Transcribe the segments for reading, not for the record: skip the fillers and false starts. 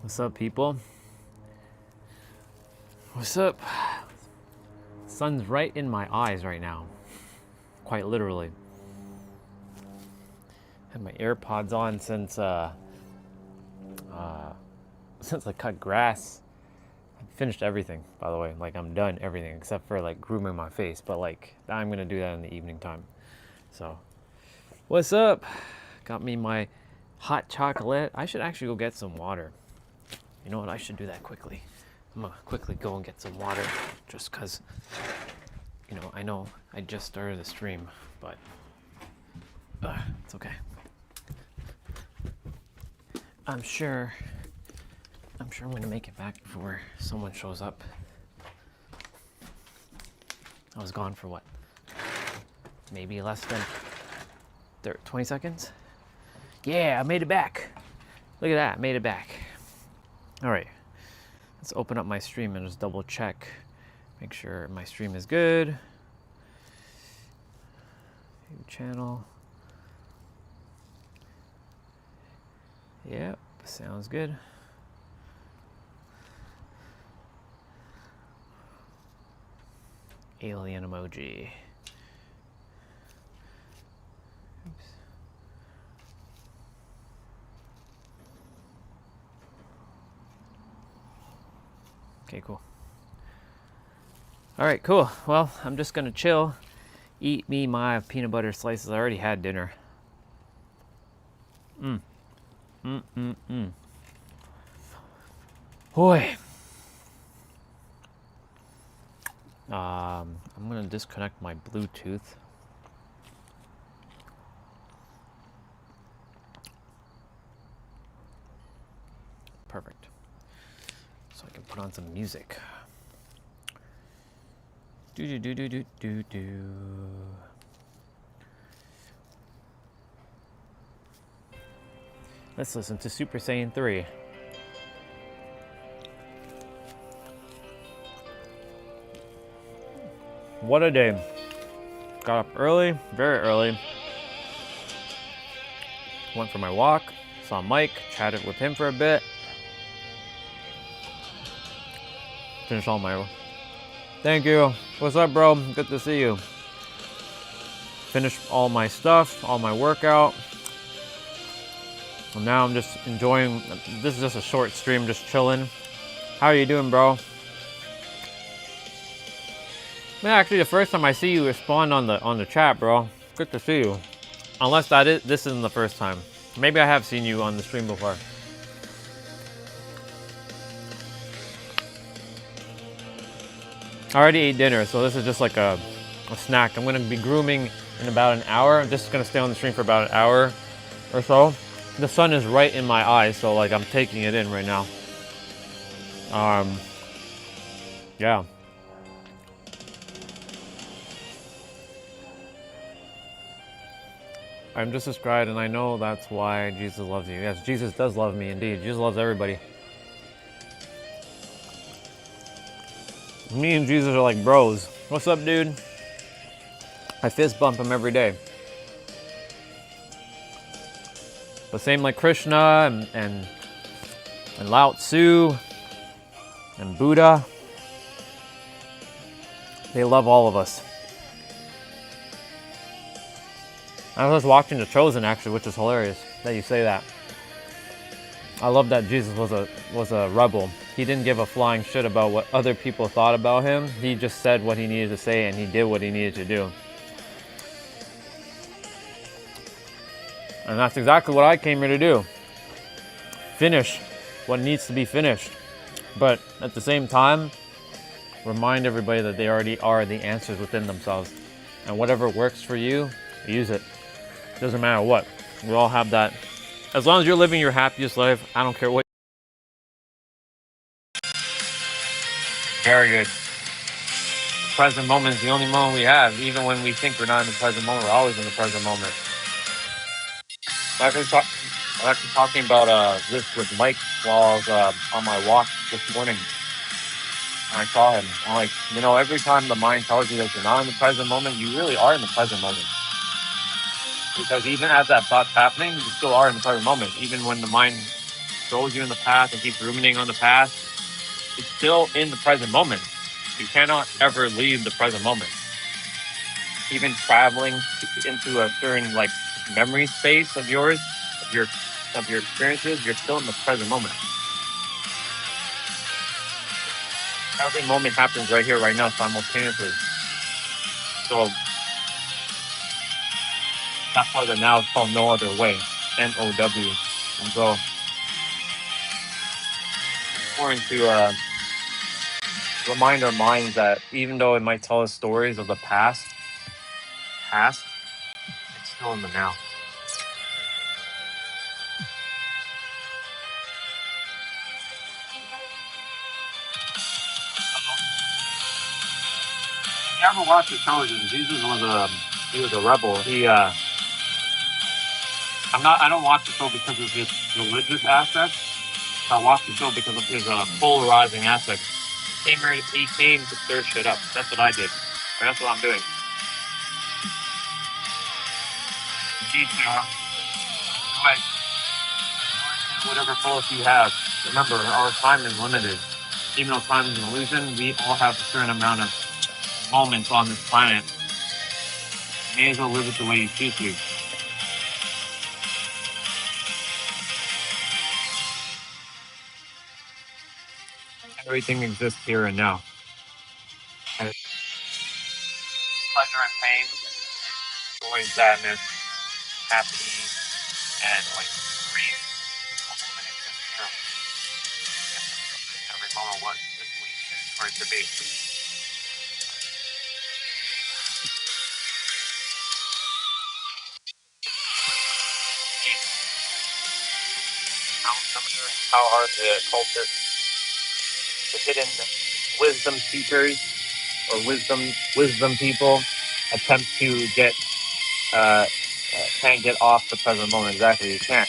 What's up, people? What's up? Sun's right in my eyes right now. Quite literally. Had my AirPods on since I cut grass. I finished everything, by the way. Like, I'm done everything except for like grooming my face. But like, I'm gonna do that in the evening time. So, what's up? Got me my hot chocolate. I should actually go get some water. You know what? I should do that quickly. I'm gonna quickly go and get some water just because, you know I just started the stream, but it's okay. I'm sure I'm gonna make it back before someone shows up. I was gone for what? Maybe less than 20 seconds? Yeah, I made it back. Look at that, I made it back. All right, let's open up my stream and just double check. Make sure my stream is good. New channel. Yep, sounds good. Alien emoji. Oops. Okay, cool. All right, cool. Well, I'm just gonna chill, eat me my peanut butter slices. I already had dinner. Boy. I'm gonna disconnect my Bluetooth. Perfect. So I can put on some music. Do do do do do do do. Let's listen to Super Saiyan 3. What a day. Got up early, very early. Went for my walk, saw Mike, chatted with him for a bit. Finished all my... Thank you. What's up, bro? Good to see you. Finished all my stuff, all my workout. And now I'm just enjoying... This is just a short stream, just chilling. How are you doing, bro? Yeah, actually, the first time I see you respond on the chat, bro. Good to see you. Unless this isn't the first time. Maybe I have seen you on the stream before. I already ate dinner, so this is just like a snack. I'm gonna be grooming in about an hour. I'm just gonna stay on the stream for about an hour or so. The sun is right in my eyes, so like I'm taking it in right now. Yeah. I'm just described, and I know that's why Jesus loves you. Yes, Jesus does love me indeed. Jesus loves everybody. Me and Jesus are like bros. What's up, dude? I fist bump him every day. But same like Krishna and Lao Tzu and Buddha. They love all of us. I was watching The Chosen, actually, which is hilarious that you say that. I love that Jesus was a rebel. He didn't give a flying shit about what other people thought about him. He just said what he needed to say, and he did what he needed to do. And that's exactly what I came here to do. Finish what needs to be finished. But at the same time, remind everybody that they already are the answers within themselves. And whatever works for you, use it. Doesn't matter what. We all have that. As long as you're living your happiest life, I don't care what. Very good. The present moment is the only moment we have. Even when we think we're not in the present moment, we're always in the present moment. I'm actually talking about this with Mike while I was on my walk this morning. And I saw him. I'm like, every time the mind tells you that you're not in the present moment, you really are in the present moment. Because even as that thought's happening, you still are in the present moment, even when the mind controls you in the past and keeps ruminating on the past, it's still in the present moment. You cannot ever leave the present moment. Even traveling into a certain like memory space of yours, of your experiences, you're still in the present moment. Every moment happens right here, right now, simultaneously. So that's why the now is called no other way. NOW. And so it's important to remind our minds that even though it might tell us stories of the past, it's still in the now. If you ever watched the television, Jesus was a rebel. I don't watch the show because of his religious aspect. I watch the show because of his polarizing aspect. He came to stir shit up. That's what I did. And that's what I'm doing. Like, whatever focus you have. Remember, our time is limited. Even though time is an illusion, we all have a certain amount of moments on this planet. You may as well live it the way you choose to. Everything exists here and now. And pleasure and pain, joy and sadness, happy and like grief, all of it exists here. Every moment what we choose for it to be. No matter how hard the the hidden wisdom seekers or wisdom people attempt to can't get off the present moment. Exactly, you can't.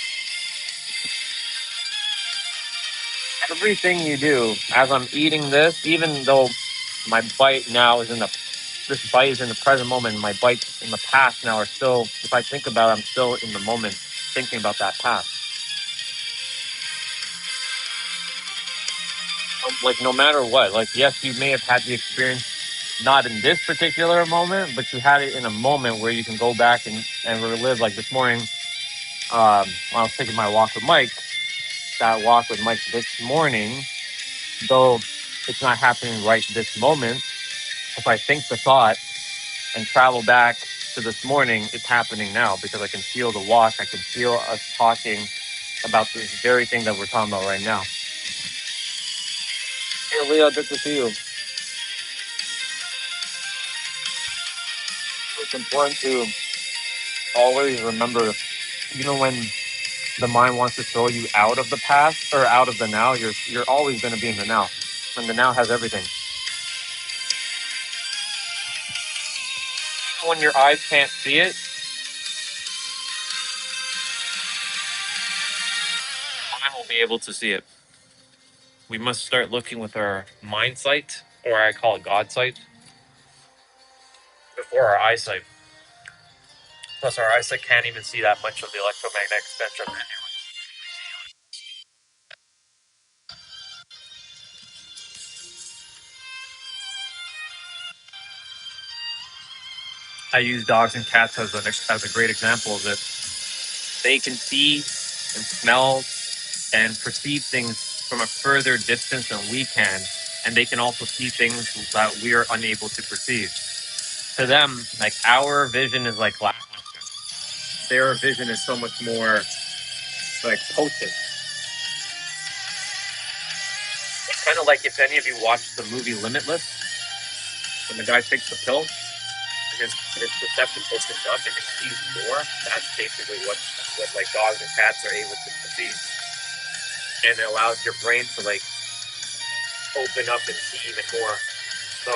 Everything you do, as I'm eating this, even though my bite now is this bite is in the present moment, my bites in the past now are still, if I think about it, I'm still in the moment thinking about that past. Like, no matter what, like, yes, you may have had the experience not in this particular moment, but you had it in a moment where you can go back and relive. Like this morning, when I was taking my walk with Mike, that walk with Mike this morning, though it's not happening right this moment, if I think the thought and travel back to this morning, it's happening now because I can feel the walk. I can feel us talking about this very thing that we're talking about right now. Hey, Leo, good to see you. It's important to always remember, even when the mind wants to throw you out of the past or out of the now, you're always going to be in the now, and the now has everything. When your eyes can't see it, mind will be able to see it. We must start looking with our mind sight, or I call it God sight, before our eyesight. Plus, our eyesight can't even see that much of the electromagnetic spectrum anyway. I use dogs and cats as a great example of it. They can see and smell and perceive things from a further distance than we can, and they can also see things that we are unable to perceive. To them, like, our vision is like lackluster. Their vision is so much more like potent. It's kind of like if any of you watched the movie Limitless, when the guy takes the pill and his perception opens up and he sees more. That's basically what like dogs and cats are able to perceive, and it allows your brain to like open up and see even more. So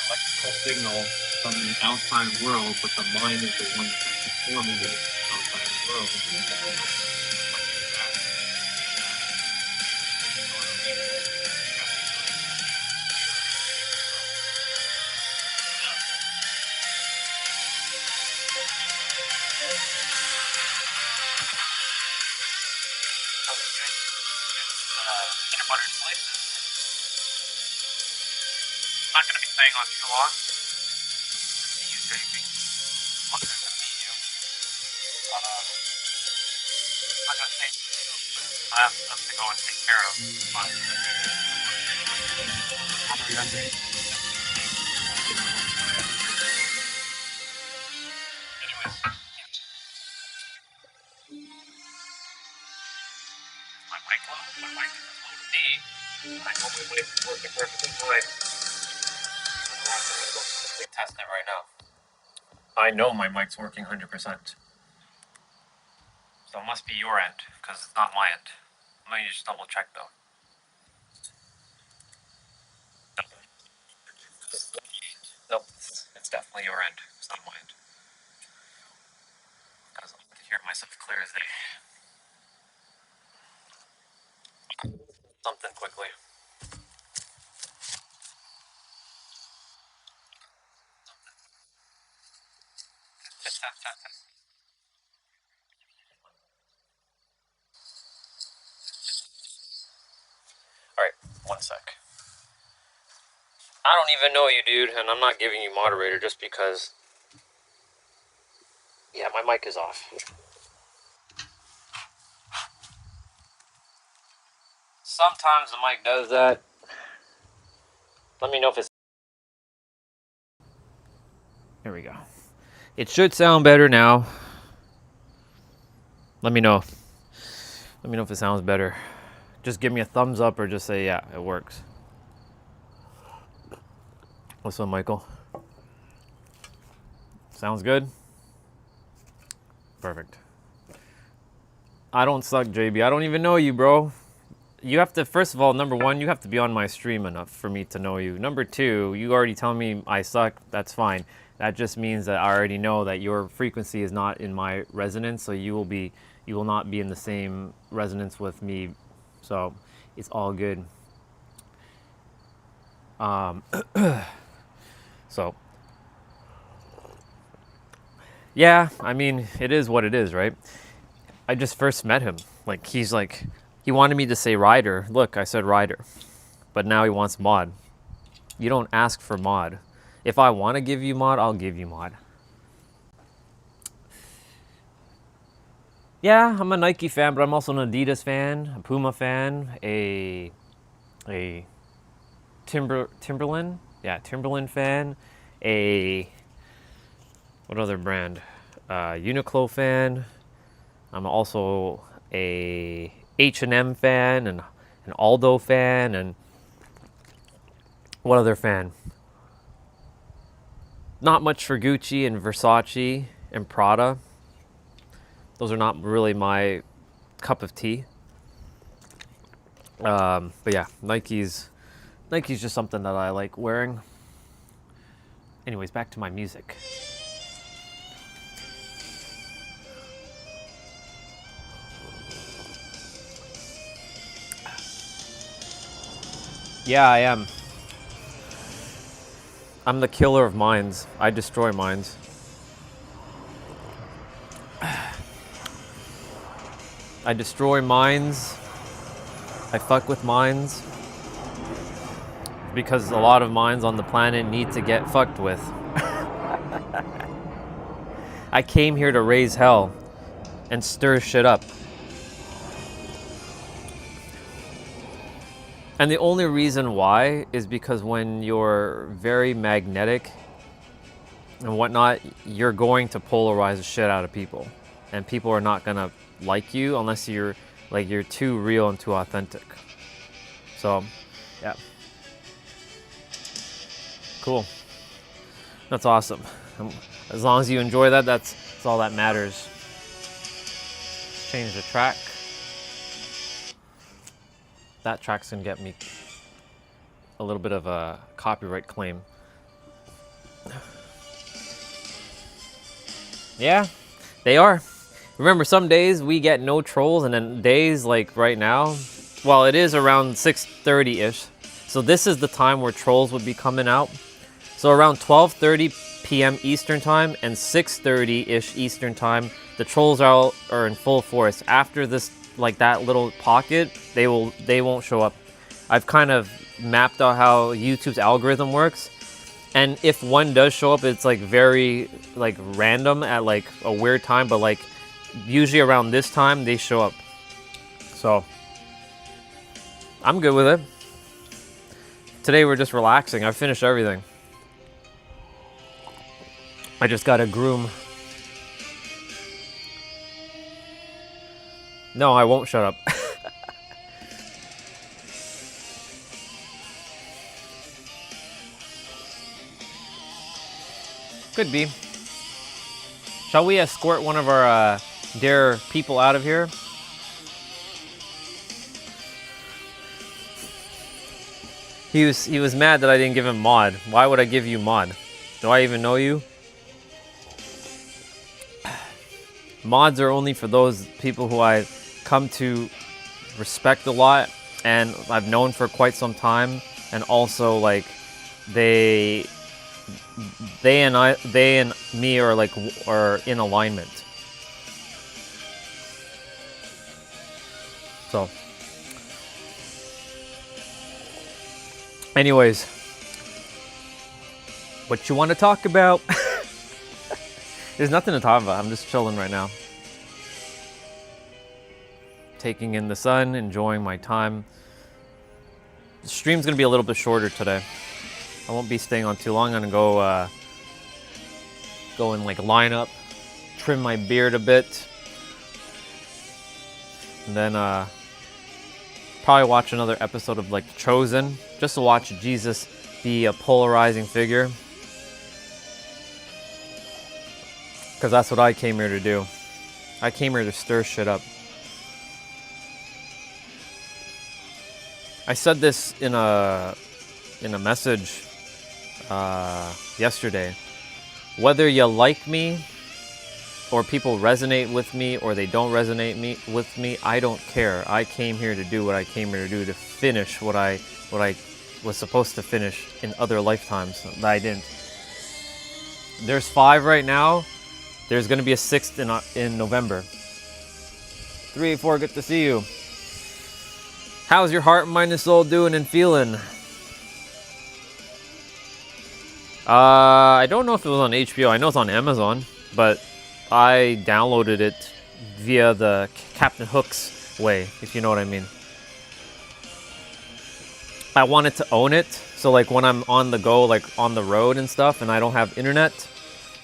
electrical signal from the outside world, but the mind is the one that's forming the outside world. not going to be staying on too long. See you, JB. Pleasure to meet you. I'm not going to say I have stuff to go and take care of. But how do we end it? Anyways, my mic low? My mic isn't low to me. I know my mic is working perfectly fine. I'm going to go quickly test it right now. I know my mic's working 100%. So it must be your end, because it's not my end. Let me just double check though. Nope, it's definitely your end. It's not my end. Because I can hear myself clear as day. Something quickly. Alright, one sec. I don't even know you, dude, and I'm not giving you moderator just because... Yeah, my mic is off. Sometimes the mic does that. Let me know if it's... There we go. It should sound better now. Let me know. Let me know if it sounds better. Just give me a thumbs up or just say, yeah, it works. What's up, Michael? Sounds good? Perfect. I don't suck, JB. I don't even know you, bro. You have to, first of all, number one, you have to be on my stream enough for me to know you. Number two, you already tell me I suck. That's fine. That just means that I already know that your frequency is not in my resonance, so you will not be in the same resonance with me. So it's all good. So yeah, I mean, it is what it is, right? I just first met him. Like, he wanted me to say rider. Look, I said rider. But now he wants mod. You don't ask for mod. If I want to give you mod, I'll give you mod. Yeah, I'm a Nike fan, but I'm also an Adidas fan, a Puma fan, a Timberland. Yeah, Timberland fan. What other brand? Uniqlo fan. I'm also a H&M fan and an Aldo fan, and what other fan? Not much for Gucci and Versace and Prada. Those are not really my cup of tea. But yeah, Nike's just something that I like wearing. Anyways, back to my music. Yeah, I am. I'm the killer of minds. I destroy minds. I destroy minds. I fuck with minds. Because a lot of minds on the planet need to get fucked with. I came here to raise hell and stir shit up. And the only reason why is because when you're very magnetic and whatnot, you're going to polarize the shit out of people. And people are not gonna like you unless you're too real and too authentic. So, yeah. Cool. That's awesome. As long as you enjoy that, that's all that matters. Let's change the track. That track's gonna get me a little bit of a copyright claim. Yeah, they are. Remember, some days we get no trolls, and then days like right now, well, it is around 6:30-ish. So this is the time where trolls would be coming out. So around 12:30 p.m. Eastern time and 6:30-ish Eastern time, the trolls are in full force. After this, like that little pocket, they won't show up. I've kind of mapped out how YouTube's algorithm works. And if one does show up, it's like very like random at like a weird time, but like usually around this time they show up. So I'm good with it. Today we're just relaxing. I finished everything. I just gotta groom. No, I won't shut up. Could be. Shall we escort one of our dear people out of here? He was mad that I didn't give him mod. Why would I give you mod? Do I even know you? Mods are only for those people who I come to respect a lot and I've known for quite some time, and also like they and me are like are in alignment. So anyways, what you want to talk about? There's nothing to talk about. I'm just chilling right now. Taking in the sun, enjoying my time. The stream's gonna be a little bit shorter today. I won't be staying on too long. I'm gonna go and like line up, trim my beard a bit, and then probably watch another episode of like Chosen, just to watch Jesus be a polarizing figure. Because that's what I came here to do. I came here to stir shit up. I said this in a message yesterday. Whether you like me, or people resonate with me, or they don't resonate with me, I don't care. I came here to do what I came here to do, to finish what I was supposed to finish in other lifetimes that I didn't. There's 5 right now. There's going to be a 6th in November. 384, good to see you. How's your heart, mind, and soul doing and feeling? I don't know if it was on HBO. I know it's on Amazon, but I downloaded it via the Captain Hook's way, if you know what I mean. I wanted to own it, so like when I'm on the go, like on the road and stuff, and I don't have internet,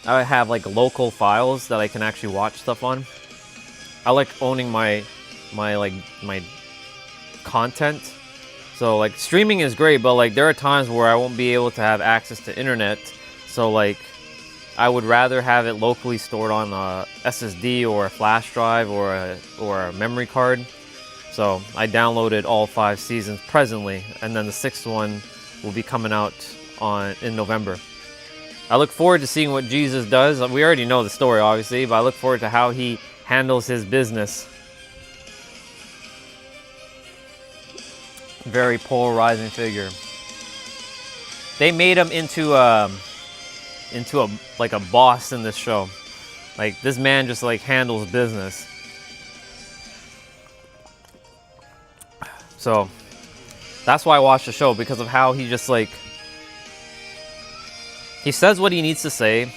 I have like local files that I can actually watch stuff on. I like owning my content. So like streaming is great, but like there are times where I won't be able to have access to internet. So like I would rather have it locally stored on a SSD or a flash drive or a memory card. So I downloaded all 5 seasons presently, and then the 6th one will be coming out in November. I look forward to seeing what Jesus does. We already know the story, obviously, but I look forward to how he handles his business. Very polarizing figure. They made him into a like a boss in this show. Like this man just like handles business. So that's why I watched the show, because of how he just like he says what he needs to say,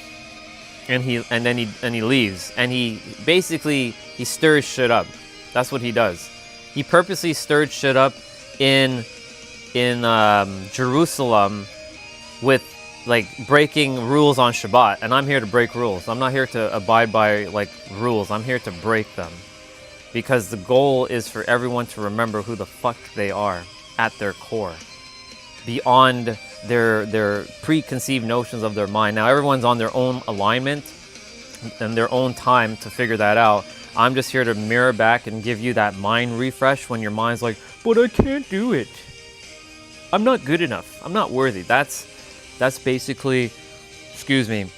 and then he leaves, and he basically stirs shit up. That's what he does. He purposely stirred shit up in Jerusalem with like breaking rules on Shabbat, and I'm here to break rules. I'm not here to abide by like rules. I'm here to break them, because the goal is for everyone to remember who the fuck they are at their core, beyond their preconceived notions of their mind. Now everyone's on their own alignment and their own time to figure that out. I'm just here to mirror back and give you that mind refresh when your mind's like, but I can't do it. I'm not good enough. I'm not worthy. That's basically, excuse me,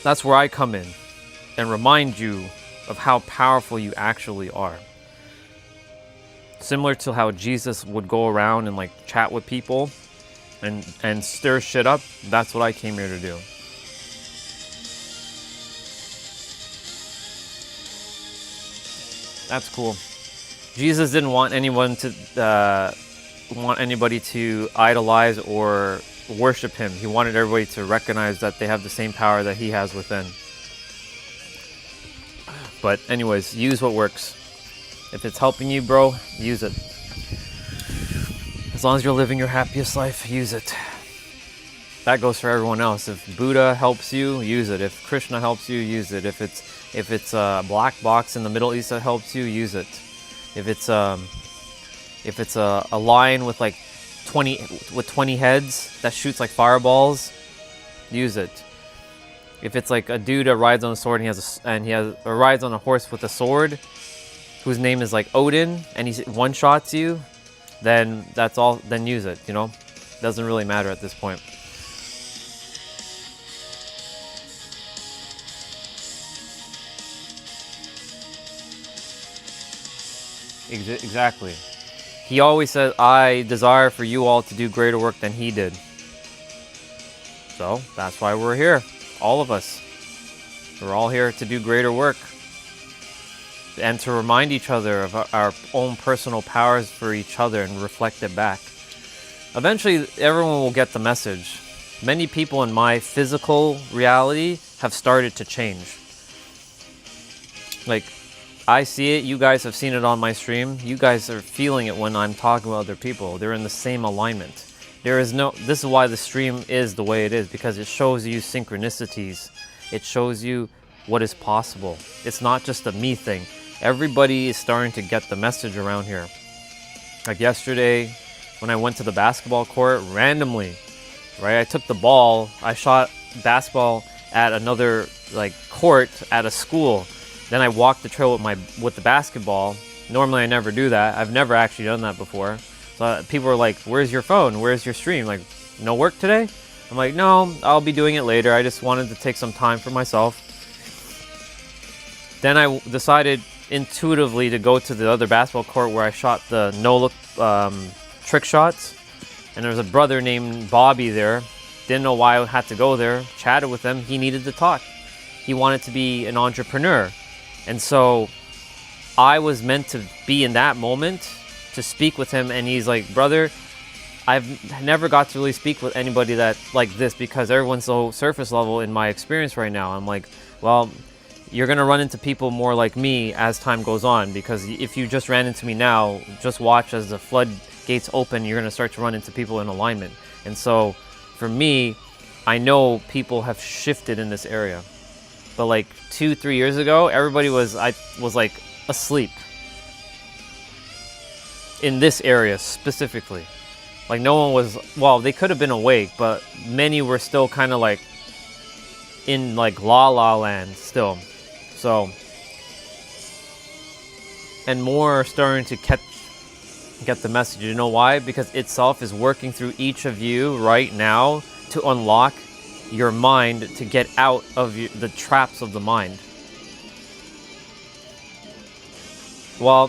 that's where I come in and remind you of how powerful you actually are. Similar to how Jesus would go around and like chat with people and stir shit up, that's what I came here to do. That's cool. Jesus didn't want anyone to want anybody to idolize or worship him. He wanted everybody to recognize that they have the same power that he has within. But anyways, use what works. If it's helping you, bro, use it. As long as you're living your happiest life, use it. That goes for everyone else. If Buddha helps you, use it. If Krishna helps you, use it. If it's a black box in the Middle East that helps you, use it. If it's a lion with like 20 heads that shoots like fireballs, use it. If it's like a dude that rides on a sword and he rides on a horse with a sword, whose name is like Odin, and he one shots you, then that's all. Then use it. You know, doesn't really matter at this point. Exactly. He always said, I desire for you all to do greater work than he did. So that's why we're here. All of us. We're all here to do greater work. And to remind each other of our own personal powers for each other and reflect it back. Eventually, everyone will get the message. Many people in my physical reality have started to change. Like, I see it, you guys have seen it on my stream. You guys are feeling it when I'm talking about other people. They're in the same alignment. This is why the stream is the way it is, because it shows you synchronicities. It shows you what is possible. It's not just a me thing. Everybody is starting to get the message around here. Like yesterday, when I went to the basketball court randomly, right? I took the ball, I shot basketball at another like court at a school. Then I walked the trail with the basketball. Normally I never do that. I've never actually done that before. So people were like, where's your phone? Where's your stream? Like, no work today? I'm like, no, I'll be doing it later. I just wanted to take some time for myself. Then I decided intuitively to go to the other basketball court where I shot the no-look trick shots. And there was a brother named Bobby there. Didn't know why I had to go there. Chatted with him. He needed to talk. He wanted to be an entrepreneur. And so I was meant to be in that moment to speak with him. And he's like, brother, I've never got to really speak with anybody that like this because everyone's so surface level in my experience right now. I'm like, well, you're going to run into people more like me as time goes on, because if you just ran into me now, just watch as the floodgates open, you're going to start to run into people in alignment. And so for me, I know people have shifted in this area. But like 2-3 years ago, everybody was like asleep in this area specifically. Like no one was, well, they could have been awake, but many were still kind of like in like la la land still. So, and more are starting to get the message. You know why? Because itself is working through each of you right now to unlock your mind, to get out of the traps of the mind. Well,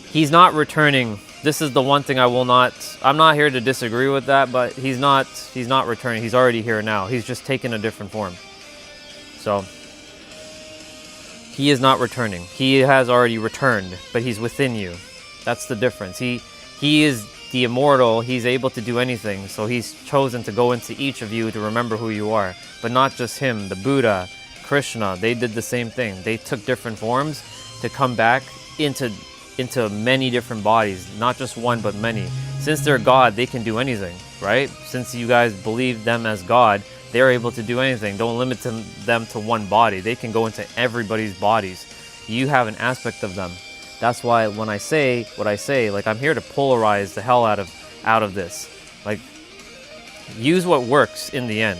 he's not returning. This is the one thing I'm not here to disagree with that, but he's not returning. He's already here now. He's just taken a different form. So he is not returning. He has already returned, but he's within you. That's the difference. He is the immortal. He's able to do anything. So he's chosen to go into each of you to remember who you are. But not just him. The Buddha, Krishna, they did the same thing. They took different forms to come back into many different bodies. Not just one, but many. Since they're God, they can do anything, right? Since you guys believe them as God, they're able to do anything. Don't limit them to one body. They can go into everybody's bodies. You have an aspect of them. That's why when I say what I say, like I'm here to polarize the hell out of this. Like, use what works in the end.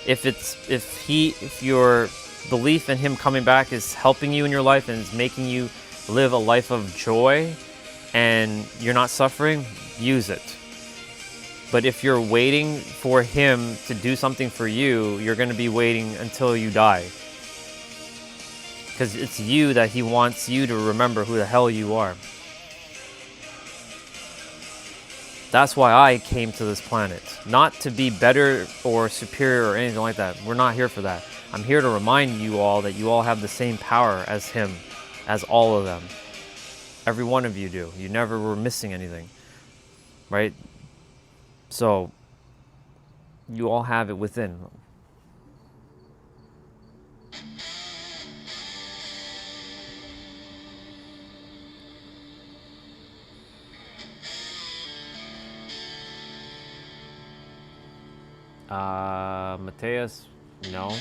If your belief in him coming back is helping you in your life and is making you live a life of joy and you're not suffering, use it. But if you're waiting for him to do something for you, you're going to be waiting until you die. Because it's you that he wants you to remember who the hell you are. That's why I came to this planet. Not to be better or superior or anything like that. We're not here for that. I'm here to remind you all that you all have the same power as him, as all of them. Every one of you do. You never were missing anything. right? So you all have it within. Mateus, no.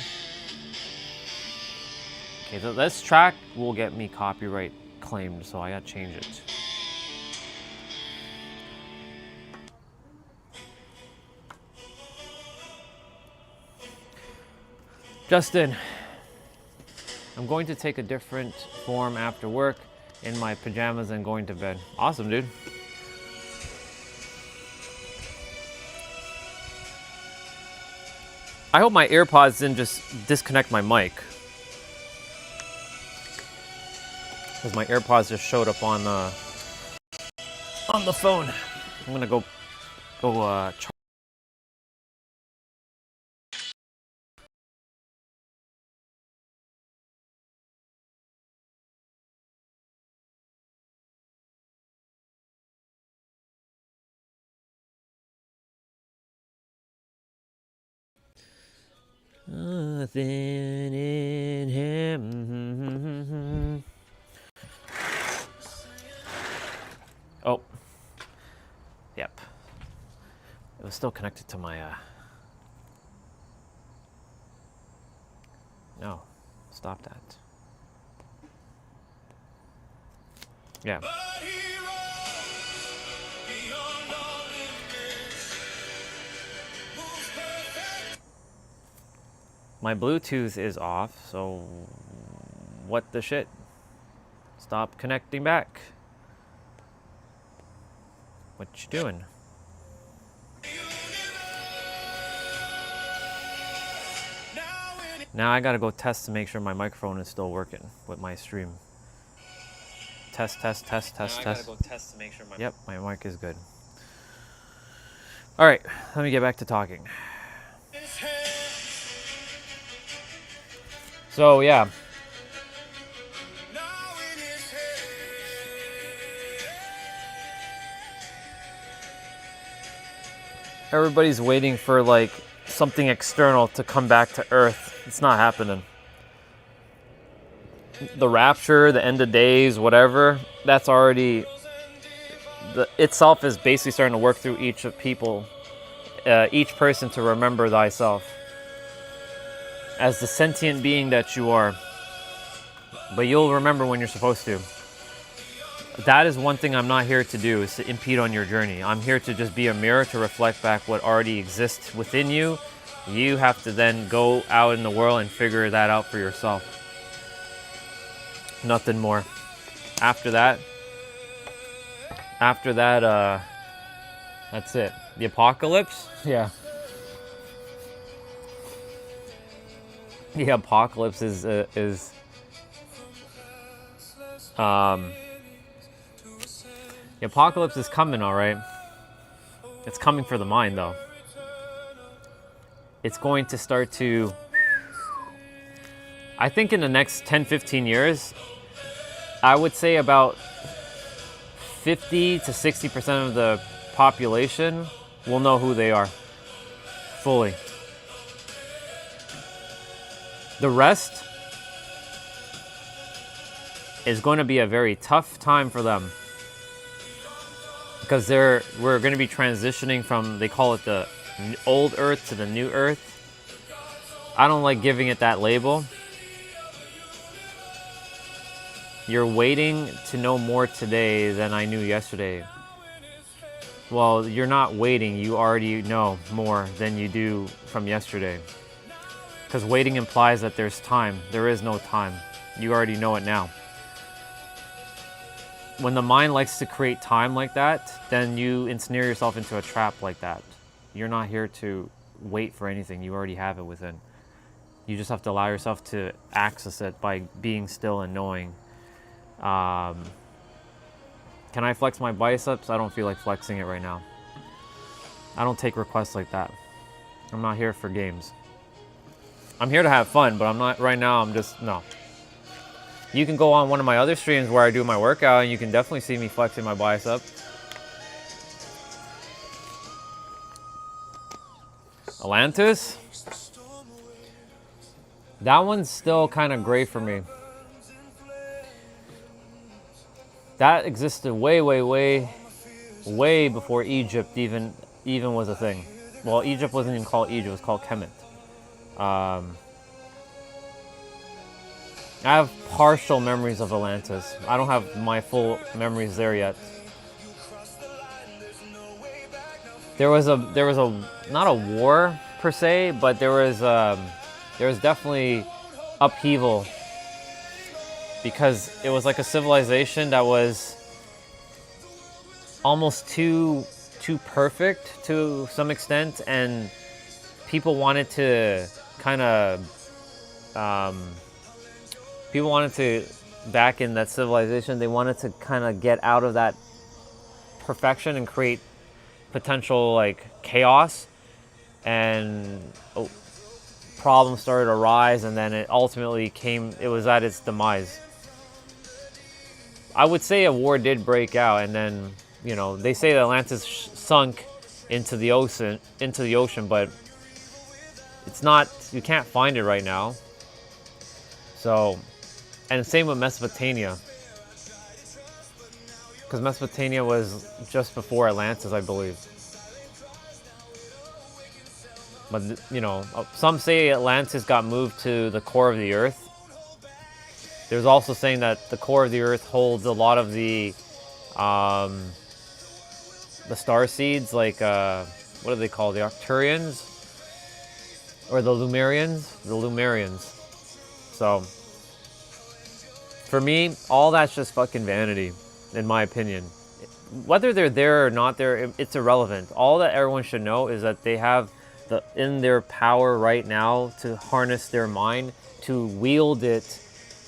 Okay, so this track will get me copyright claimed, so I gotta change it. Justin, I'm going to take a different form after work in my pajamas and going to bed. Awesome, dude. I hope my AirPods didn't just disconnect my mic. Because my AirPods just showed up on the phone. I'm gonna go charge. Nothing in him. Oh. Yep. It was still connected to my, No. Stop that. Yeah. My Bluetooth is off, so what the shit? Stop connecting back. What you doing? Now I gotta go test to make sure my microphone is still working with my stream. Test. I gotta go test to make sure Yep, my mic is good. All right, let me get back to talking. So yeah. Everybody's waiting for like something external to come back to Earth. It's not happening. The rapture, the end of days, whatever, that's already itself is basically starting to work through each of people, each person to remember thyself as the sentient being that you are. But you'll remember when you're supposed to. That is one thing I'm not here to do, is to impede on your journey. I'm here to just be a mirror to reflect back what already exists within you. You have to then go out in the world and figure that out for yourself. Nothing more. After that, that's it. The apocalypse? Yeah. The apocalypse is the apocalypse is coming, all right. It's coming for the mind, though. It's going to start to, I think in the next 10, 15 years, I would say about 50 to 60% of the population will know who they are fully. The rest is going to be a very tough time for them, because we're going to be transitioning from, they call it the old Earth to the new Earth. I don't like giving it that label. You're waiting to know more today than I knew yesterday. Well, you're not waiting. You already know more than you do from yesterday. Because waiting implies that there's time. There is no time. You already know it now. When the mind likes to create time like that, then you ensnare yourself into a trap like that. You're not here to wait for anything. You already have it within. You just have to allow yourself to access it by being still and knowing. Can I flex my biceps? I don't feel like flexing it right now. I don't take requests like that. I'm not here for games. I'm here to have fun, but I'm not right now. No. You can go on one of my other streams where I do my workout, and you can definitely see me flexing my bicep. Atlantis? That one's still kind of gray for me. That existed way before Egypt even was a thing. Well, Egypt wasn't even called Egypt; it was called Kemet. I have partial memories of Atlantis. I don't have my full memories there yet. There was a not a war per se, but there was definitely upheaval because it was like a civilization that was almost too perfect to some extent, and people wanted to kind of back in that civilization, they wanted to kind of get out of that perfection and create potential like chaos, and problems started to rise, and then it was at its demise. I would say a war did break out, and then they say that Atlantis sunk into the ocean, but it's not. You can't find it right now. So, and same with Mesopotamia, because Mesopotamia was just before Atlantis, I believe. But some say Atlantis got moved to the core of the earth. There's also saying that the core of the earth holds a lot of the star seeds, like what are they called? The Arcturians or the Lumerians? The Lumerians. So for me, all that's just fucking vanity, in my opinion. Whether they're there or not there, it's irrelevant. All that everyone should know is that they have in their power right now to harness their mind, to wield it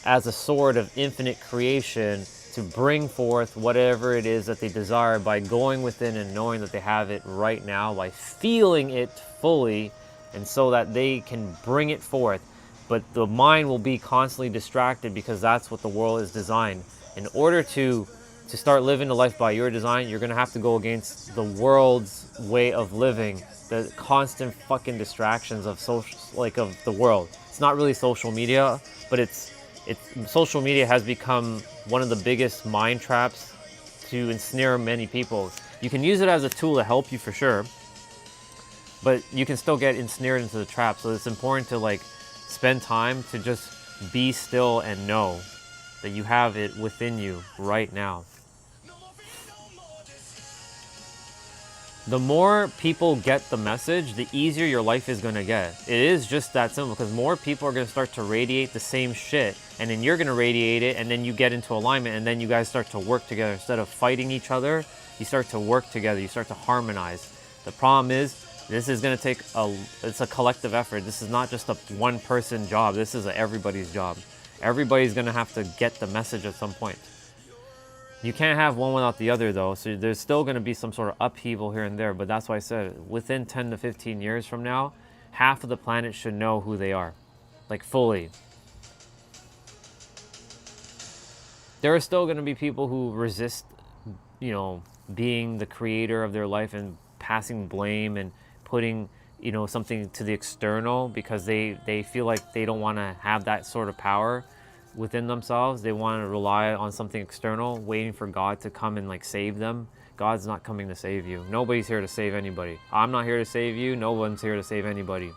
as a sword of infinite creation, to bring forth whatever it is that they desire by going within and knowing that they have it right now, by feeling it fully, and so that they can bring it forth. But the mind will be constantly distracted because that's what the world is designed. In order to start living the life by your design, you're going to have to go against the world's way of living, the constant fucking distractions of of the world. It's not really social media, but social media has become one of the biggest mind traps to ensnare many people. You can use it as a tool to help you for sure, but you can still get ensnared into the trap. So it's important to spend time to just be still and know that you have it within you right now. The more people get the message, the easier your life is going to get. It is just that simple, because more people are going to start to radiate the same shit, and then you're going to radiate it, and then you get into alignment, and then you guys start to work together. Instead of fighting each other, you start to work together, you start to harmonize. The problem is, this is going to take it's a collective effort. This is not just a one person job. This is everybody's job. Everybody's going to have to get the message at some point. You can't have one without the other, though, so there's still going to be some sort of upheaval here and there, but that's why I said within 10 to 15 years from now, half of the planet should know who they are, fully. There are still going to be people who resist, being the creator of their life and passing blame and putting, something to the external, because they feel like they don't want to have that sort of power within themselves. They want to rely on something external, waiting for God to come and save them. God's not coming to save you. Nobody's here to save anybody. I'm not here to save you. No one's here to save anybody.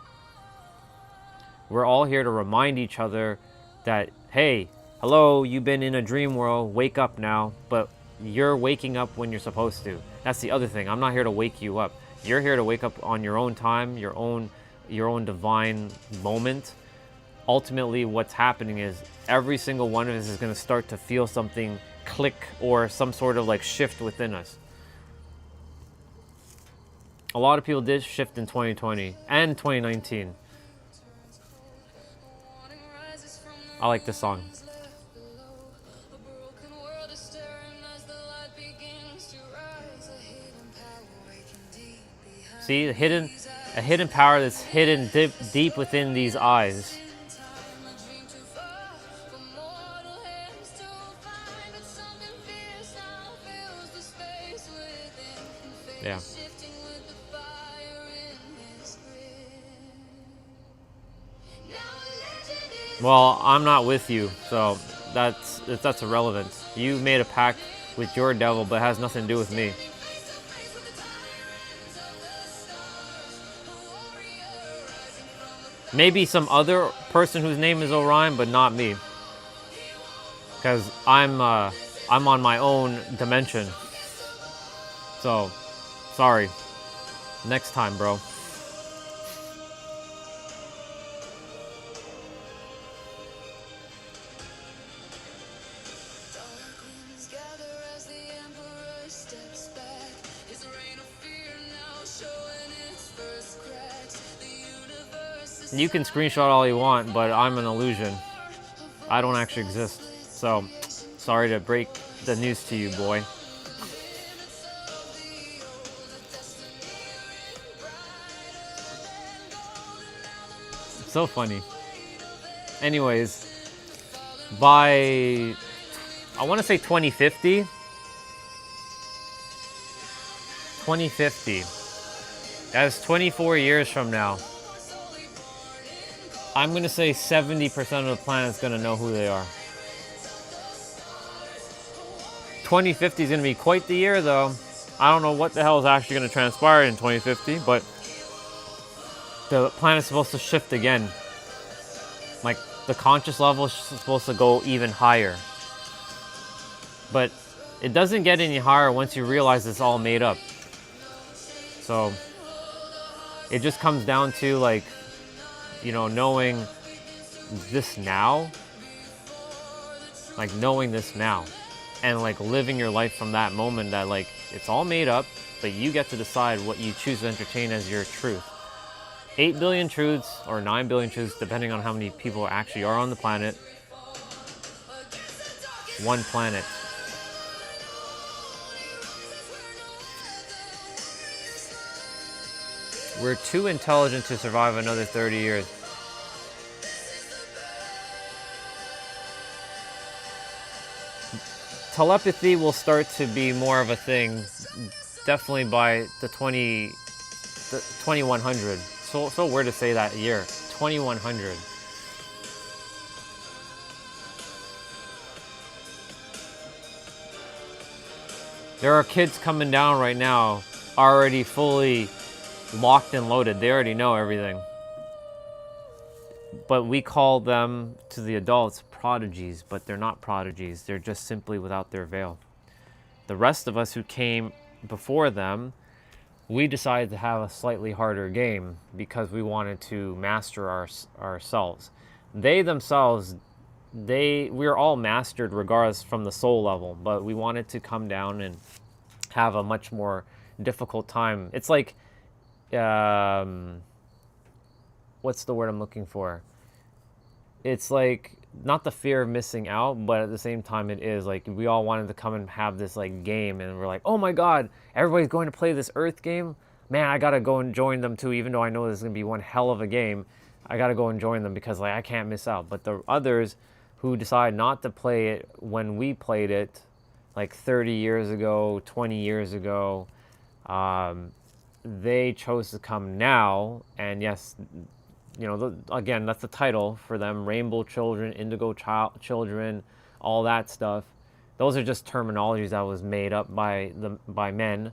We're all here to remind each other that, hey, hello, you've been in a dream world, wake up now, but you're waking up when you're supposed to. That's the other thing. I'm not here to wake you up. You're here to wake up on your own time, your own divine moment. Ultimately, what's happening is every single one of us is going to start to feel something click or some sort of shift within us. A lot of people did shift in 2020 and 2019. I like this song. See, a hidden power that's hidden deep within these eyes. Yeah. Well, I'm not with you, so that's irrelevant. You made a pact with your devil, but it has nothing to do with me. Maybe some other person whose name is Orion, but not me. Because I'm on my own dimension. So, sorry. Next time, bro. You can screenshot all you want, but I'm an illusion. I don't actually exist. So, sorry to break the news to you, boy. So funny. Anyways, by, I want to say 2050. 2050. That's 24 years from now. I'm going to say 70% of the planet's going to know who they are. 2050 is going to be quite the year, though. I don't know what the hell is actually going to transpire in 2050, but the planet's supposed to shift again. Like, the conscious level is supposed to go even higher. But it doesn't get any higher once you realize it's all made up. So, it just comes down to, like, you know, knowing this now. Like, knowing this now. And, like, living your life from that moment that, like, it's all made up, but you get to decide what you choose to entertain as your truth. 8 billion truths, or 9 billion truths, depending on how many people actually are on the planet. One planet. We're too intelligent to survive another 30 years. Telepathy will start to be more of a thing, definitely by the 2100. So weird to say that year, 2100. There are kids coming down right now, already fully locked and loaded. They already know everything. But we call them, to the adults, prodigies, but they're not prodigies. They're just simply without their veil. The rest of us who came before them, we decided to have a slightly harder game because we wanted to master ourselves. They themselves, we're all mastered regardless from the soul level, but we wanted to come down and have a much more difficult time. It's like, what's the word I'm looking for? It's like, not the fear of missing out, but at the same time it is like we all wanted to come and have this like game, and we're like, oh my god, everybody's going to play this Earth game, man, I gotta go and join them too, even though I know this is gonna be one hell of a game. I gotta go and join them because like I can't miss out. But the others who decide not to play it when we played it like 30 years ago, 20 years ago, they chose to come now. And yes, you know, again, that's the title for them, rainbow children, indigo children, all that stuff. Those are just terminologies that was made up by men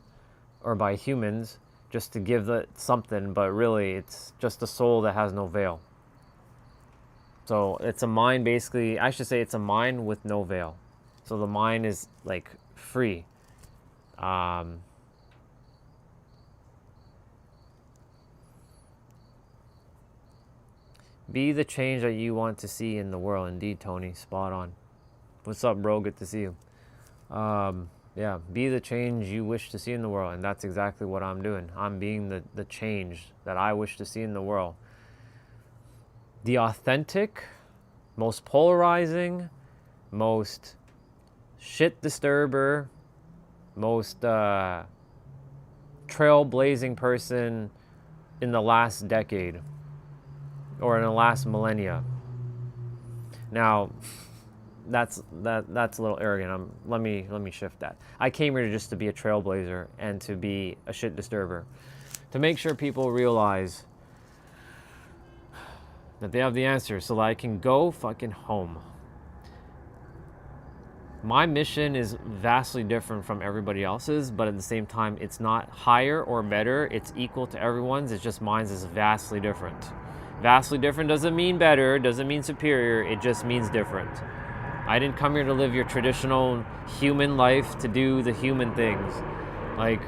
or by humans just to give it something, but really it's just a soul that has no veil. So it's a mind, basically, I should say it's a mind with no veil. So the mind is like free. Be the change that you want to see in the world. Indeed, Tony. Spot on. What's up, bro? Good to see you. Yeah, be the change you wish to see in the world. And that's exactly what I'm doing. I'm being the change that I wish to see in the world. The authentic, most polarizing, most shit disturber, most trailblazing person in the last decade. Or in the last millennia. Now, that's a little arrogant. Let me shift that. I came here just to be a trailblazer and to be a shit disturber, to make sure people realize That they have the answer so that I can go fucking home. My mission is vastly different from everybody else's, but at the same time, it's not higher or better. It's equal to everyone's. It's just mine's is vastly different. Vastly different doesn't mean better, doesn't mean superior. It just means different. I didn't come here to live your traditional human life, to do the human things. Like,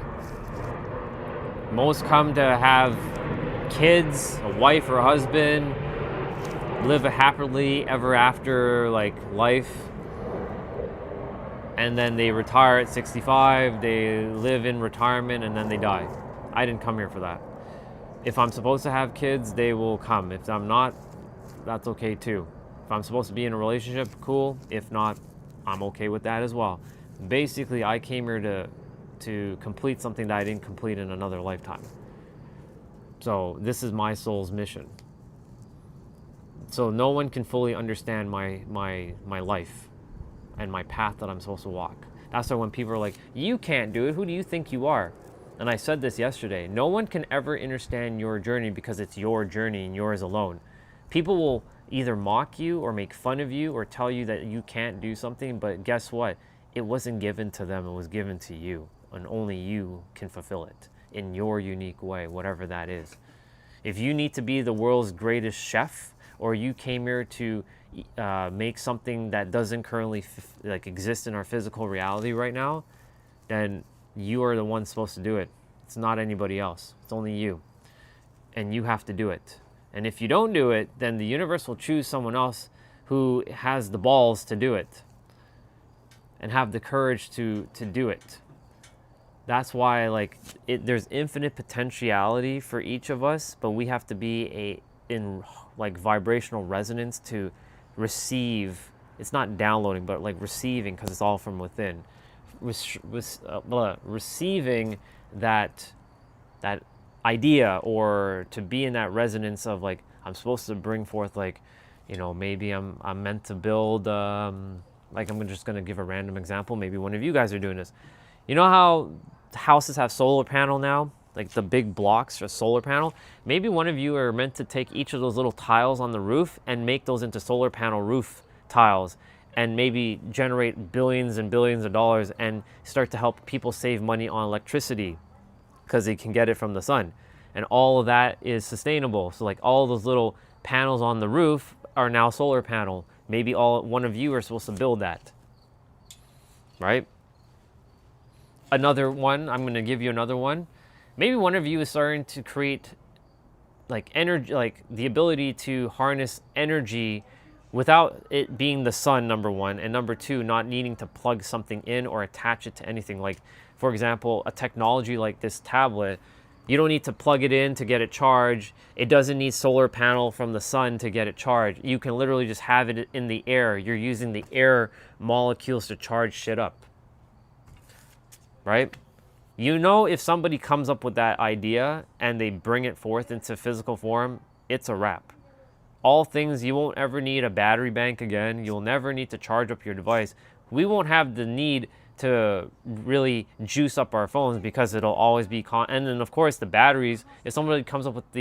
most come to have kids, a wife or a husband, live a happily ever after like life, and then they retire at 65, they live in retirement, and then they die. I didn't come here for that. If I'm supposed to have kids, they will come. If I'm not, that's okay too. If I'm supposed to be in a relationship, cool. If not, I'm okay with that as well. Basically, I came here to complete something that I didn't complete in another lifetime. So this is my soul's mission. So no one can fully understand my life and my path that I'm supposed to walk. That's why when people are like, you can't do it, who do you think you are? And I said this yesterday, no one can ever understand your journey because it's your journey and yours alone. People will either mock you or make fun of you or tell you that you can't do something, but guess what? It wasn't given to them, it was given to you, and only you can fulfill it in your unique way, whatever that is. If you need to be the world's greatest chef, or you came here to make something that doesn't currently exist in our physical reality right now, then you are the one supposed to do it. It's not anybody else. It's only you. And you have to do it. And if you don't do it, then the universe will choose someone else who has the balls to do it and have the courage to do it. That's why there's infinite potentiality for each of us, but we have to be in vibrational resonance to receive. It's not downloading, but receiving, because it's all from within. Receiving that idea, or to be in that resonance of I'm supposed to bring forth maybe I'm meant to build I'm just going to give a random example. Maybe one of you guys are doing this. You know how houses have solar panel now, the big blocks for solar panel? Maybe one of you are meant to take each of those little tiles on the roof and make those into solar panel roof tiles, and maybe generate billions and billions of dollars and start to help people save money on electricity because they can get it from the sun. And all of that is sustainable. So all those little panels on the roof are now solar panel. Maybe one of you are supposed to build that, right? Another one, I'm going to give you another one. Maybe one of you is starting to create energy, the ability to harness energy without it being the sun, number one, and number two, not needing to plug something in or attach it to anything. For example, a technology like this tablet, you don't need to plug it in to get it charged. It doesn't need solar panel from the sun to get it charged. You can literally just have it in the air. You're using the air molecules to charge shit up, right? If somebody comes up with that idea and they bring it forth into physical form, it's a wrap. All things, you won't ever need a battery bank again. You'll never need to charge up your device. We won't have the need to really juice up our phones because it'll always be and then of course the batteries, if somebody comes up with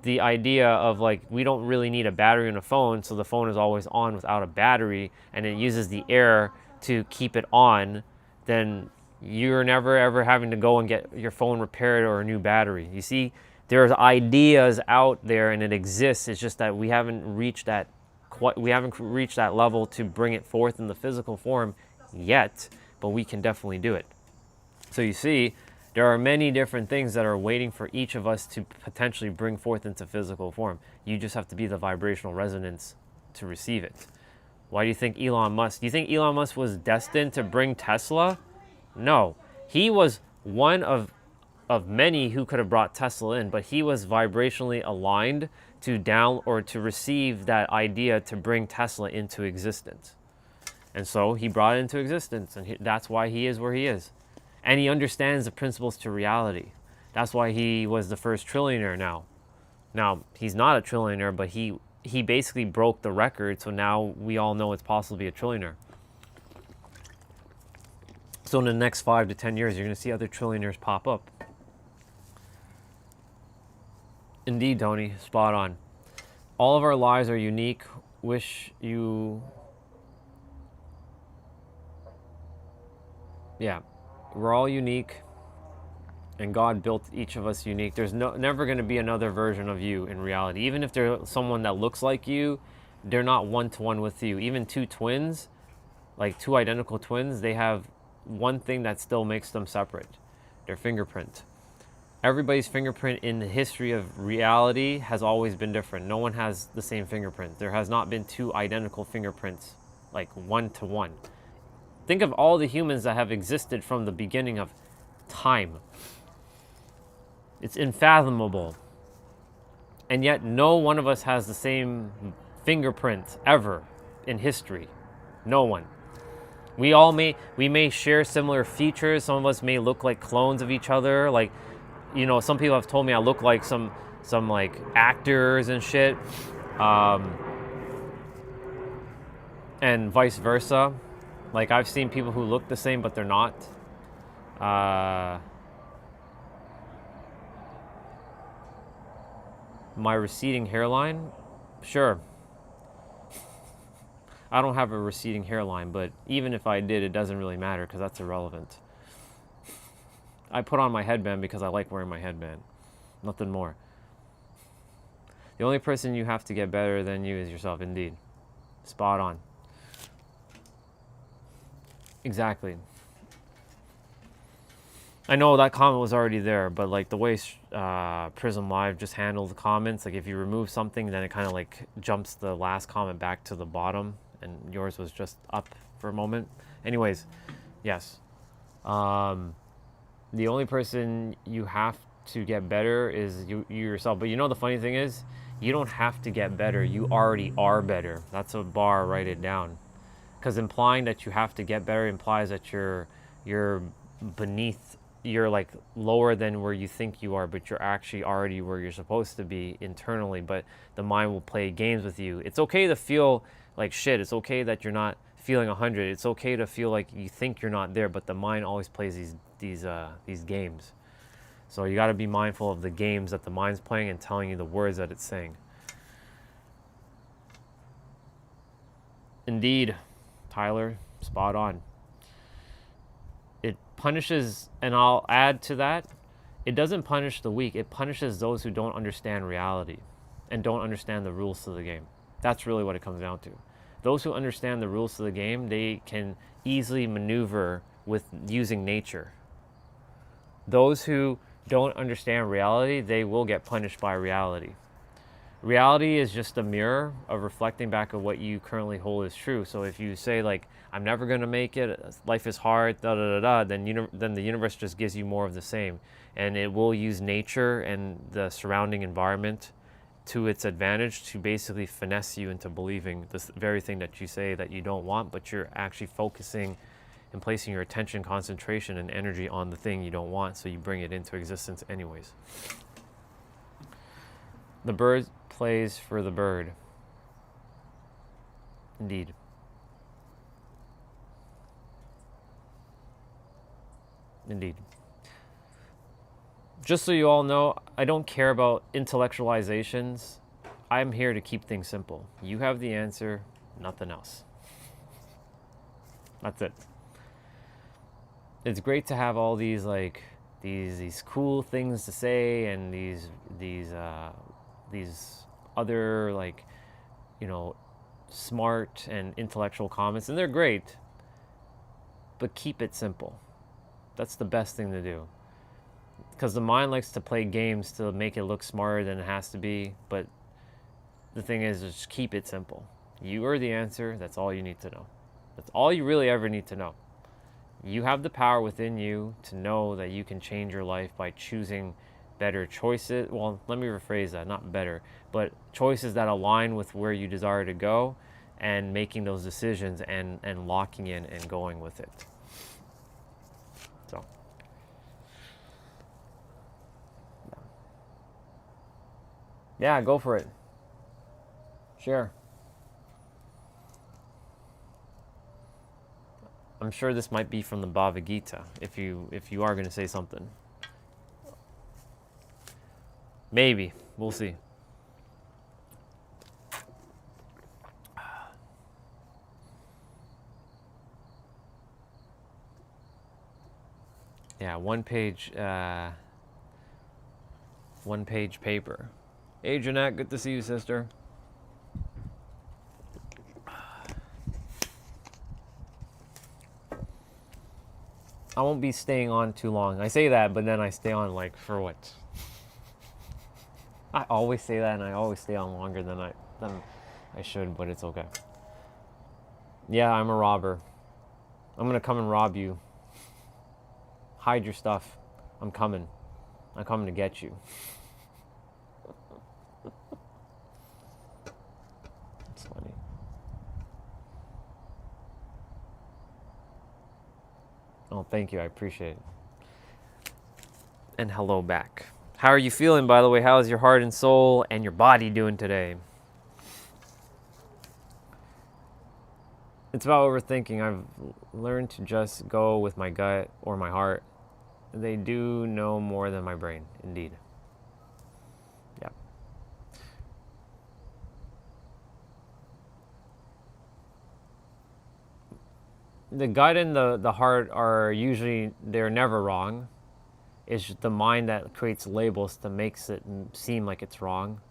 the idea of we don't really need a battery in a phone, so the phone is always on without a battery, and it uses the air to keep it on, then you're never ever having to go and get your phone repaired or a new battery. You see, there's ideas out there and it exists. It's just that we haven't reached that level to bring it forth in the physical form yet, but we can definitely do it. So you see, there are many different things that are waiting for each of us to potentially bring forth into physical form. You just have to be the vibrational resonance to receive it. Why do you think Elon Musk? Do you think Elon Musk was destined to bring Tesla? No. He was one of many who could have brought Tesla in, but he was vibrationally aligned to receive that idea to bring Tesla into existence. And so he brought it into existence, and that's why he is where he is. And he understands the principles to reality. That's why he was the first trillionaire now. Now, he's not a trillionaire, but he basically broke the record, so now we all know it's possible to be a trillionaire. So in the next 5 to 10 years, you're going to see other trillionaires pop up. Indeed, Tony, spot on. All of our lives are unique. Wish you... Yeah, we're all unique. And God built each of us unique. There's never going to be another version of you in reality. Even if there's someone that looks like you, they're not one-to-one with you. Even two twins, like two identical twins, they have one thing that still makes them separate: their fingerprint. Everybody's fingerprint in the history of reality has always been different. No one has the same fingerprint. There has not been two identical fingerprints, like one-to-one. Think of all the humans that have existed from the beginning of time. It's unfathomable. And yet no one of us has the same fingerprint ever in history. No one. We may share similar features. Some of us may look like clones of each other. Like, you know, some people have told me I look like some like actors and shit. And vice versa. Like, I've seen people who look the same but they're not. My receding hairline? Sure. I don't have a receding hairline, but even if I did, it doesn't really matter because that's irrelevant. I put on my headband because I like wearing my headband. Nothing more. The only person you have to get better than you is yourself, indeed. Spot on. Exactly. I know that comment was already there, but like the way Prism Live just handled the comments, like if you remove something, then it kind of like jumps the last comment back to the bottom, and yours was just up for a moment. Anyways, yes. The only person you have to get better is you yourself. But you know the funny thing is, you don't have to get better. You already are better. That's a bar. Write it down. Because implying that you have to get better implies that you're beneath. You're like lower than where you think you are, but you're actually already where you're supposed to be internally. But the mind will play games with you. It's okay to feel like shit. It's okay that you're not feeling 100. It's okay to feel like you think you're not there, but the mind always plays these games. So you got to be mindful of the games that the mind's playing and telling you the words that it's saying. Indeed, Tyler, spot on. It punishes, and I'll add to that, it doesn't punish the weak. It punishes those who don't understand reality and don't understand the rules to the game. That's really what it comes down to. Those who understand the rules to the game, they can easily maneuver with using nature. Those who don't understand reality, they will get punished by reality. Reality is just a mirror of reflecting back of what you currently hold as true. So if you say like, I'm never going to make it, life is hard, then the universe just gives you more of the same. And it will use nature and the surrounding environment to its advantage to basically finesse you into believing this very thing that you say that you don't want, but you're actually focusing and placing your attention, concentration, and energy on the thing you don't want, so you bring it into existence anyways. The bird plays for the bird. Indeed. Indeed. Just so you all know, I don't care about intellectualizations. I'm here to keep things simple. You have the answer, nothing else. That's it. It's great to have all these like these cool things to say and these other like, you know, smart and intellectual comments, and they're great, but keep it simple. That's the best thing to do, because the mind likes to play games to make it look smarter than it has to be. But the thing is, just keep it simple. You are the answer. That's all you need to know. That's all you really ever need to know. You have the power within you to know that you can change your life by choosing better choices. Well, let me rephrase that, not better, but choices that align with where you desire to go, and making those decisions and locking in and going with it. So, yeah, go for it. Sure. I'm sure this might be from the Bhagavad Gita, if you are going to say something. Maybe. We'll see. Yeah, one page paper. Hey, Jeanette, good to see you, sister. I won't be staying on too long. I say that, but then I stay on like for what? I always say that, and I always stay on longer than I should, but it's okay. Yeah, I'm a robber. I'm gonna come and rob you. Hide your stuff. I'm coming. I'm coming to get you. It's funny. Oh, thank you. I appreciate it. And hello back. How are you feeling, by the way? How is your heart and soul and your body doing today? It's about overthinking. I've learned to just go with my gut or my heart. They do know more than my brain, indeed. Yeah. The gut and the heart are usually, they're never wrong. It's the mind that creates labels that makes it seem like it's wrong.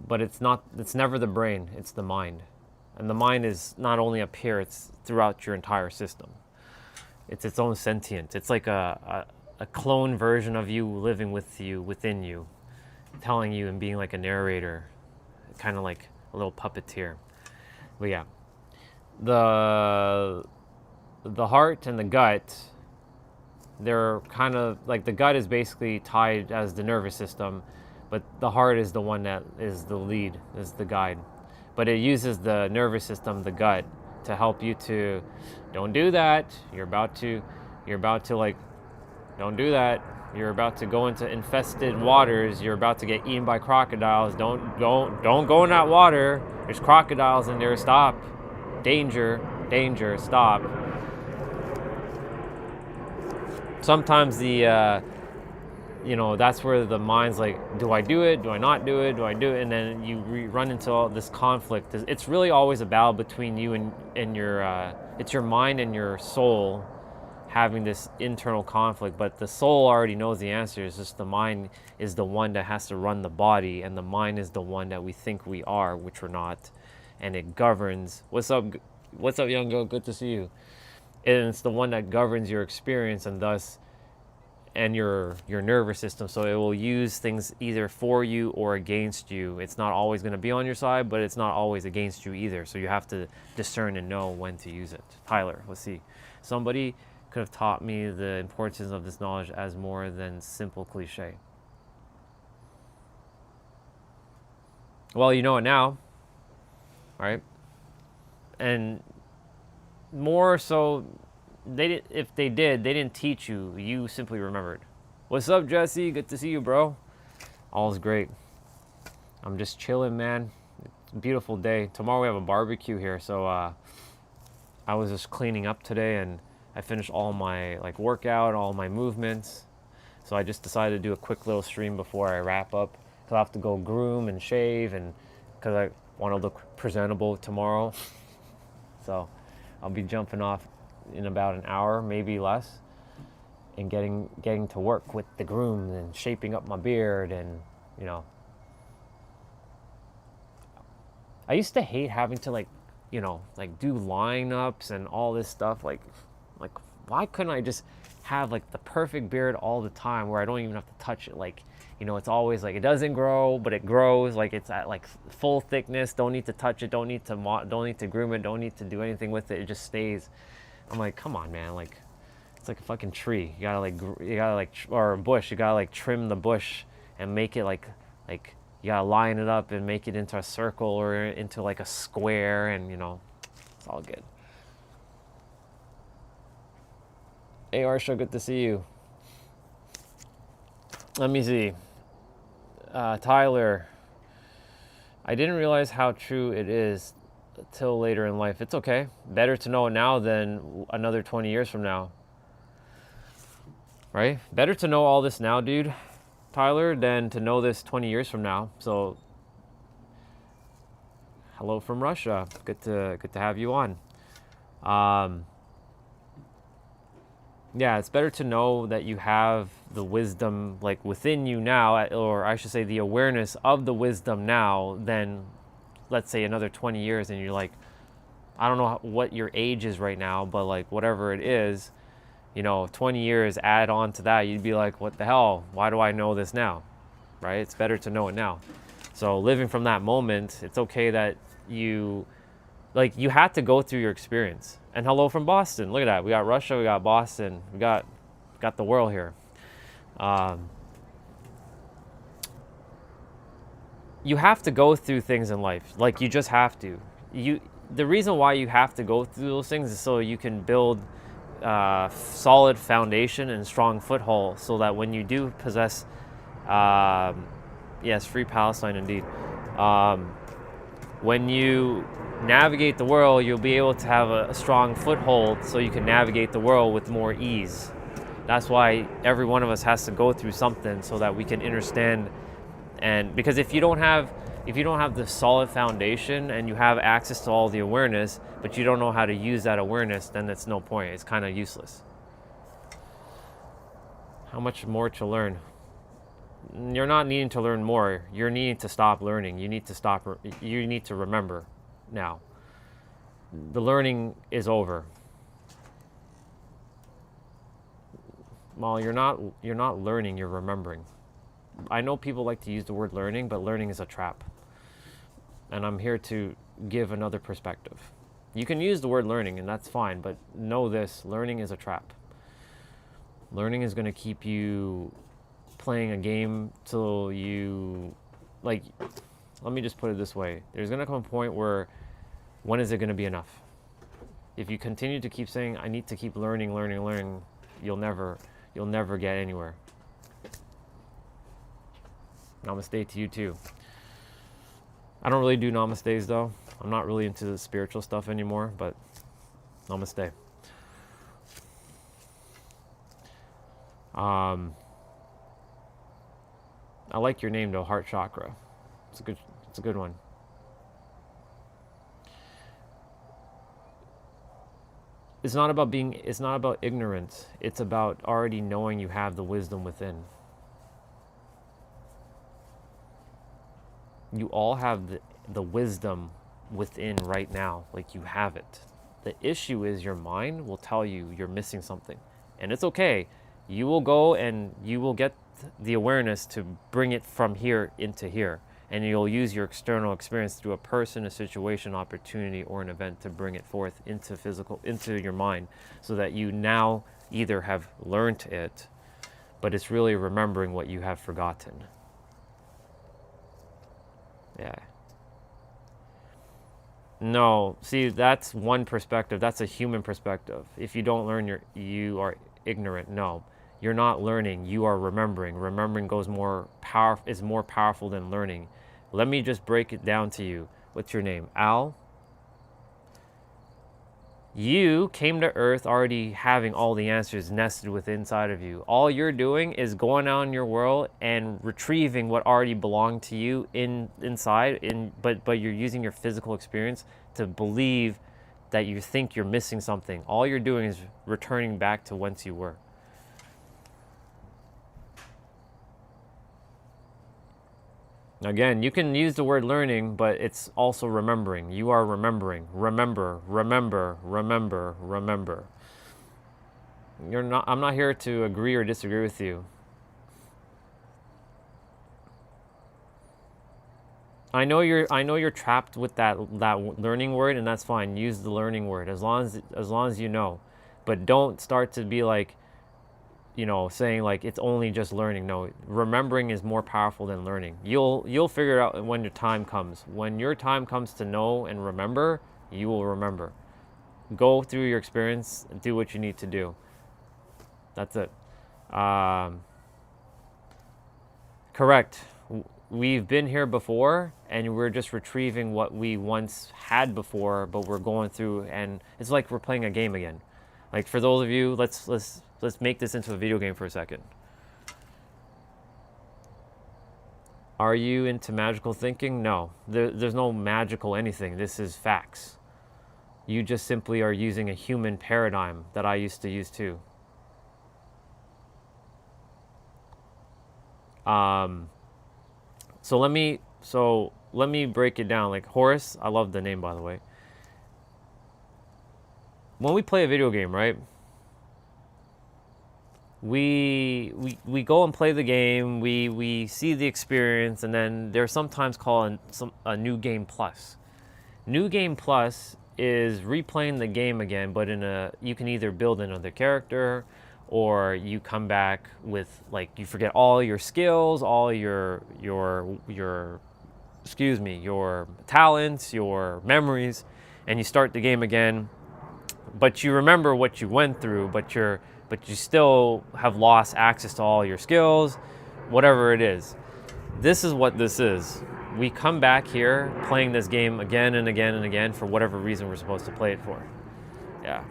But it's not, it's never the brain, it's the mind. And the mind is not only up here, it's throughout your entire system. It's its own sentient. It's like a clone version of you living with you, within you, telling you and being like a narrator, kind of like a little puppeteer. But yeah, the heart and the gut, they're kind of like, the gut is basically tied as the nervous system, but the heart is the one that is the lead, is the guide. But it uses the nervous system, the gut, to help you to, don't do that. You're about to like, don't do that. You're about to go into infested waters. You're about to get eaten by crocodiles. Don't go in that water. There's crocodiles in there. Stop. Danger, danger, stop. Sometimes that's where the mind's like, do I do it? Do I not do it? Do I do it? And then you run into all this conflict. It's really always a battle between you and your, it's your mind and your soul having this internal conflict, but the soul already knows the answer. It's just the mind is the one that has to run the body, and the mind is the one that we think we are, which we're not, and it governs. What's up, young girl? Good to see you. And it's the one that governs your experience, and thus, and your nervous system. So it will use things either for you or against you. It's not always going to be on your side, but it's not always against you either. So you have to discern and know when to use it. Tyler, let's see. Somebody could have taught me the importance of this knowledge as more than simple cliche. Well, you know it now, right? And more so, if they didn't teach you. You simply remembered. What's up, Jesse? Good to see you, bro. All's great. I'm just chilling, man. It's a beautiful day. Tomorrow we have a barbecue here, so I was just cleaning up today, and I finished all my workout, all my movements. So I just decided to do a quick little stream before I wrap up, because I have to go groom and shave, and because I want to look presentable tomorrow. So I'll be jumping off in about an hour, maybe less, and getting to work with the groom and shaping up my beard. And I used to hate having to do lineups and all this stuff. Like why couldn't I just have the perfect beard all the time, where I don't even have to touch it? It's always it doesn't grow, but it grows. It's at full thickness. Don't need to touch it. Don't need to groom it. Don't need to do anything with it. It just stays. I'm like, come on, man. It's like a fucking tree. You gotta or a bush. You gotta trim the bush and make it you gotta line it up and make it into a circle or into a square, and it's all good. Hey, Arsha, good to see you. Let me see. Tyler, I didn't realize how true it is till later in life. It's okay. Better to know it now than another 20 years from now. Right? Better to know all this now, dude, Tyler, than to know this 20 years from now. So, hello from Russia. Good to have you on. Yeah, it's better to know that you have the wisdom like within you now, or I should say the awareness of the wisdom now, than let's say another 20 years and you're like, I don't know what your age is right now, but like whatever it is, 20 years add on to that, you'd be like, what the hell? Why do I know this now? Right? It's better to know it now. So living from that moment, it's okay that you had to go through your experience. And hello from Boston. Look at that. We got Russia, we got Boston, we got the world here. You have to go through things in life. Like, you just have to. The reason why you have to go through those things is so you can build solid foundation and strong foothold, so that when you do possess, yes, free Palestine indeed. When you navigate the world, you'll be able to have a strong foothold, so you can navigate the world with more ease. That's why every one of us has to go through something, so that we can understand. And because if you don't have the solid foundation and you have access to all the awareness, but you don't know how to use that awareness, then it's no point. It's kind of useless. How much more to learn? You're not needing to learn more. You're needing to stop learning. You need to remember now. The learning is over. Well, you're not learning, you're remembering. I know people like to use the word learning, but learning is a trap. And I'm here to give another perspective. You can use the word learning, and that's fine, but know this, learning is a trap. Learning is going to keep you playing a game till you, let me just put it this way. There's going to come a point where, when is it going to be enough? If you continue to keep saying, I need to keep learning, you'll never get anywhere. Namaste to you too. I don't really do namastes though. I'm not really into the spiritual stuff anymore, but namaste. I like your name though, Heart Chakra. It's a good one. It's not about ignorance. It's about already knowing you have the wisdom within. You all have the wisdom within right now, like you have it. The issue is your mind will tell you you're missing something. And it's okay. You will go and you will get the awareness to bring it from here into here. And you'll use your external experience through a person, a situation, opportunity, or an event to bring it forth into your mind, so that you now either have learned it, but it's really remembering what you have forgotten. Yeah. No, see, that's one perspective. That's a human perspective. If you don't learn, you are ignorant. No, you're not learning. You are remembering. Remembering is more powerful than learning. Let me just break it down to you. What's your name? Al? You came to Earth already having all the answers nested within inside of you. All you're doing is going out in your world and retrieving what already belonged to you inside. But you're using your physical experience to believe that you think you're missing something. All you're doing is returning back to whence you were. Again, you can use the word learning, but it's also remembering. You are remembering. Remember. I'm not here to agree or disagree with you. I know you're trapped with that learning word, and that's fine. Use the learning word as long as you know. But don't start to be like, saying like it's only just learning. No, remembering is more powerful than learning. You'll figure it out when your time comes. When your time comes to know and remember, you will remember. Go through your experience and do what you need to do. That's it. Correct. We've been here before, and we're just retrieving what we once had before, but we're going through, and it's like we're playing a game again. Like, for those of you, let's make this into a video game for a second. Are you into magical thinking? No. There's no magical anything. This is facts. You just simply are using a human paradigm that I used to use too. So let me break it down. Like Horace, I love the name, by the way. When we play a video game, right? We go and play the game. We see the experience, and then they're sometimes called a new game plus. New game plus is replaying the game again, but you can either build another character, or you come back with, like, you forget all your skills, all your your talents, your memories, and you start the game again. But you remember what you went through, but you still have lost access to all your skills, whatever it is. This is what this is. We come back here playing this game again and again and again for whatever reason we're supposed to play it for. Yeah.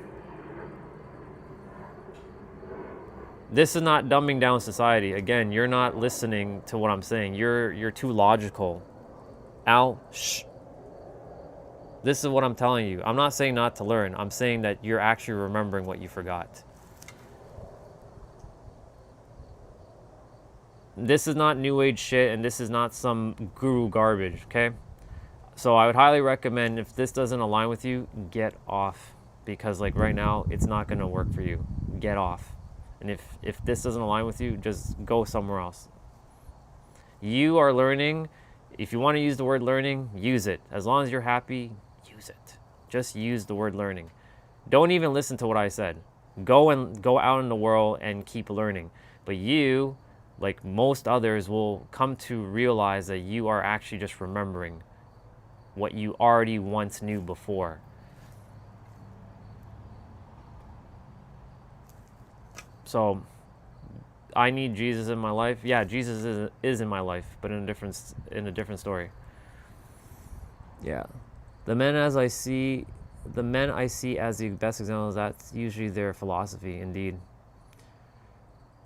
This is not dumbing down society. Again, you're not listening to what I'm saying. You're too logical. Al, shh. This is what I'm telling you. I'm not saying not to learn. I'm saying that you're actually remembering what you forgot. This is not new age shit, and this is not some guru garbage, okay? So I would highly recommend, if this doesn't align with you, get off. Because like right now, it's not gonna work for you. Get off. And if this doesn't align with you, just go somewhere else. You are learning. If you want to use the word learning, use it. As long as you're happy, use it. Just use the word learning. Don't even listen to what I said. Go out in the world and keep learning. But you, like most others, will come to realize that you are actually just remembering what you already once knew before. So, I need Jesus in my life. Yeah, Jesus is in my life, but in a different story. Yeah, the men I see as the best examples. That's usually their philosophy, indeed.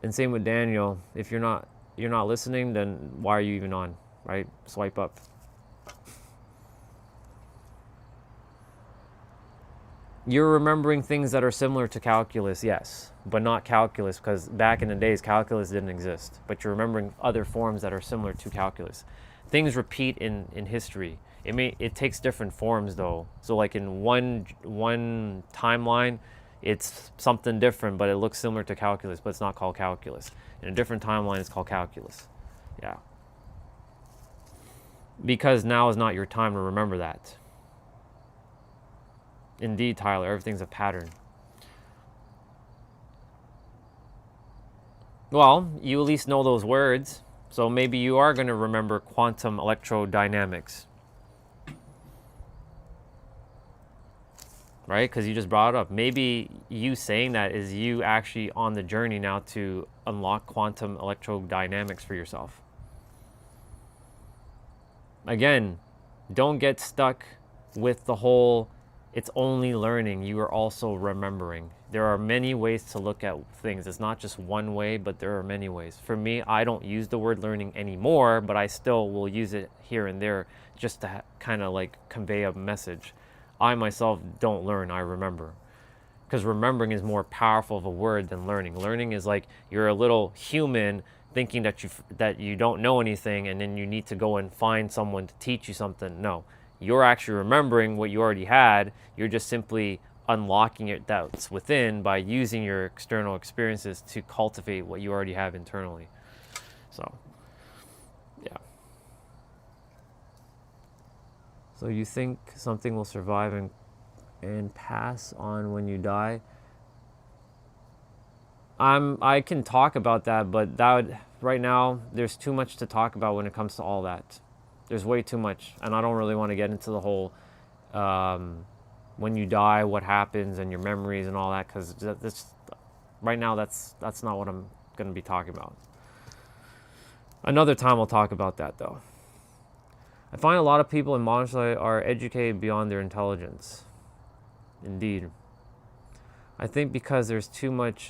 And same with Daniel. If you're not listening, then why are you even on? Right? Swipe up. You're remembering things that are similar to calculus, yes, but not calculus, because back in the days, calculus didn't exist. But you're remembering other forms that are similar to calculus. Things repeat in history. It takes different forms though. So like in one timeline, it's something different, but it looks similar to calculus, but it's not called calculus. In a different timeline, it's called calculus. Yeah. Because now is not your time to remember that. Indeed, Tyler, everything's a pattern. Well, you at least know those words, so maybe you are going to remember quantum electrodynamics. Right? Because you just brought it up. Maybe you saying that is you actually on the journey now to unlock quantum electrodynamics for yourself. Again, don't get stuck with the whole it's only learning. You are also remembering. There are many ways to look at things. It's not just one way, but there are many ways. For me, I don't use the word learning anymore, but I still will use it here and there just to kind of like convey a message. I myself don't learn, I remember. Because remembering is more powerful of a word than learning. Learning is like you're a little human thinking that you don't know anything, and then you need to go and find someone to teach you something. No, you're actually remembering what you already had. You're just simply unlocking it that's within by using your external experiences to cultivate what you already have internally. So, yeah. So you think something will survive and pass on when you die? I can talk about that, but right now there's too much to talk about when it comes to all that. There's way too much, and I don't really want to get into the whole when you die, what happens, and your memories and all that, because right now that's not what I'm going to be talking about. Another time I'll talk about that, though. I find a lot of people in modern society are educated beyond their intelligence. Indeed. I think because there's too much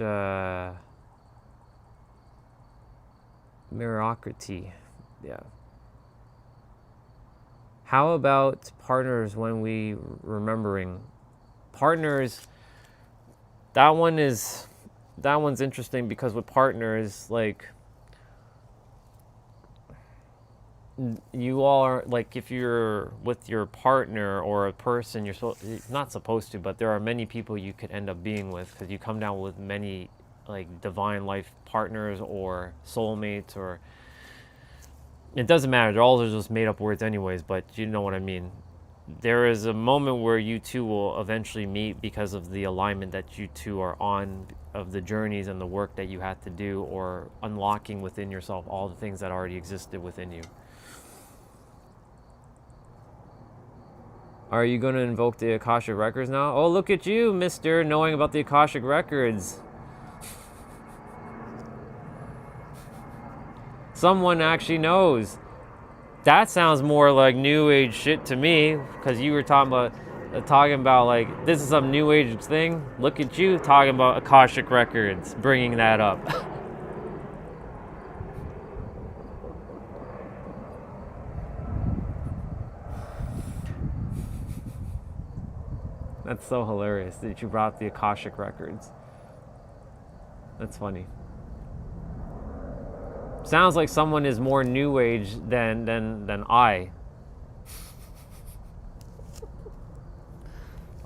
meritocracy. Yeah. How about partners when we remembering? Partners, that one's interesting because with partners, like, you all are like, if you're with your partner or a person you're not supposed to, but there are many people you could end up being with, because you come down with many like divine life partners or soulmates, or it doesn't matter, they're all just made up words anyways, but you know what I mean. There is a moment where you two will eventually meet because of the alignment that you two are on, of the journeys and the work that you had to do, or unlocking within yourself all the things that already existed within you. Are you going to invoke the Akashic Records now? Oh, look at you, mister, knowing about the Akashic Records. Someone actually knows. That sounds more like new age shit to me, because you were talking about like, this is some new age thing. Look at you talking about Akashic Records, bringing that up. That's so hilarious that you brought up the Akashic Records. That's funny. Sounds like someone is more new age than I.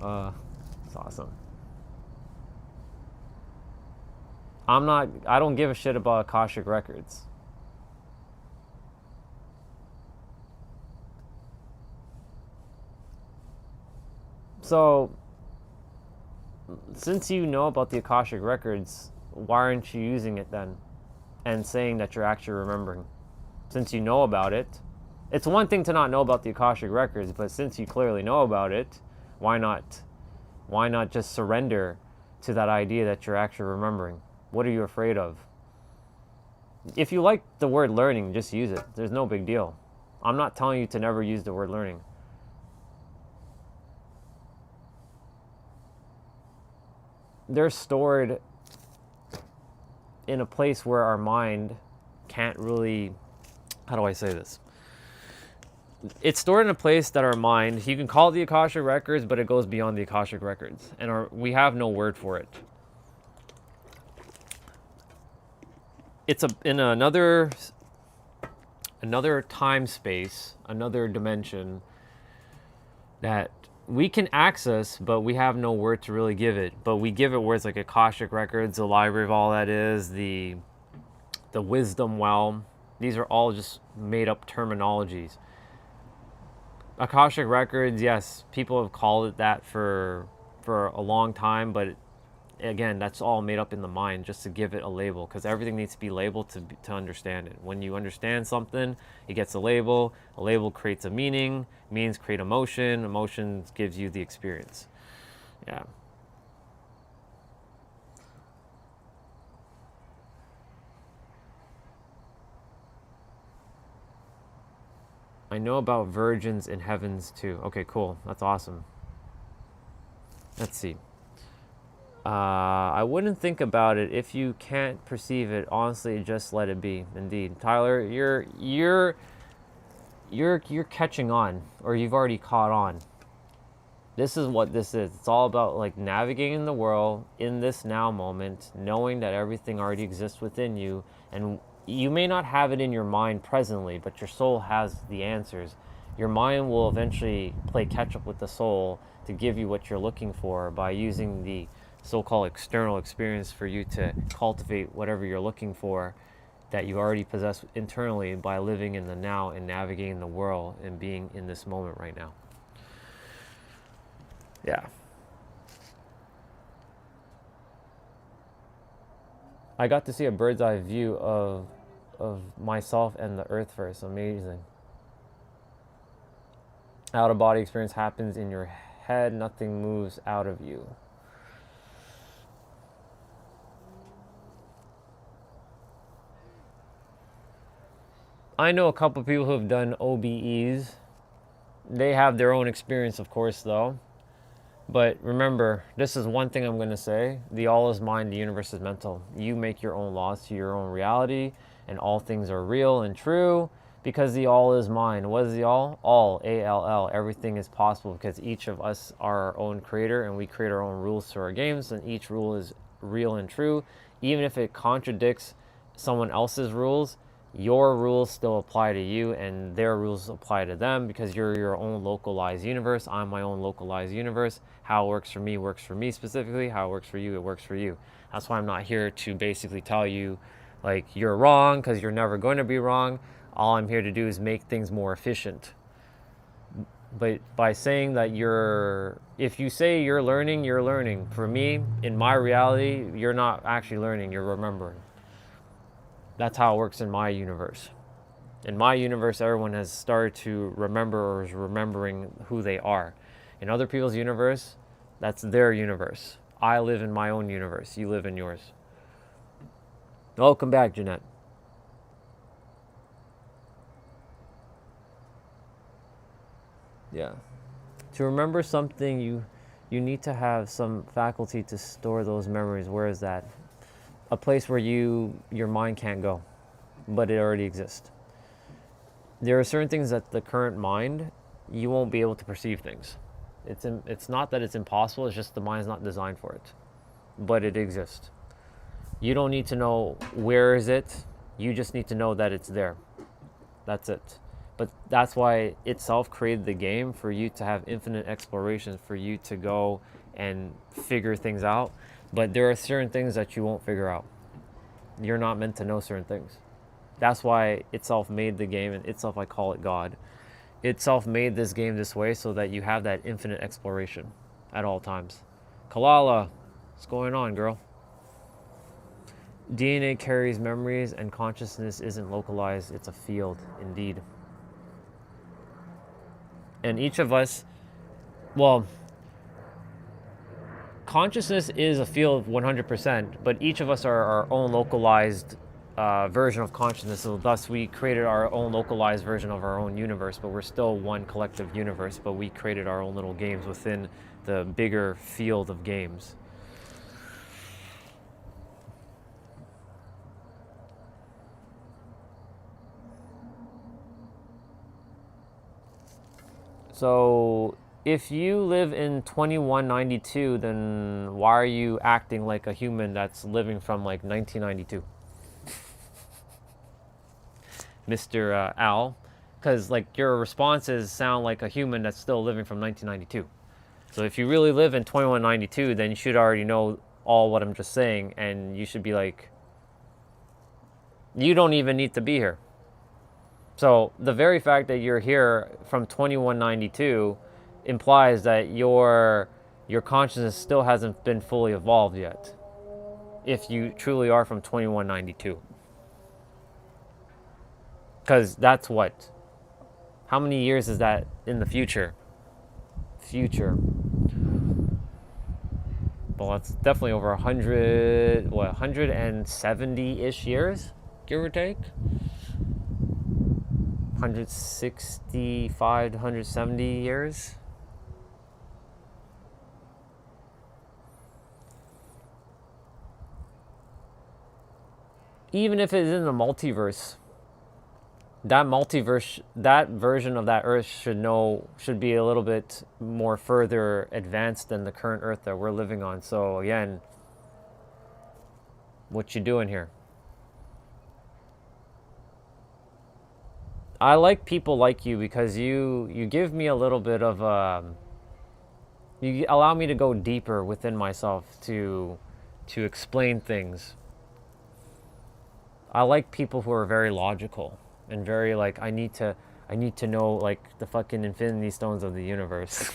It's awesome. I don't give a shit about Akashic Records. So, since you know about the Akashic Records, why aren't you using it then? And saying that you're actually remembering. Since you know about it, it's one thing to not know about the Akashic Records, but since you clearly know about it, why not just surrender to that idea that you're actually remembering? What are you afraid of? If you like the word learning, just use it. There's no big deal. I'm not telling you to never use the word learning. They're stored in a place where our mind can't really, how do I say this? It's stored in a place that our mind, you can call it the Akashic Records, but it goes beyond the Akashic Records, and we have no word for it. It's in another time space, another dimension that we can access, but we have no word to really give it. But we give it words like Akashic Records, the library of all that is, the wisdom well. These are all just made up terminologies. Akashic Records, yes, people have called it that for a long time, but again, that's all made up in the mind just to give it a label, because everything needs to be labeled to understand it. When you understand something, it gets a label creates a meaning, meanings create emotion, emotions gives you the experience. Yeah. I know about virgins in heavens too. Okay, cool. That's awesome. Let's see. I wouldn't think about it if you can't perceive it. Honestly, just let it be. Indeed, Tyler, you're catching on, or you've already caught on. This is what this is. It's all about like navigating the world in this now moment, knowing that everything already exists within you, and you may not have it in your mind presently, but your soul has the answers. Your mind will eventually play catch up with the soul to give you what you're looking for by using the so-called external experience for you to cultivate whatever you're looking for that you already possess internally by living in the now and navigating the world and being in this moment right now. Yeah. I got to see a bird's eye view of myself and the earth first. Amazing. Out of body experience happens in your head, nothing moves out of you. I know a couple of people who have done OBEs. They have their own experience, of course, though. But remember, this is one thing I'm going to say. The all is mind, the universe is mental. You make your own laws to your own reality, and all things are real and true because the all is mind. What is the all? All, A-L-L. Everything is possible because each of us are our own creator, and we create our own rules to our games, and each rule is real and true. Even if it contradicts someone else's rules, Your rules still apply to you and their rules apply to them because you're your own localized universe. I'm my own localized universe. How it works for me specifically. How it works for you, it works for you. That's why I'm not here to basically tell you like you're wrong because you're never going to be wrong. All I'm here to do is make things more efficient. But by saying that if you say you're learning, you're learning. For me, in my reality, you're not actually learning, you're remembering. That's how it works in my universe. In my universe, everyone has started to remember or is remembering who they are. In other people's universe, that's their universe. I live in my own universe. You live in yours. Welcome back, Jeanette. Yeah. To remember something, you need to have some faculty to store those memories. Where is that? A place where your mind can't go, but it already exists. There are certain things that the current mind, you won't be able to perceive things. It's not that it's impossible, it's just the mind's not designed for it. But it exists. You don't need to know where is it, you just need to know that it's there. That's it. But that's why itself created the game, for you to have infinite exploration, for you to go and figure things out. But there are certain things that you won't figure out. You're not meant to know certain things. That's why itself made the game, and itself, I call it God. Itself made this game this way so that you have that infinite exploration at all times. Kalala, what's going on, girl? DNA carries memories and consciousness isn't localized, it's a field, indeed. And each of us, well, consciousness is a field 100%, but each of us are our own localized version of consciousness. So thus we created our own localized version of our own universe, but we're still one collective universe, but we created our own little games within the bigger field of games. So if you live in 2192, then why are you acting like a human that's living from like 1992? Mr. Al, because like your responses sound like a human that's still living from 1992. So if you really live in 2192, then you should already know all what I'm just saying, and you should be like, you don't even need to be here. So the very fact that you're here from 2192 implies that your consciousness still hasn't been fully evolved yet, if you truly are from 2192. Because that's what? How many years is that in the future? Well, it's definitely over 170-ish years, give or take. 165 to 170 years. Even if it's in the multiverse, that version of that Earth should be a little bit more further advanced than the current Earth that we're living on. So again, what you doing here? I like people like you because you give me a little bit of you allow me to go deeper within myself to explain things. I like people who are very logical and very like, I need to know like the fucking infinity stones of the universe.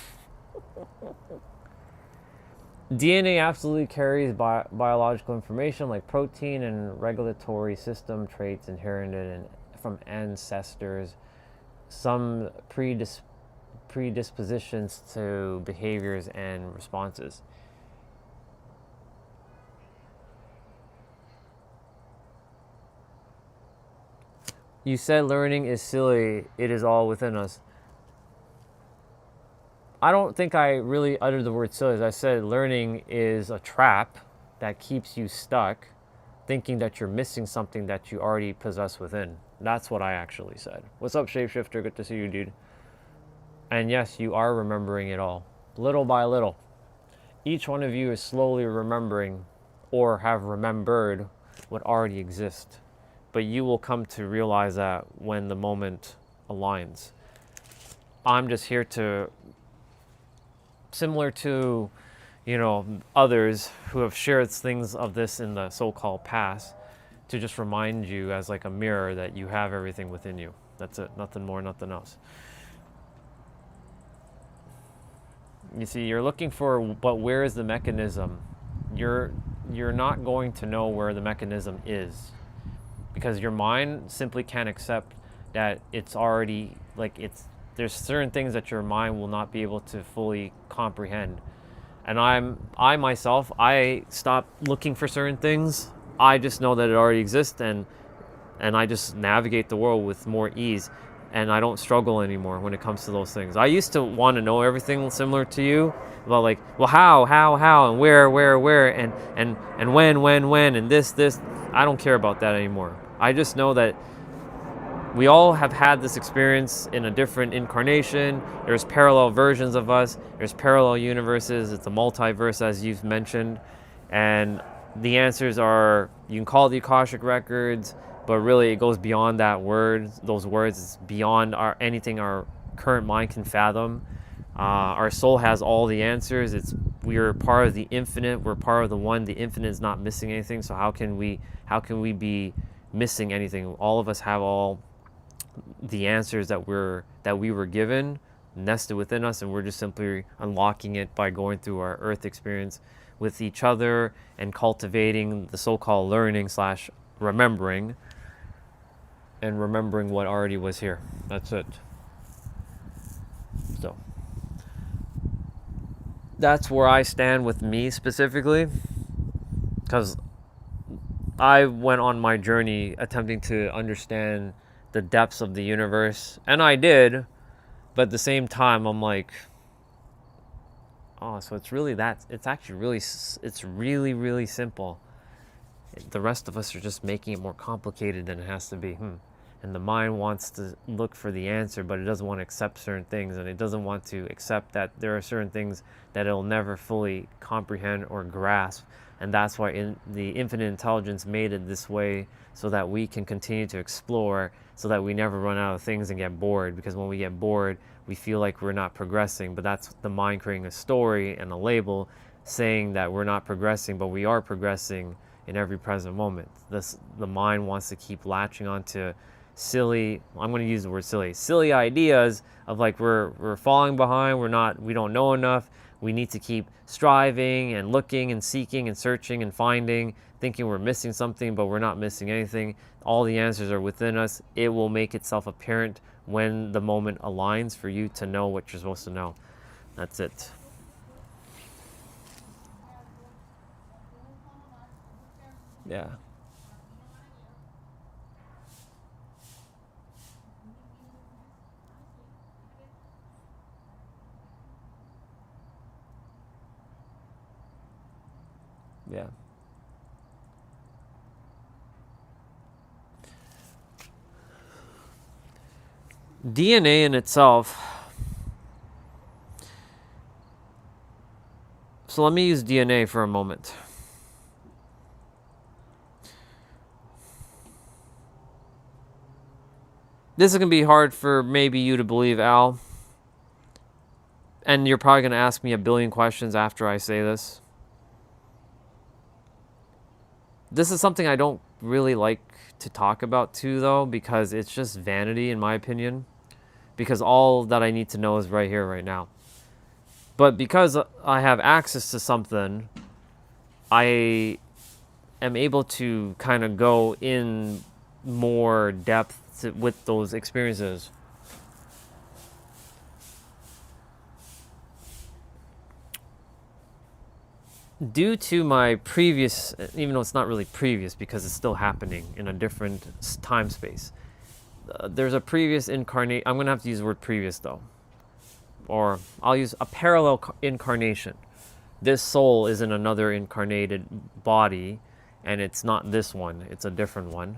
DNA absolutely carries biological information like protein and regulatory system traits inherited from ancestors, some predispositions to behaviors and responses. You said learning is silly, it is all within us. I don't think I really uttered the word silly. As I said, learning is a trap that keeps you stuck, thinking that you're missing something that you already possess within. That's what I actually said. What's up, Shapeshifter? Good to see you, dude. And yes, you are remembering it all, little by little. Each one of you is slowly remembering or have remembered what already exists. but you will come to realize that when the moment aligns. I'm just here to, similar to, you know, others who have shared things of this in the so-called past, to just remind you as like a mirror that you have everything within you. That's it, nothing more, nothing else. You see, you're looking for, but where is the mechanism? You're not going to know where the mechanism is, because your mind simply can't accept that it's already, like, there's certain things that your mind will not be able to fully comprehend. And I myself, I stopped looking for certain things. I just know that it already exists, and I just navigate the world with more ease, and I don't struggle anymore when it comes to those things. I used to want to know everything similar to you about, like, well, how, and where, and when, and this. I don't care about that anymore. I just know that we all have had this experience in a different incarnation. There's parallel versions of us. There's parallel universes. It's a multiverse, as you've mentioned. And the answers are, you can call it the Akashic Records, but really it goes beyond that word. Those words, it's beyond anything our current mind can fathom. Our soul has all the answers. We're part of the infinite. We're part of the one. The infinite is not missing anything. So how can we be missing anything? All of us have all the answers that we were given nested within us, and we're just simply unlocking it by going through our earth experience with each other and cultivating the so-called learning / remembering, and remembering what already was here. That's it. So that's where I stand with me specifically, because I went on my journey attempting to understand the depths of the universe, and I did, but at the same time I'm like, oh, so it's really that, it's really, really simple. The rest of us are just making it more complicated than it has to be. And the mind wants to look for the answer, but it doesn't want to accept certain things, and it doesn't want to accept that there are certain things that it'll never fully comprehend or grasp. And that's why the infinite intelligence made it this way, so that we can continue to explore, so that we never run out of things and get bored. Because when we get bored, we feel like we're not progressing, but that's the mind creating a story and a label saying that we're not progressing, but we are progressing in every present moment. The mind wants to keep latching onto silly, I'm going to use the word silly ideas of, like, we're falling behind, we don't know enough, we need to keep striving and looking and seeking and searching and finding, thinking we're missing something, but we're not missing anything. All the answers are within us. It will make itself apparent when the moment aligns for you to know what you're supposed to know. That's it. Yeah. Yeah. DNA in itself. So let me use DNA for a moment. This is going to be hard for maybe you to believe, Al. And you're probably going to ask me a billion questions after I say this. This is something I don't really like to talk about too, though, because it's just vanity in my opinion. Because all that I need to know is right here, right now. But because I have access to something, I am able to kind of go in more depth with those experiences. Due to my previous, even though it's not really previous because it's still happening in a different time space, there's a previous incarnate. I'm going to have to use the word previous though. Or I'll use a parallel incarnation. This soul is in another incarnated body, and it's not this one, it's a different one.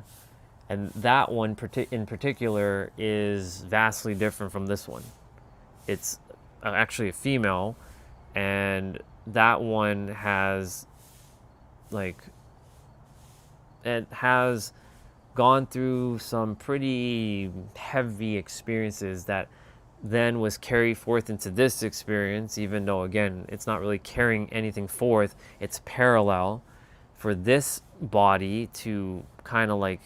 And that one in particular is vastly different from this one. It's actually a female, and that one has, like, it has gone through some pretty heavy experiences that then was carried forth into this experience, even though, again, it's not really carrying anything forth. It's parallel for this body to kind of like,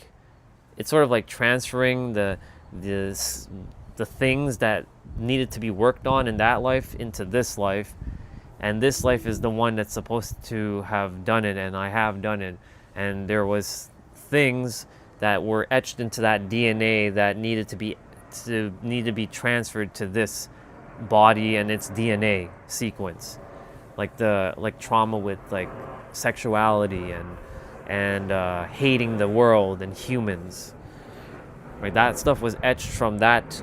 it's sort of like transferring the things that needed to be worked on in that life into this life. And this life is the one that's supposed to have done it, and I have done it. And there was things that were etched into that DNA that need to be transferred to this body and its DNA sequence, like trauma with like sexuality and hating the world and humans. Right, that stuff was etched from that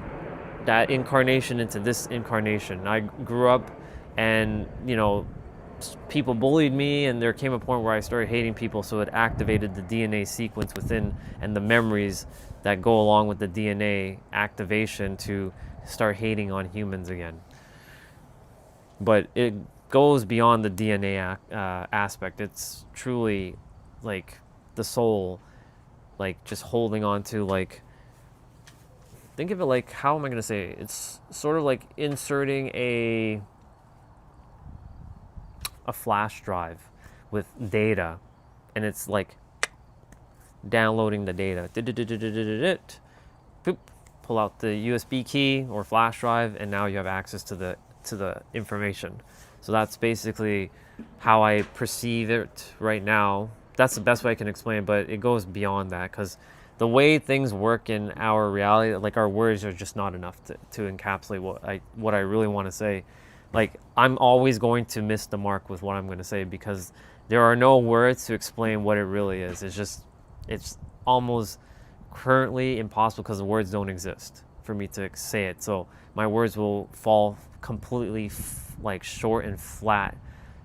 incarnation into this incarnation. I grew up, and people bullied me, and there came a point where I started hating people, so it activated the DNA sequence within and the memories that go along with the DNA activation to start hating on humans again. But it goes beyond the DNA aspect. It's truly like the soul, like just holding on to, like, think of it like, how am I going to say it? It's sort of like inserting a flash drive with data, and it's like downloading the data. Boop, pull out the USB key or flash drive, and now you have access to the information. So that's basically how I perceive it right now. That's the best way I can explain it, but it goes beyond that, because the way things work in our reality, like, our words are just not enough to encapsulate what I really want to say. Like, I'm always going to miss the mark with what I'm going to say, because there are no words to explain what it really is. It's almost currently impossible, because the words don't exist for me to say it. So my words will fall completely like short and flat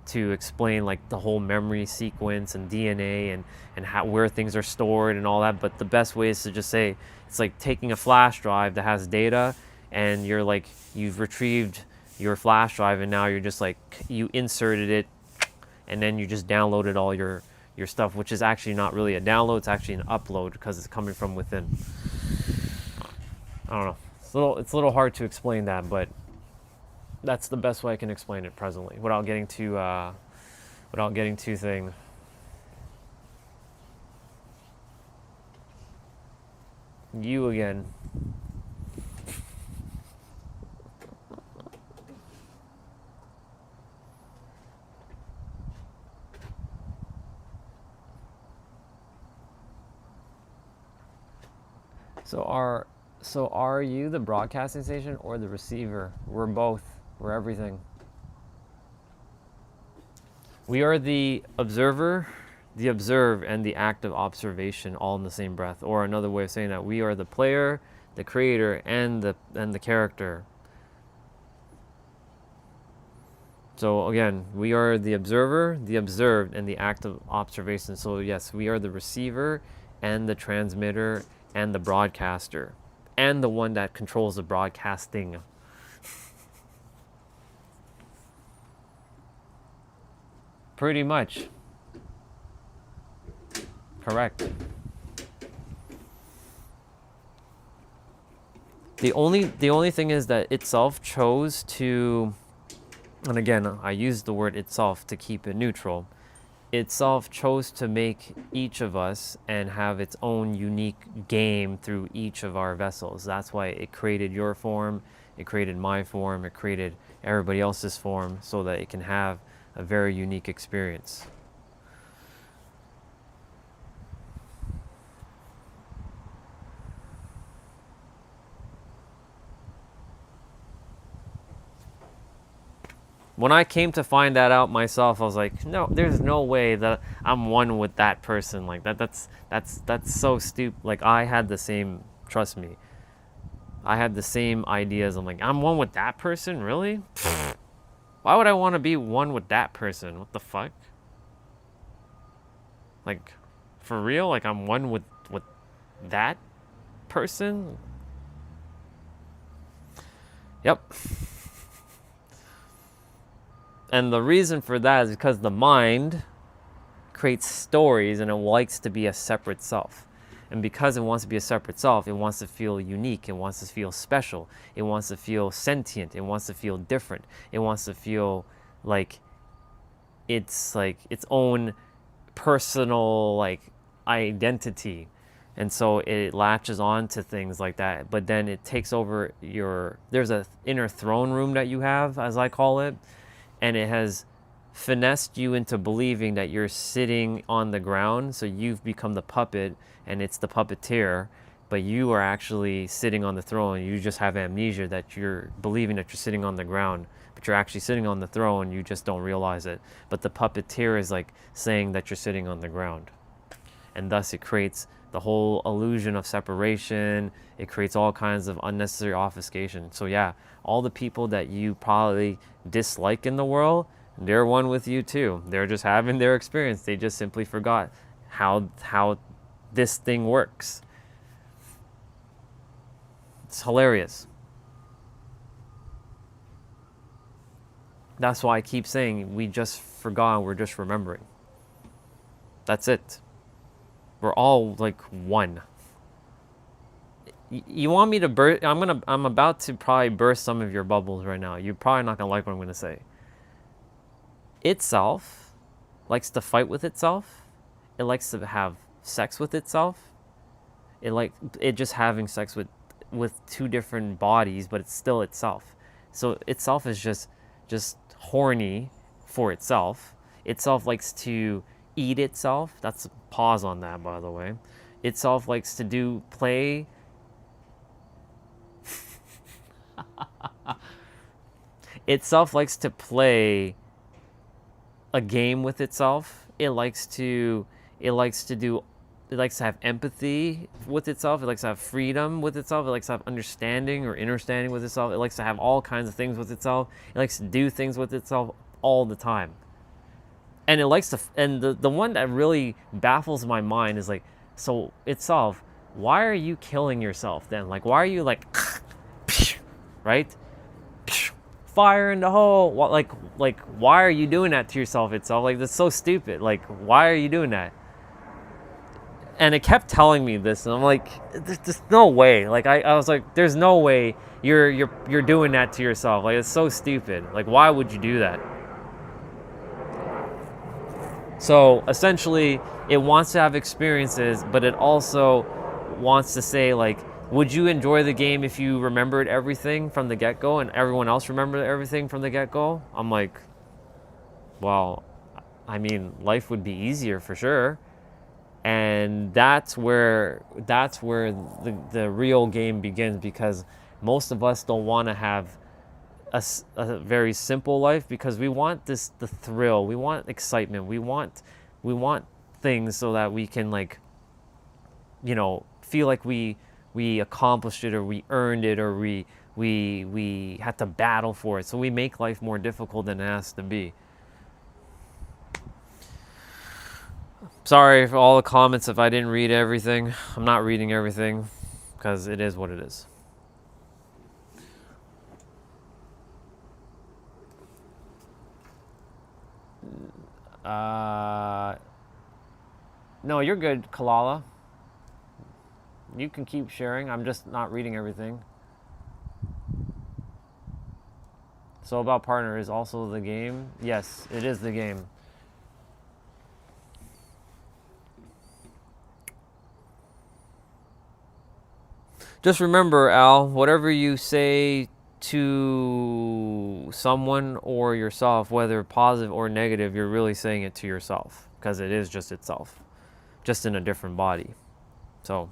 to explain like the whole memory sequence and DNA and how, where things are stored and all that. But the best way is to just say, it's like taking a flash drive that has data, and you've retrieved your flash drive, and now you're just like, you inserted it, and then you just downloaded all your stuff, which is actually not really a download, it's actually an upload, because it's coming from within. I don't know, it's a little hard to explain that, but that's the best way I can explain it presently, without getting too thing. You again. So are you the broadcasting station or the receiver? We're both. We're everything. We are the observer, the observe, and the act of observation, all in the same breath. Or another way of saying that, we are the player, the creator, and the character. So again, we are the observer, the observed, and the act of observation. So yes, we are the receiver and the transmitter and the broadcaster, and the one that controls the broadcasting. Pretty much. Correct. The only thing is that itself chose to, and again, I use the word itself to keep it neutral. Itself chose to make each of us and have its own unique game through each of our vessels. That's why it created your form, it created my form, it created everybody else's form, so that it can have a very unique experience. When I came to find that out myself, I was like, no, there's no way that I'm one with that person. Like that's so stupid. Like, I had the same, trust me, I had the same ideas. I'm like, I'm one with that person? Really? Why would I want to be one with that person? What the fuck? Like, for real? Like, I'm one with that person? Yep. And the reason for that is because the mind creates stories, and it likes to be a separate self. And because it wants to be a separate self, it wants to feel unique, it wants to feel special, it wants to feel sentient, it wants to feel different, it wants to feel like it's like its own personal like identity. And so it latches on to things like that, but then it takes over there's a inner throne room that you have, as I call it, and it has finessed you into believing that you're sitting on the ground. So you've become the puppet and it's the puppeteer, but you are actually sitting on the throne. You just have amnesia that you're believing that you're sitting on the ground, but you're actually sitting on the throne. You just don't realize it. But the puppeteer is like saying that you're sitting on the ground. And thus it creates the whole illusion of separation. It creates all kinds of unnecessary obfuscation. So yeah, all the people that you probably dislike in the world, they're one with you too. They're just having their experience. They just simply forgot how this thing works. It's hilarious. That's why I keep saying we just forgot, we're just remembering. That's it. We're all like one. You want me to burst? I'm about to probably burst some of your bubbles right now. You're probably not gonna like what I'm gonna say. Itself likes to fight with itself. It likes to have sex with itself. It just having sex with two different bodies, but it's still itself. So itself is just horny for itself. Itself likes to eat itself. That's a pause on that, by the way. Itself likes to play. Itself likes to play a game with itself. It likes to have empathy with itself. It likes to have freedom with itself. It likes to have understanding or understanding with itself. It likes to have all kinds of things with itself. It likes to do things with itself all the time. And it likes to, and the one that really baffles my mind is like, so itself, why are you killing yourself then? Like, why are you like, right? Fire in the hole. Like, why are you doing that to yourself itself? Like, that's so stupid. Like, why are you doing that? And it kept telling me this, and I'm like, there's no way. Like, I was like, there's no way you're doing that to yourself. Like, it's so stupid. Like, why would you do that? So essentially, it wants to have experiences, but it also wants to say, like, would you enjoy the game if you remembered everything from the get-go and everyone else remembered everything from the get-go? I'm like, well, I mean, life would be easier for sure. And that's where the real game begins, because most of us don't want to have a very simple life, because we want the thrill, we want excitement, we want things so that we can, like, feel like we accomplished it, or we earned it, or we had to battle for it. So we make life more difficult than it has to be. Sorry for all the comments if I didn't read everything. I'm not reading everything because it is what it is. No, you're good, Kalala. You can keep sharing. I'm just not reading everything. So about partner is also the game. Yes, it is the game. Just remember, Al, whatever you say to someone or yourself, whether positive or negative, you're really saying it to yourself, because it is just itself, just in a different body. So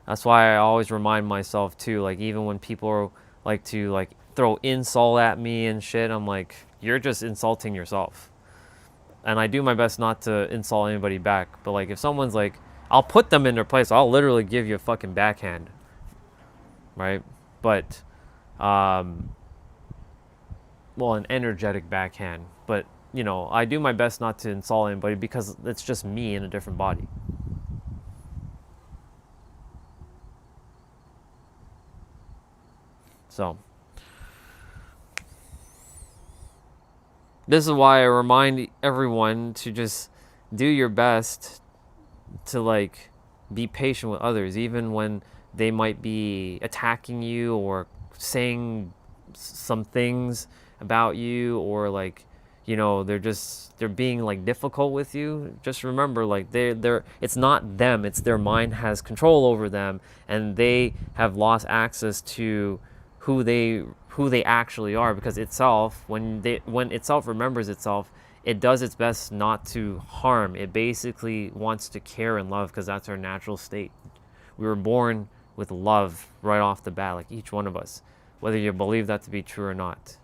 that's why I always remind myself too, like, even when people like to like throw insult at me and shit, I'm like, you're just insulting yourself. And I do my best not to insult anybody back, but like, if someone's like, I'll put them in their place. I'll literally give you a fucking backhand, right? But well, an energetic backhand. But I do my best not to insult anybody, because it's just me in a different body. So this is why I remind everyone to just do your best to, like, Be patient with others, even when they might be attacking you or saying some things about you, or like, they're being like difficult with you. Just remember, like, they're it's not them, it's their mind has control over them, and they have lost access to who they actually are, because itself, when itself remembers itself, it does its best not to harm. It basically wants to care and love, because that's our natural state. We were born with love right off the bat, like each one of us, whether you believe that to be true or not.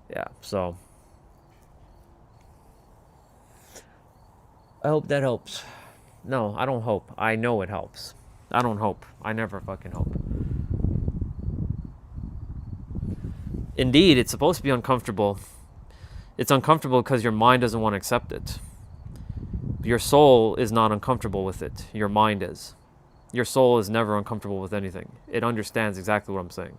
Yeah, so I hope that helps. No, I don't hope. I know it helps. I don't hope. I never fucking hope. Indeed, it's supposed to be uncomfortable. It's uncomfortable because your mind doesn't want to accept it. Your soul is not uncomfortable with it. Your mind is. Your soul is never uncomfortable with anything. It understands exactly what I'm saying.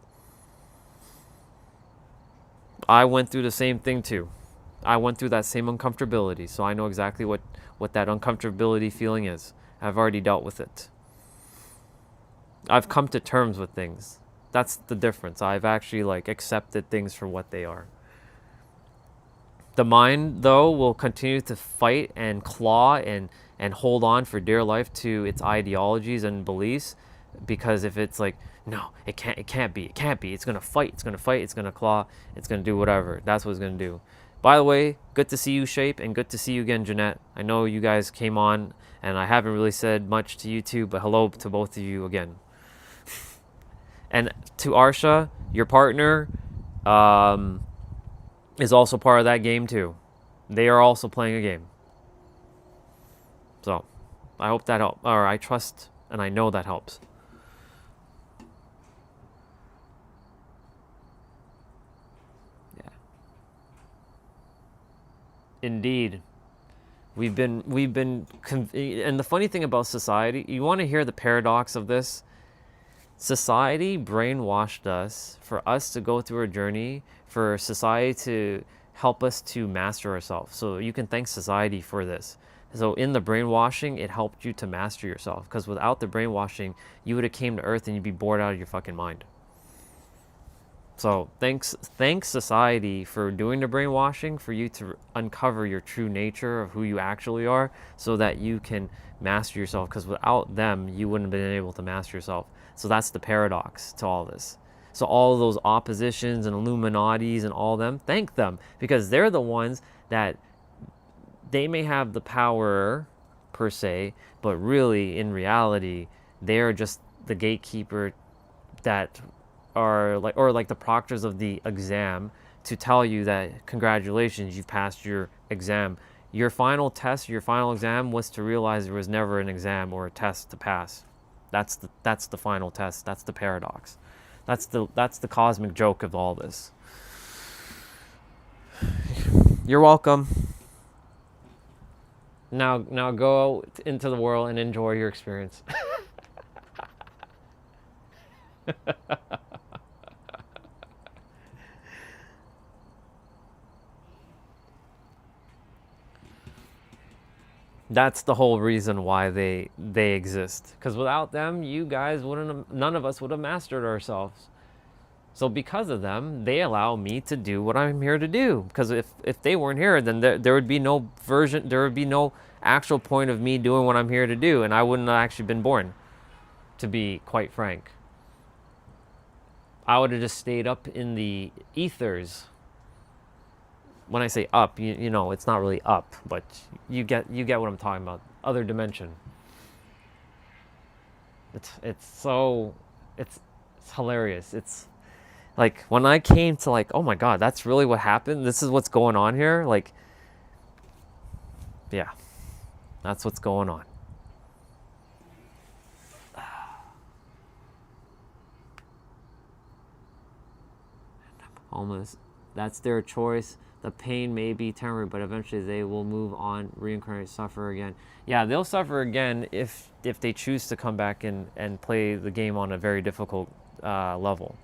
I went through the same thing too. I went through that same uncomfortability, so I know exactly what that uncomfortability feeling is. I've already dealt with it. I've come to terms with things. That's the difference. I've actually like accepted things for what they are. The mind, though, will continue to fight and claw and hold on for dear life to its ideologies and beliefs, because if it's like, no, it can't be, it's gonna fight, it's gonna claw, it's gonna do whatever. That's what it's gonna do. By the way, good to see you, Shape, and good to see you again, Jeanette. I know you guys came on, and I haven't really said much to you two, but hello to both of you again. And to Arsha, your partner, is also part of that game too. They are also playing a game. So, I hope that helps, or I trust and I know that helps. Yeah. Indeed. We've been, and the funny thing about society, you want to hear the paradox of this? Society brainwashed us for us to go through a journey, for society to help us to master ourselves. So you can thank society for this. So in the brainwashing, it helped you to master yourself, because without the brainwashing, you would have came to Earth and you'd be bored out of your fucking mind. So thanks society for doing the brainwashing, for you to uncover your true nature of who you actually are, so that you can master yourself, because without them, you wouldn't have been able to master yourself. So that's the paradox to all this. So all of those oppositions and Illuminatis and all them, thank them, because they're the ones that, they may have the power per se, but really in reality, they're just the gatekeeper that are like, or like the proctors of the exam, to tell you that congratulations, you've passed your exam. Your final test, your final exam was to realize there was never an exam or a test to pass. That's the final test. That's the paradox. That's the cosmic joke of all this. You're welcome. Now go into the world and enjoy your experience. That's the whole reason why they exist. Because without them, you guys none of us would have mastered ourselves. So because of them, they allow me to do what I'm here to do. Because if they weren't here, then there would be no there would be no actual point of me doing what I'm here to do, and I wouldn't have actually been born, to be quite frank. I would have just stayed up in the ethers. When I say up, you know, it's not really up, but you get what I'm talking about. Other dimension. It's hilarious. It's like when I came to like, oh my God, that's really what happened. This is what's going on here. Like, yeah, that's what's going on. Almost. That's their choice. The pain may be temporary, but eventually they will move on, reincarnate, suffer again. Yeah, they'll suffer again if they choose to come back and play the game on a very difficult level.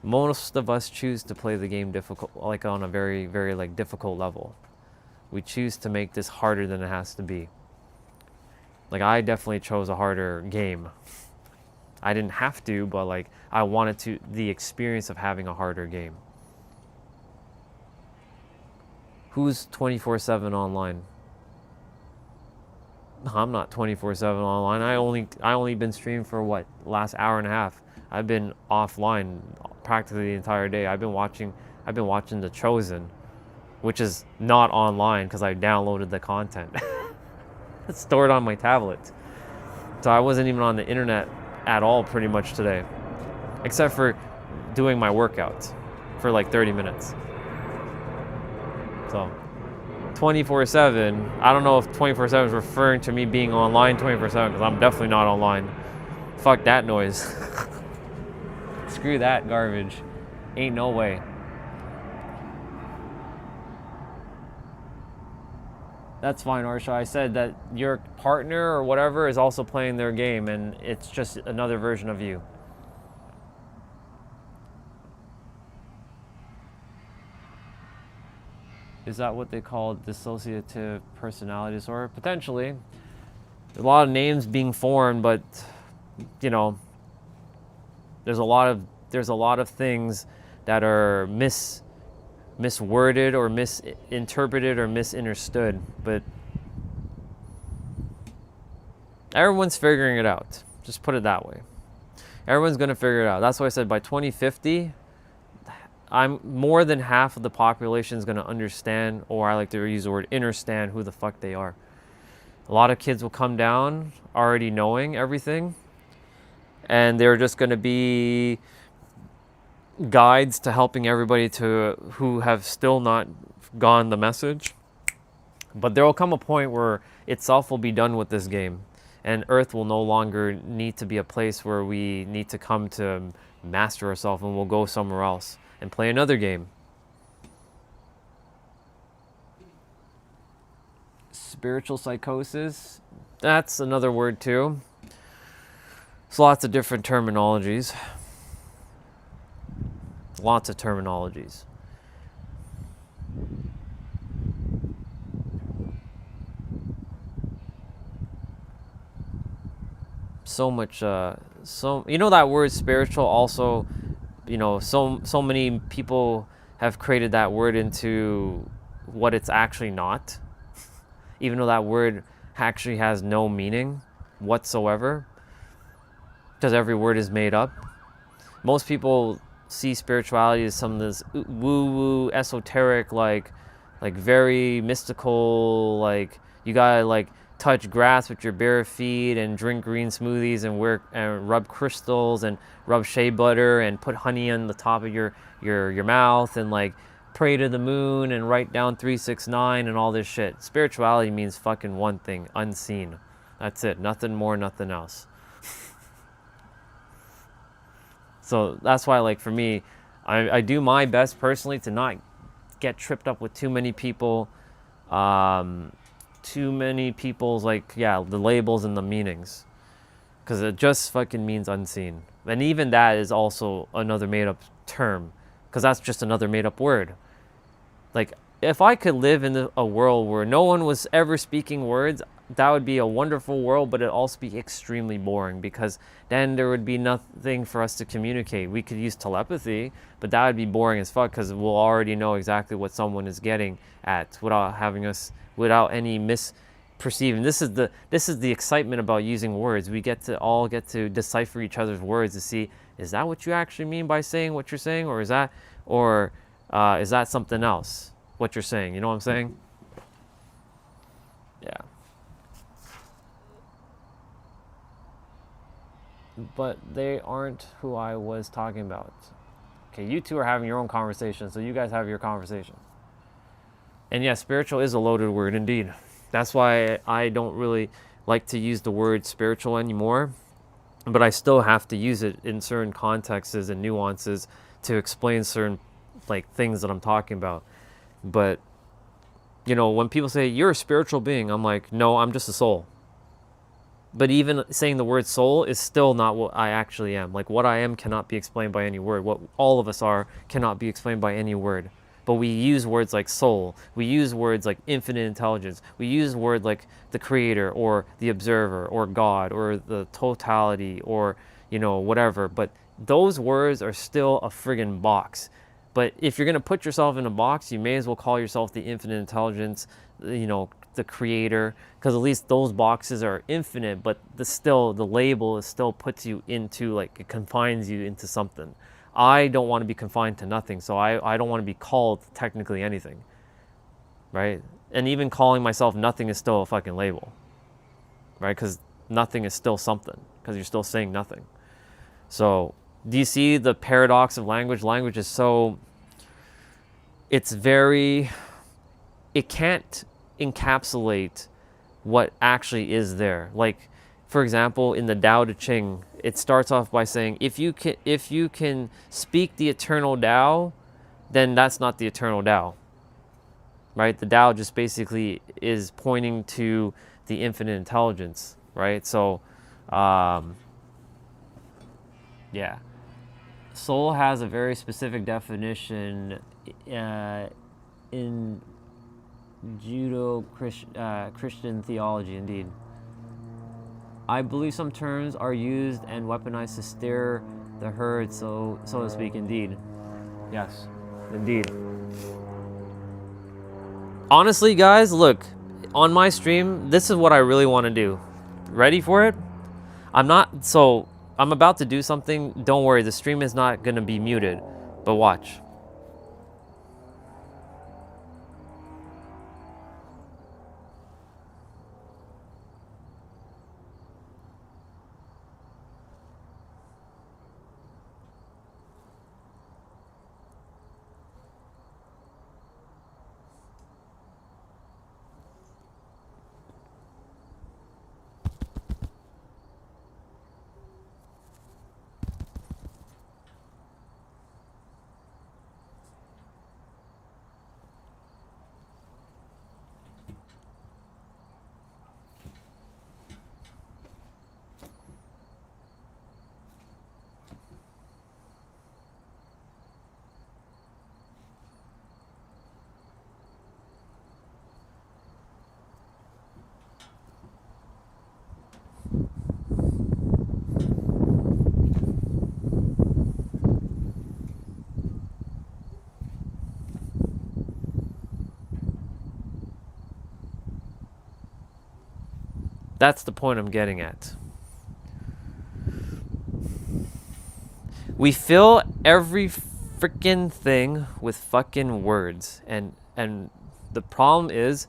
Most of us choose to play the game difficult, like on a very, very like difficult level. We choose to make this harder than it has to be. Like, I definitely chose a harder game. I didn't have to, but like, I wanted the experience of having a harder game. Who's 24/7 online? I'm not 24/7 online. I only been streaming for what, last hour and a half. I've been offline practically the entire day. I've been watching The Chosen, which is not online because I downloaded the content. It's stored on my tablet. So I wasn't even on the internet at all pretty much today, except for doing my workouts for like 30 minutes. So 24/7, I don't know if 24/7 is referring to me being online 24/7, because I'm definitely not online. Fuck that noise. Screw that garbage. Ain't no way. That's fine, Arsha. I said that your partner or whatever is also playing their game, and it's just another version of you. Is that what they call dissociative personality disorder? Potentially. There's a lot of names being formed, but you know, there's a lot of things that are misworded or misinterpreted or misunderstood, but everyone's figuring it out. Just put it that way. Everyone's gonna figure it out. That's why I said by 2050, I'm more than half of the population is gonna understand, or I like to use the word understand, who the fuck they are. A lot of kids will come down already knowing everything, and they're just gonna be guides to helping everybody who have still not gotten the message. But there will come a point where itself will be done with this game, and Earth will no longer need to be a place where we need to come to master ourselves, and we'll go somewhere else and play another game. Spiritual psychosis, that's another word too. There's lots of different terminologies. Lots of terminologies. So much, you know, that word spiritual also, you know, so many people have created that word into what it's actually not, even though that word actually has no meaning whatsoever, because every word is made up. Most people see spirituality as some of this woo-woo, esoteric, like very mystical, like you gotta like touch grass with your bare feet and drink green smoothies and rub crystals and rub shea butter and put honey on the top of your mouth and like pray to the moon and write down 369 and all this shit. Spirituality means fucking one thing: unseen. That's it. Nothing more, nothing else. So that's why, like, for me, I do my best personally to not get tripped up with too many people, too many people's, like, yeah, the labels and the meanings, because it just fucking means unseen. And even that is also another made-up term, because that's just another made-up word. Like, if I could live in a world where no one was ever speaking words, that would be a wonderful world, but it'd also be extremely boring, because then there would be nothing for us to communicate. We could use telepathy, but that would be boring as fuck, because we'll already know exactly what someone is getting at without any misperceiving. This is the excitement about using words. We get to decipher each other's words to see, is that what you actually mean by saying what you're saying, or is that something else, what you're saying? You know what I'm saying? Yeah. But they aren't who I was talking about. Okay, you two are having your own conversation, so you guys have your conversation. And yeah, spiritual is a loaded word indeed. That's why I don't really like to use the word spiritual anymore, but I still have to use it in certain contexts and nuances to explain certain like things that I'm talking about. But you know, when people say you're a spiritual being, I'm like, no, I'm just a soul. But even saying the word soul is still not what I actually am. Like, what I am cannot be explained by any word. What all of us are cannot be explained by any word. but we use words like soul, we use words like infinite intelligence, we use words like the creator or the observer or God or the totality or, you know, whatever. But those words are still a friggin' box. But if you're going to put yourself in a box, you may as well call yourself the infinite intelligence, you know, the creator, because at least those boxes are infinite, but the label is still puts you into, like, it confines you into something. I don't want to be confined to nothing, so I don't want to be called technically anything, right? And even calling myself nothing is still a fucking label, right? Because nothing is still something, because you're still saying nothing. So do you see the paradox of language? Language is so, it can't encapsulate what actually is there. Like, for example, in the Tao Te Ching, it starts off by saying, if you can speak the eternal Tao, then that's not the eternal Tao, right? The Tao just basically is pointing to the infinite intelligence, right? So, yeah. Soul has a very specific definition in Christian theology, indeed. I believe some terms are used and weaponized to steer the herd, so to speak, indeed. Yes, indeed. Honestly, guys, look, on my stream, this is what I really want to do. Ready for it? I'm about to do something. Don't worry, the stream is not going to be muted, but watch. That's the point I'm getting at. We fill every freaking thing with fucking words, and the problem is,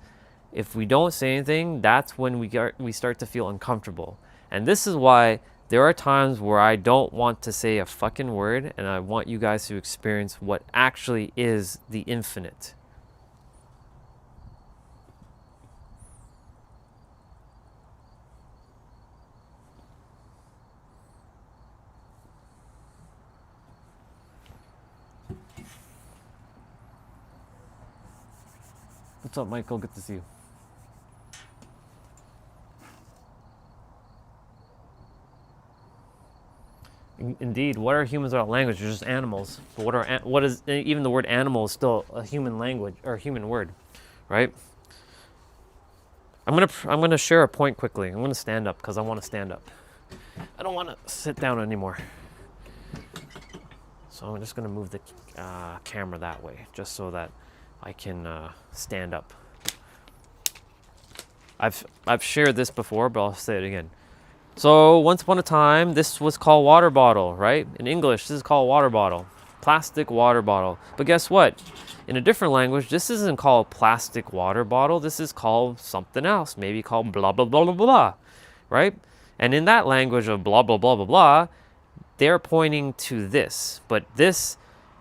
if we don't say anything, that's when we start to feel uncomfortable. And this is why there are times where I don't want to say a fucking word, and I want you guys to experience what actually is the infinite. What's up, Michael? Good to see you. Indeed, what are humans without language? They're just animals. But what is even the word animal is still a human language or a human word, right? I'm gonna share a point quickly. I'm gonna stand up because I want to stand up. I don't want to sit down anymore. So I'm just gonna move the camera that way, just so that I can stand up. I've shared this before, but I'll say it again. So once upon a time, this was called water bottle, right? In English, this is called water bottle, plastic water bottle. But guess what? In a different language, this isn't called plastic water bottle. This is called something else, maybe called blah, blah, blah, blah, blah, right? And in that language of blah, blah, blah, blah, blah, they're pointing to this. But this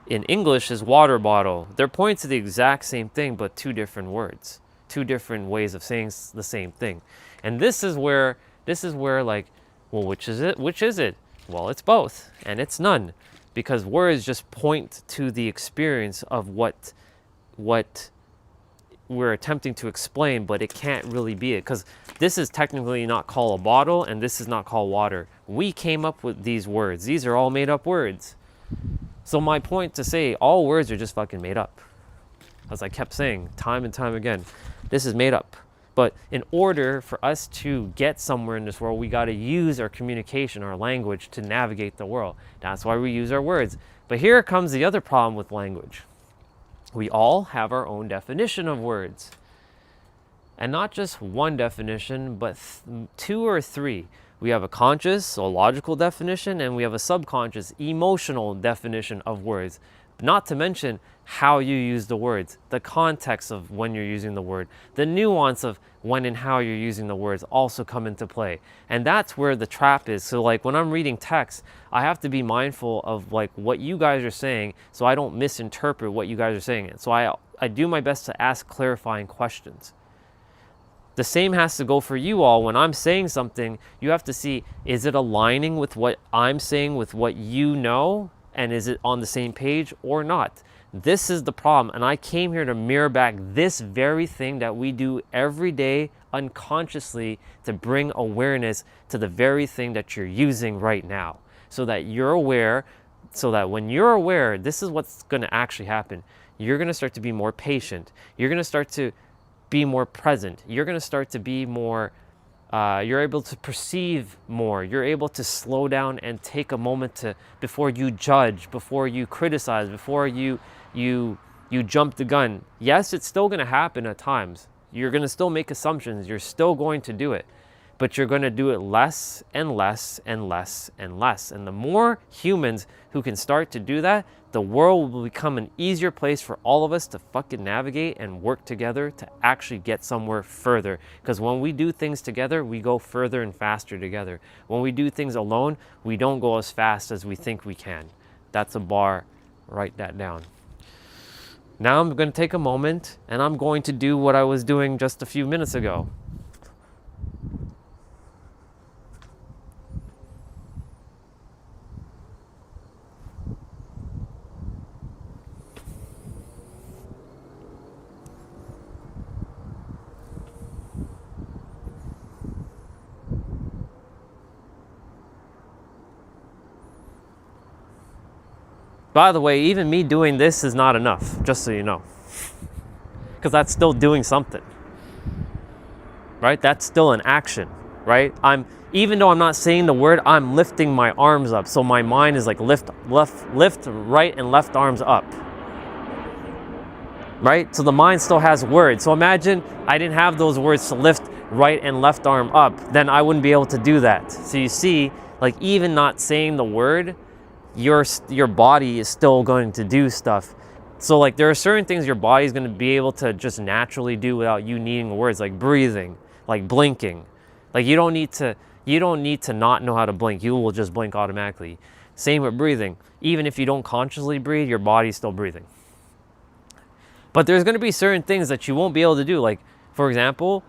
in English is water bottle. They're pointing to the exact same thing, but two different words, two different ways of saying the same thing. And this is where like, well, which is it? Which is it? Well, it's both, and it's none, because words just point to the experience of what we're attempting to explain, but it can't really be it, because this is technically not called a bottle, and this is not called water. We came up with these words. These are all made up words. So my point to say, all words are just fucking made up. as I kept saying time and time again, this is made up. But in order for us to get somewhere in this world, we got to use our communication, our language to navigate the world. That's why we use our words. But here comes the other problem with language. We all have our own definition of words. And not just one definition, but 2 or 3. We have a conscious or logical definition, and we have a subconscious emotional definition of words. Not to mention how you use the words, the context of when you're using the word, the nuance of when and how you're using the words also come into play. And that's where the trap is. So like when I'm reading text, I have to be mindful of like what you guys are saying so I don't misinterpret what you guys are saying. So I do my best to ask clarifying questions. The same has to go for you all. When I'm saying something, you have to see, is it aligning with what I'm saying, with what you know? And is it on the same page or not? This is the problem. And I came here to mirror back this very thing that we do every day unconsciously to bring awareness to the very thing that you're using right now. So that you're aware, so that when you're aware, this is what's going to actually happen. You're going to start to be more patient. You're going to start to be more present. You're going to start to be more, you're able to perceive more. You're able to slow down and take a moment to, before you judge, before you criticize, before you jump the gun. Yes, it's still going to happen at times. You're going to still make assumptions. You're still going to do it, but you're going to do it less and less and less and less. And the more humans who can start to do that, the world will become an easier place for all of us to fucking navigate and work together to actually get somewhere further. Because when we do things together, we go further and faster together. When we do things alone, we don't go as fast as we think we can. That's a bar. Write that down. Now I'm going to take a moment and I'm going to do what I was doing just a few minutes ago. By the way, even me doing this is not enough, just so you know. Because that's still doing something. Right? That's still an action, right? Even though I'm not saying the word, I'm lifting my arms up. So my mind is like lift right and left arms up. Right? So the mind still has words. So imagine I didn't have those words to lift right and left arm up, then I wouldn't be able to do that. So you see, like even not saying the word, your body is still going to do stuff. So like there are certain things your body is going to be able to just naturally do without you needing words, like breathing, like blinking. Like you don't need to not know how to blink. You will just blink automatically. Same with breathing. Even if you don't consciously breathe, your body's still breathing. But there's going to be certain things that you won't be able to do. Like for example,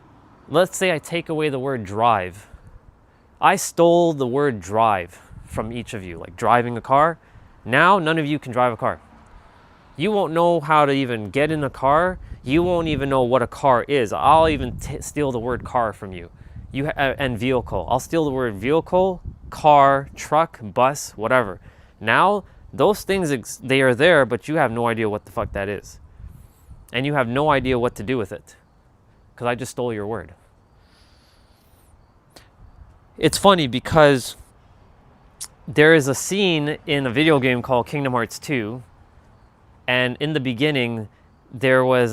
let's say I take away the word drive. I stole the word drive from each of you, like driving a car. Now none of you can drive a car. You won't know how to even get in a car. You won't even know what a car is. I'll even steal the word car from you. And vehicle. I'll steal the word vehicle, car, truck, bus, whatever. Now those things, they are there, but you have no idea what the fuck that is. And you have no idea what to do with it. Because I just stole your word. It's funny because there is a scene in a video game called Kingdom Hearts 2, and in the beginning, there was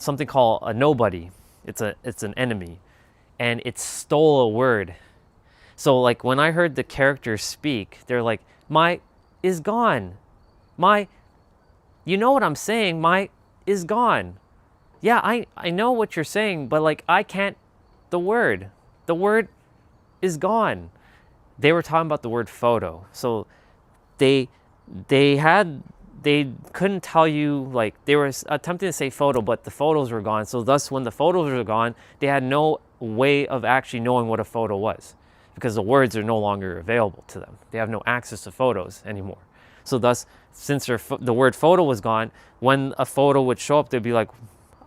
something called a nobody. It's an enemy, and it stole a word. So like when I heard the characters speak, they're like, "My is gone. My, you know what I'm saying? My is gone. Yeah, I know what you're saying, but like I can't. The word is gone." They were talking about the word photo. So they couldn't tell you, like they were attempting to say photo, but the photos were gone. So thus when the photos were gone, they had no way of actually knowing what a photo was because the words are no longer available to them. They have no access to photos anymore. So thus, since the word photo was gone, when a photo would show up, they'd be like,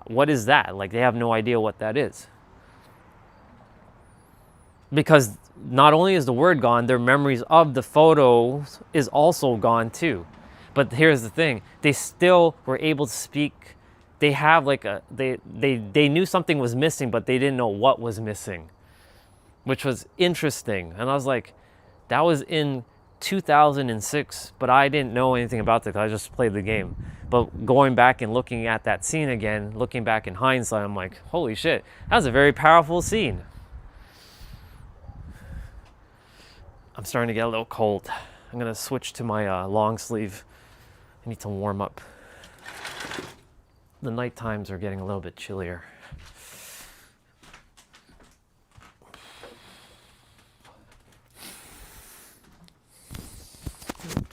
what is that? Like they have no idea what that is. Because not only is the word gone, their memories of the photo is also gone too. But here's the thing, they still were able to speak they have like they knew something was missing, but they didn't know what was missing, which was interesting. And I was like, that was in 2006, but I didn't know anything about it. I just played the game. But going back and looking at that scene again, looking back in hindsight, I'm like, holy shit, that was a very powerful scene. I'm starting to get a little cold. I'm gonna switch to my long sleeve. I need to warm up. The night times are getting a little bit chillier.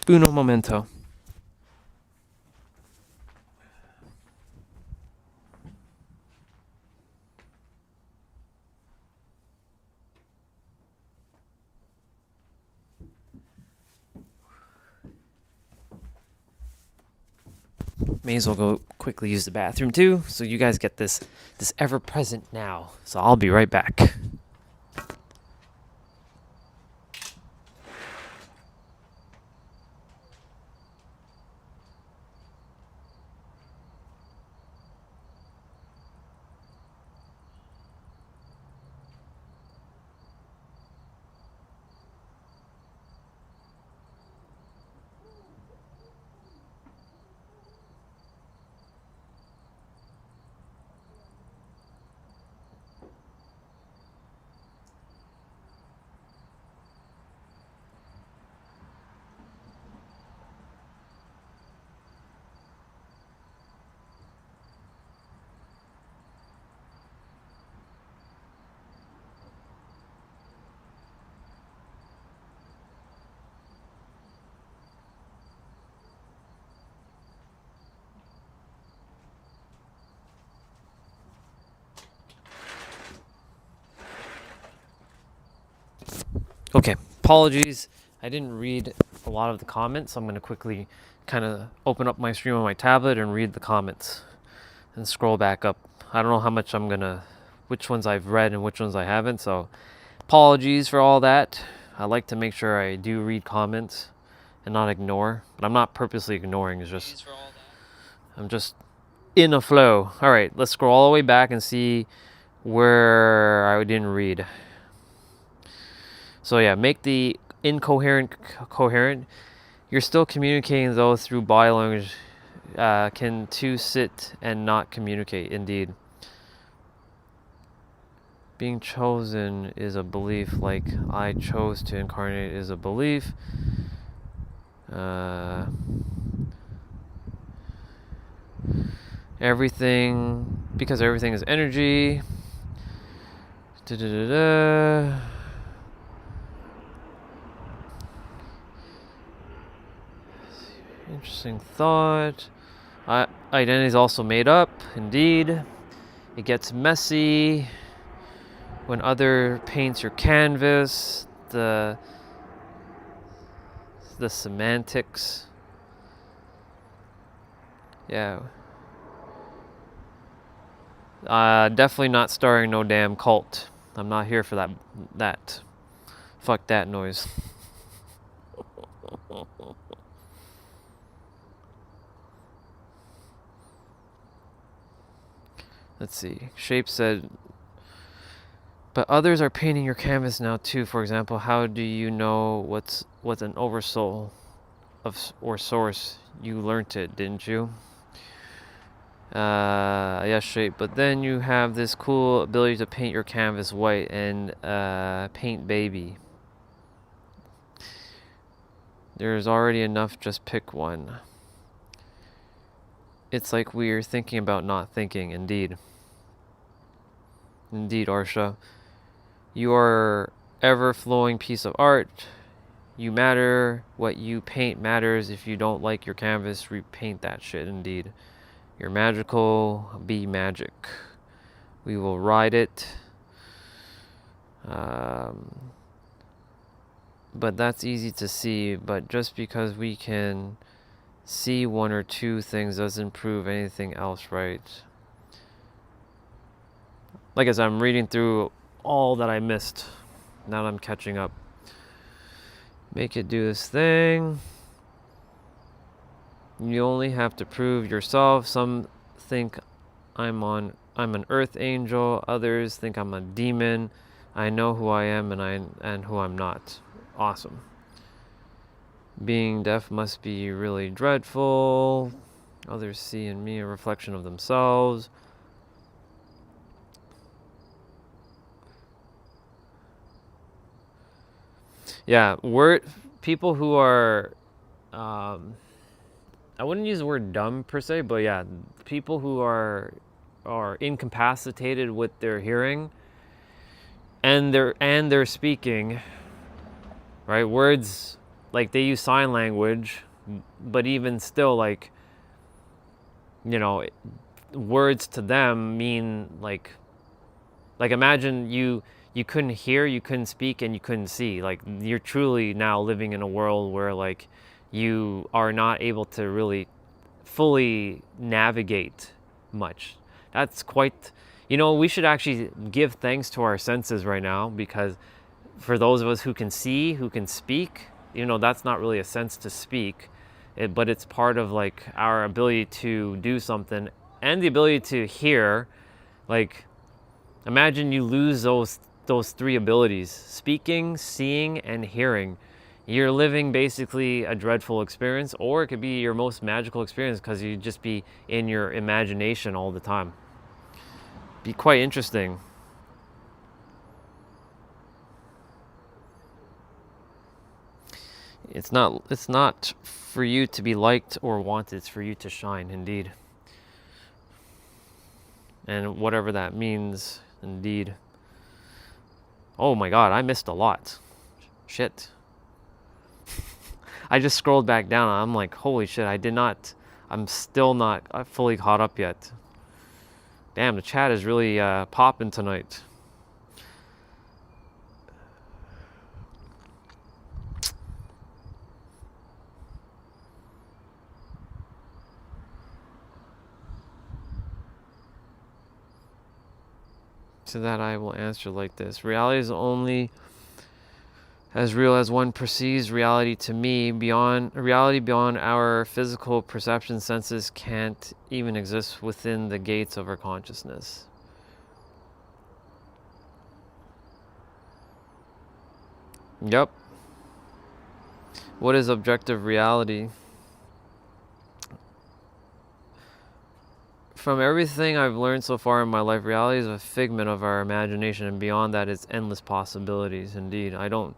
Uno momento. May as well go quickly use the bathroom too, so you guys get this ever present now. So I'll be right back. Okay, apologies. I didn't read a lot of the comments, so I'm going to quickly kind of open up my stream on my tablet and read the comments and scroll back up. I don't know how much which ones I've read and which ones I haven't, so apologies for all that. I like to make sure I do read comments and not ignore, but I'm not purposely ignoring, it's just, I'm just in a flow. All right, let's scroll all the way back and see where I didn't read. So yeah, make the incoherent coherent. You're still communicating though through body language. Can two sit and not communicate? Indeed. Being chosen is a belief, like I chose to incarnate is a belief. Everything, because everything is energy. Da-da-da-da. Interesting thought. Identity is also made up, indeed. It gets messy when other paints your canvas. The semantics. Yeah. Definitely not starting no damn cult. I'm not here for that. Fuck that noise. Let's see. Shape said, but others are painting your canvas now too. For example, how do you know what's an oversoul or source? You learnt it, didn't you? Yes, Shape. But then you have this cool ability to paint your canvas white and paint baby. There's already enough. Just pick one. It's like we're thinking about not thinking. Indeed. Indeed, Arsha. You are ever-flowing piece of art. You matter. What you paint matters. If you don't like your canvas, repaint that shit. Indeed. You're magical. Be magic. We will ride it. But that's easy to see. But just because we can see one or two things doesn't prove anything else, right? Like I said, I'm reading through all that I missed. Now that I'm catching up. Make it do this thing. You only have to prove yourself. Some think I'm an earth angel. Others think I'm a demon. I know who I am and who I'm not. Awesome. Being deaf must be really dreadful. Others see in me a reflection of themselves. Yeah, people who are, I wouldn't use the word dumb per se, but yeah, people who are incapacitated with their hearing and their speaking, right? Words, like they use sign language, but even still, like, you know, words to them mean like imagine you couldn't hear, you couldn't speak, and you couldn't see. Like, you're truly now living in a world where like you are not able to really fully navigate much. That's quite, we should actually give thanks to our senses right now, because for those of us who can see, who can speak, that's not really a sense to speak, but it's part of like our ability to do something and the ability to hear. Like, imagine you lose those three abilities: speaking, seeing, and hearing. You're living basically a dreadful experience, or it could be your most magical experience, because you'd just be in your imagination all the time. Be quite interesting. It's not for you to be liked or wanted, it's for you to shine, indeed. And whatever that means, indeed. Oh my god, I missed a lot. Shit. I just scrolled back down. I'm like, holy shit, I'm still not fully caught up yet. Damn, the chat is really popping tonight. To that I will answer like this. Reality is only as real as one perceives reality. To me, reality beyond our physical perception senses can't even exist within the gates of our consciousness. Yep. What is objective reality? From everything I've learned so far in my life, reality is a figment of our imagination, and beyond that, it's endless possibilities. Indeed, I don't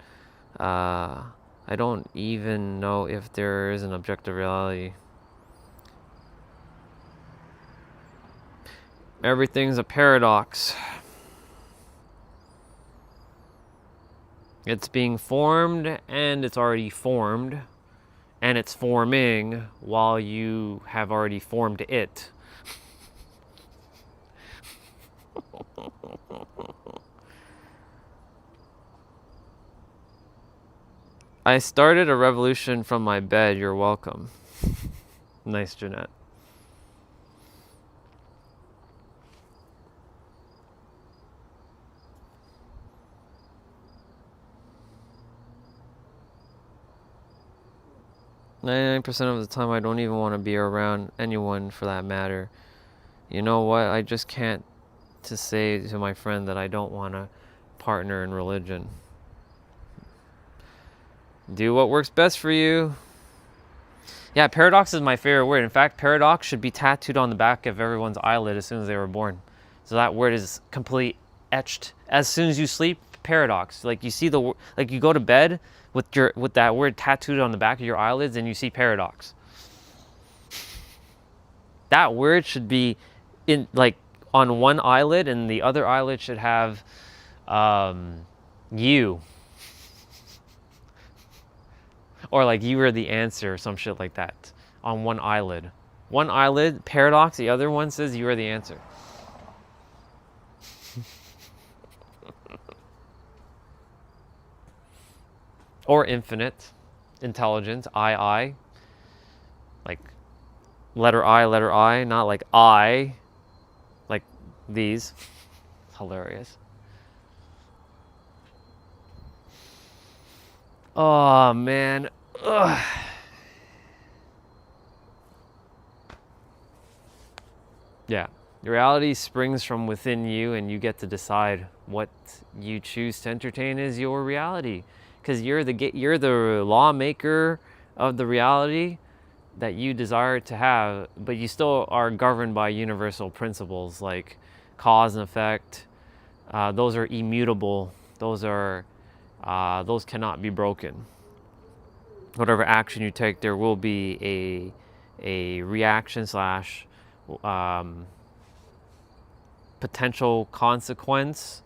even know if there is an objective reality. Everything's a paradox. It's being formed, and it's already formed, and it's forming while you have already formed it. I started a revolution from my bed. You're welcome. Nice, Jeanette. "99% of the time I don't even want to be around anyone for that matter. You know what? I just can't to say to my friend that I don't want to partner in religion. Do what works best for you." Yeah, paradox is my favorite word. In fact, paradox should be tattooed on the back of everyone's eyelid as soon as they were born. So that word is completely etched. As soon as you sleep, paradox. Like, you see like you go to bed with that word tattooed on the back of your eyelids, and you see paradox. That word should be in like on one eyelid, and the other eyelid should have you. Or like you are the answer, or some shit like that, on one eyelid. One eyelid, paradox, the other one says you are the answer. Or infinite, intelligent, I. Like letter I, not like I, like these. Hilarious. Oh, man. Ugh. Yeah. Reality springs from within you, and you get to decide what you choose to entertain as your reality, because you're the lawmaker of the reality that you desire to have, but you still are governed by universal principles like cause and effect. Those are immutable. Those cannot be broken. Whatever action you take, there will be a reaction slash potential consequence,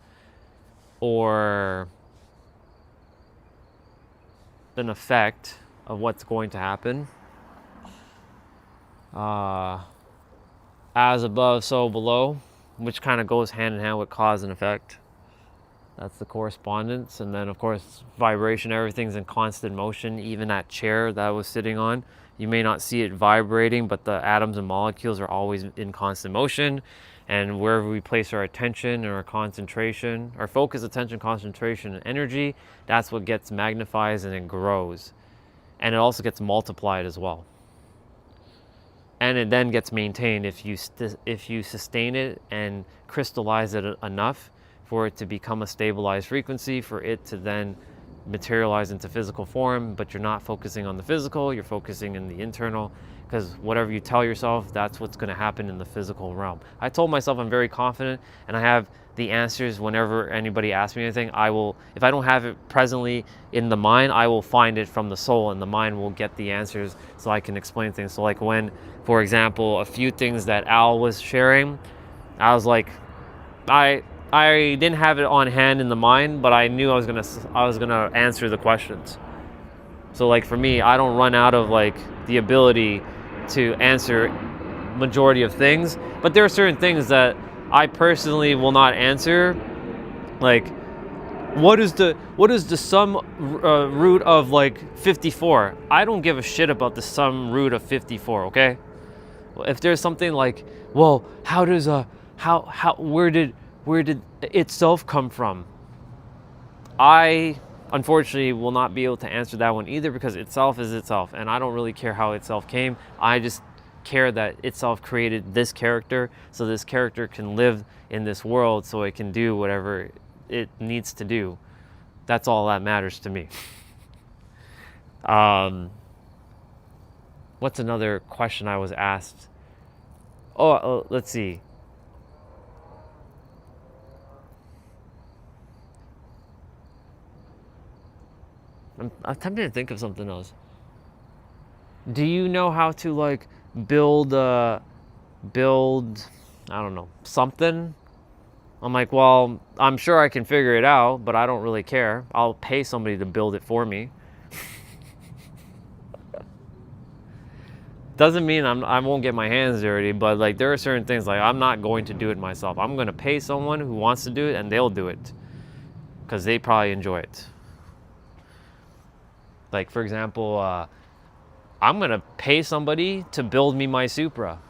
or an effect of what's going to happen. As above, so below, which kind of goes hand in hand with cause and effect. That's the correspondence. And then, of course, vibration, everything's in constant motion. Even that chair that I was sitting on, you may not see it vibrating, but the atoms and molecules are always in constant motion. And wherever we place our attention or our concentration, our focus, attention, concentration, and energy, that's what gets magnified and it grows. And it also gets multiplied as well. And it then gets maintained if you sustain it and crystallize it enough for it to become a stabilized frequency, for it to then materialize into physical form. But you're not focusing on the physical, you're focusing in the internal, because whatever you tell yourself, that's what's going to happen in the physical realm. I told myself I'm very confident and I have the answers. Whenever anybody asks me anything, I will, if I don't have it presently in the mind, I will find it from the soul, and the mind will get the answers so I can explain things. So like when, for example, a few things that Al was sharing, I was like, I didn't have it on hand in the mind, but I knew I was gonna answer the questions. So like for me, I don't run out of like the ability to answer majority of things, but there are certain things that I personally will not answer. Like, what is the sum root of like 54? I don't give a shit about the sum root of 54. Okay, if there's something like, well, how does where did itself come from? I unfortunately will not be able to answer that one either, because itself is itself, and I don't really care how itself came. I just care that itself created this character, so this character can live in this world, so it can do whatever it needs to do. That's all that matters to me. What's another question I was asked? Let's see. I'm tempted to think of something else. Do you know how to like build, I don't know, something? I'm like, well, I'm sure I can figure it out, but I don't really care. I'll pay somebody to build it for me. Doesn't mean I won't get my hands dirty, but like there are certain things like I'm not going to do it myself. I'm going to pay someone who wants to do it, and they'll do it because they probably enjoy it. Like, for example, I'm going to pay somebody to build me my Supra.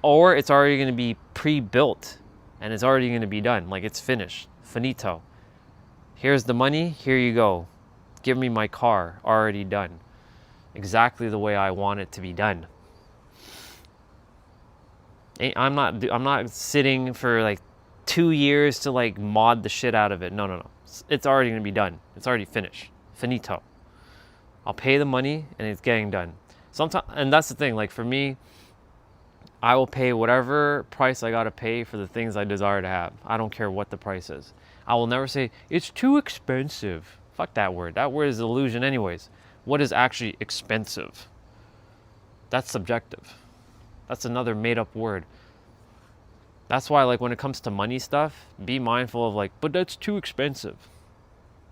Or it's already going to be pre-built and it's already going to be done. Like, it's finished. Finito. Here's the money. Here you go. Give me my car. Already done. Exactly the way I want it to be done. I'm not sitting for like 2 years to like mod the shit out of it. No. It's already going to be done. It's already finished. Finito. I'll pay the money and it's getting done. Sometimes, and that's the thing, like for me, I will pay whatever price I gotta pay for the things I desire to have. I don't care what the price is. I will never say, it's too expensive. Fuck that word. That word is an illusion anyways. What is actually expensive? That's subjective. That's another made up word. That's why like when it comes to money stuff, be mindful of like, but that's too expensive.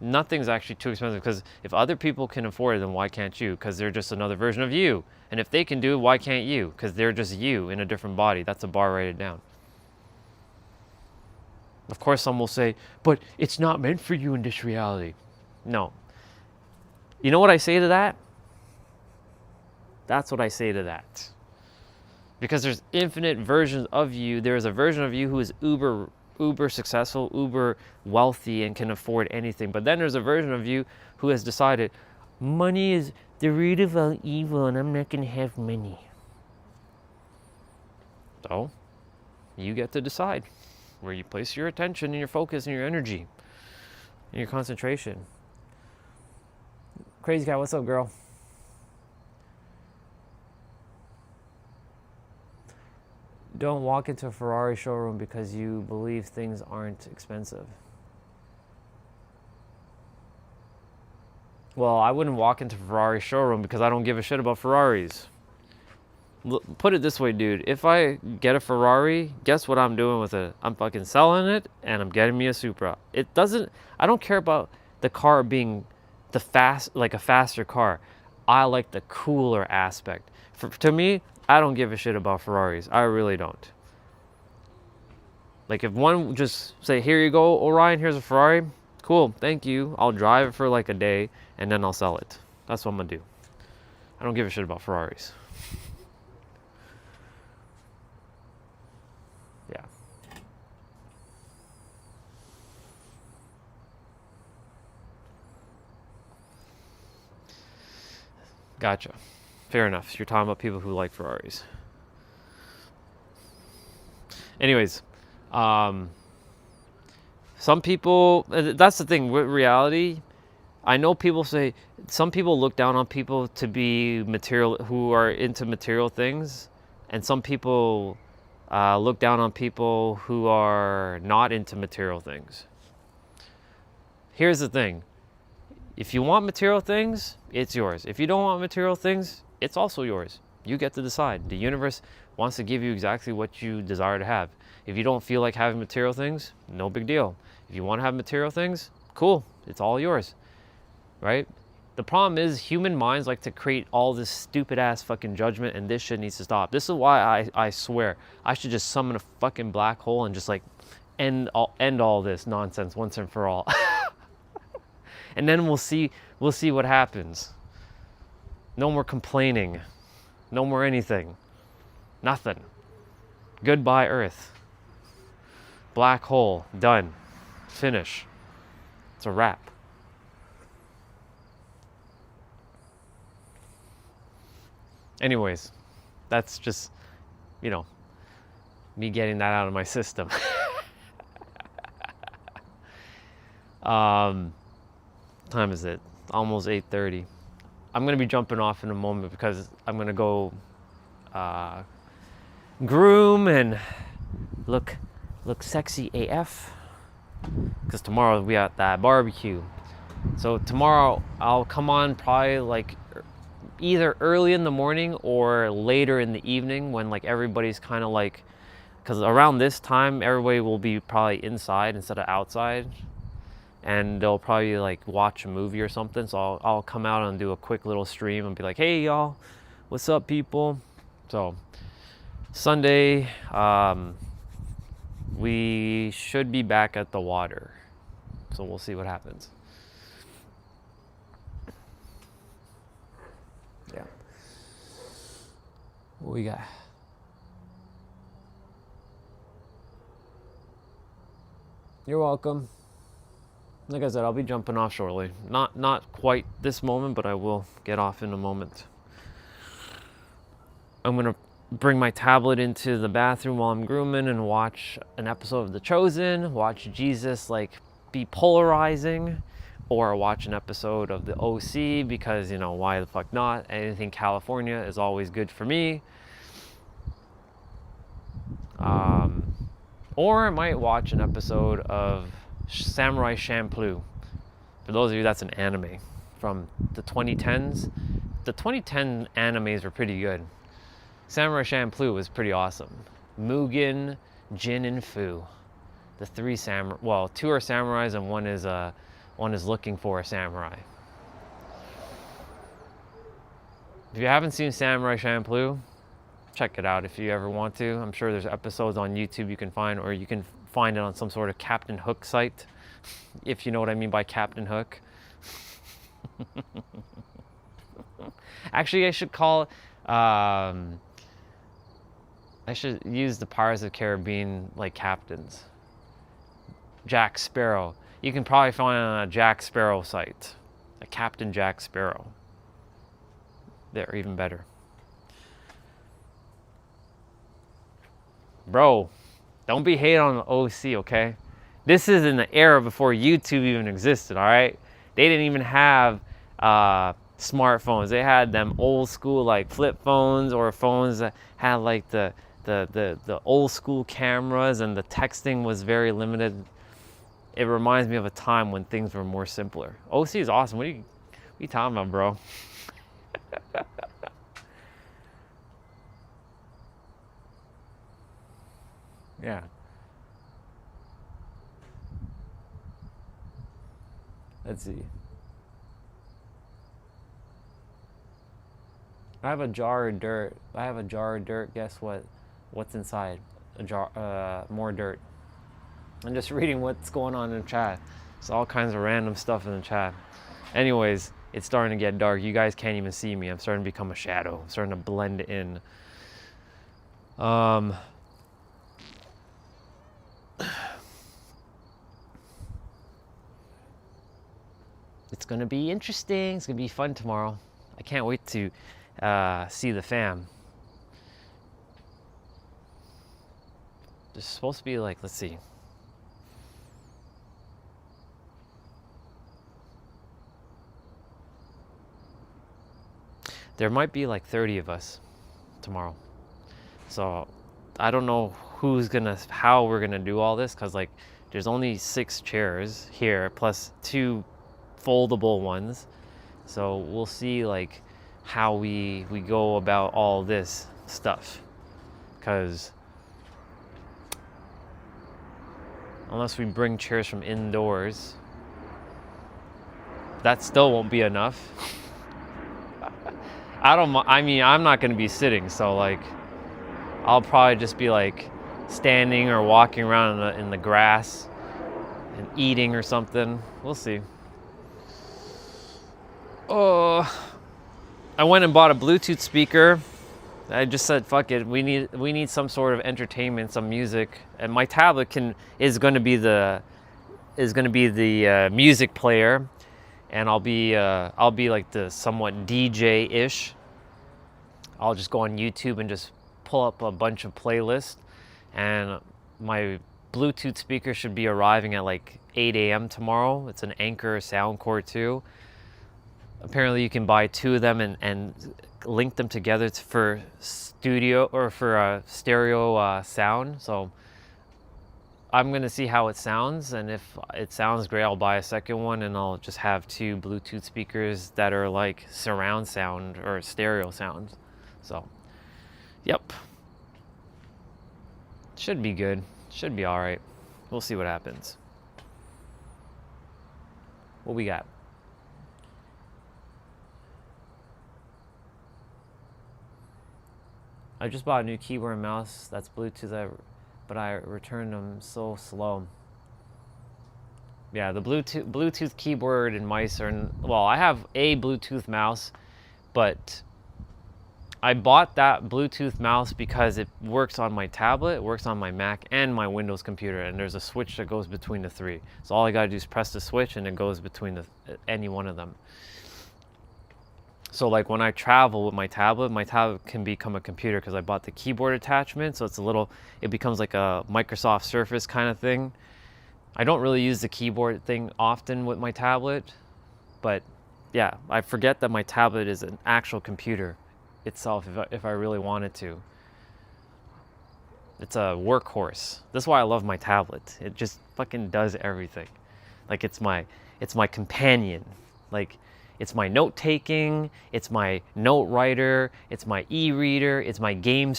Nothing's actually too expensive, because if other people can afford it, then why can't you? Because they're just another version of you. And if they can do it, why can't you? Because they're just you in a different body. That's a bar rated down. Of course, some will say, but it's not meant for you in this reality. No. You know what I say to that? That's what I say to that. Because there's infinite versions of you. There's a version of you who is uber successful, uber wealthy, and can afford anything. But then there's a version of you who has decided, money is the root of all evil and I'm not going to have money. So, You get to decide where you place your attention and your focus and your energy and your concentration. Crazy Cat, what's up, girl? Don't walk into a Ferrari showroom because you believe things aren't expensive. Well, I wouldn't walk into a Ferrari showroom because I don't give a shit about Ferraris. Put it this way, dude. If I get a Ferrari, guess what I'm doing with it? I'm fucking selling it and I'm getting me a Supra. I don't care about the car being a faster car. I like the cooler aspect. To me, I don't give a shit about Ferraris. I really don't. Like if one just say, here you go, Orion, here's a Ferrari. Cool, thank you. I'll drive it for like a day and then I'll sell it. That's what I'm gonna do. I don't give a shit about Ferraris. Yeah. Gotcha. Fair enough. You're talking about people who like Ferraris. Anyways, some people, that's the thing with reality. I know people say, some people look down on people to be material, who are into material things. And some people look down on people who are not into material things. Here's the thing. If you want material things, it's yours. If you don't want material things, it's also yours. You get to decide. The universe wants to give you exactly what you desire to have. If you don't feel like having material things, no big deal. If you want to have material things, cool. It's all yours, right? The problem is human minds like to create all this stupid ass fucking judgment, and this shit needs to stop. This is why I swear I should just summon a fucking black hole and just like end all this nonsense once and for all. And then we'll see what happens. No more complaining. No more anything. Nothing. Goodbye, Earth. Black hole. Done. Finish. It's a wrap. Anyways, that's just, me getting that out of my system. Time is it? Almost 8:30. I'm gonna be jumping off in a moment because I'm gonna go groom and look sexy AF. Because tomorrow we at that barbecue. So tomorrow I'll come on probably like either early in the morning or later in the evening when like everybody's kind of like, because around this time everybody will be probably inside instead of outside. And they'll probably like watch a movie or something. So I'll come out and do a quick little stream and be like, hey y'all, what's up people? So Sunday, we should be back at the water. So we'll see what happens. Yeah. What we got? You're welcome. Like I said, I'll be jumping off shortly. Not quite this moment, but I will get off in a moment. I'm gonna bring my tablet into the bathroom while I'm grooming and watch an episode of The Chosen, watch Jesus like be polarizing, or watch an episode of the OC because, why the fuck not? Anything California is always good for me. Or I might watch an episode of Samurai Champloo. For those of you, that's an anime from the 2010s. The 2010 animes were pretty good. Samurai Champloo was pretty awesome. Mugen, Jin, and Fu. The three samurai. Well, two are samurais and one is looking for a samurai. If you haven't seen Samurai Champloo, check it out if you ever want to. I'm sure there's episodes on YouTube you can find, or you can find it on some sort of Captain Hook site, if you know what I mean by Captain Hook. Actually, I should call, I should use the Pirates of the Caribbean like captains. Jack Sparrow. You can probably find it on a Jack Sparrow site. A Captain Jack Sparrow. They're even better. Bro, Don't be hating on the OC, okay? This is in the era before YouTube even existed, all right? They didn't even have smartphones. They had them old school like flip phones, or phones that had like the old school cameras, and the texting was very limited. It reminds me of a time when things were more simpler. OC is awesome. What are you talking about, bro? Yeah. Let's see. I have a jar of dirt. I have a jar of dirt. Guess what? What's inside? A jar, more dirt. I'm just reading what's going on in the chat. It's all kinds of random stuff in the chat. Anyways, it's starting to get dark. You guys can't even see me. I'm starting to become a shadow. I'm starting to blend in. It's gonna be interesting. It's gonna be fun tomorrow. I can't wait to see the fam. There's supposed to be like, let's see. There might be like 30 of us tomorrow. So I don't know how we're gonna do all this, because like there's only 6 chairs here plus 2 foldable ones. So we'll see like how we go about all this stuff, because unless we bring chairs from indoors, that still won't be enough. I mean, I'm not gonna be sitting, so like I'll probably just be like standing or walking around in the grass and eating or something. We'll see. Oh, I went and bought a Bluetooth speaker. I just said, fuck it. We need some sort of entertainment, some music, and my tablet is going to be the music player, and I'll be like the somewhat DJ-ish. I'll just go on YouTube and just pull up a bunch of playlists, and my Bluetooth speaker should be arriving at like 8 a.m. tomorrow. It's an Anker Soundcore 2. Apparently you can buy 2 of them and link them together for studio or for stereo sound. So I'm gonna see how it sounds, and if it sounds great, I'll buy a second one, and I'll just have 2 Bluetooth speakers that are like surround sound or stereo sound. So, yep. Should be good. Should be all right. We'll see what happens. What we got? I just bought a new keyboard and mouse that's Bluetooth, but I returned them so slow. Yeah, the Bluetooth keyboard and mice are, well, I have a Bluetooth mouse, but I bought that Bluetooth mouse because it works on my tablet, it works on my Mac and my Windows computer, and there's a switch that goes between the 3. So all I gotta do is press the switch and it goes between any one of them. So like when I travel with my tablet can become a computer because I bought the keyboard attachment. So it becomes like a Microsoft Surface kind of thing. I don't really use the keyboard thing often with my tablet, but yeah, I forget that my tablet is an actual computer itself if I really wanted to. It's a workhorse. That's why I love my tablet. It just fucking does everything. Like it's my companion. Like, it's my note taking, it's my note writer, it's my e-reader, it's my game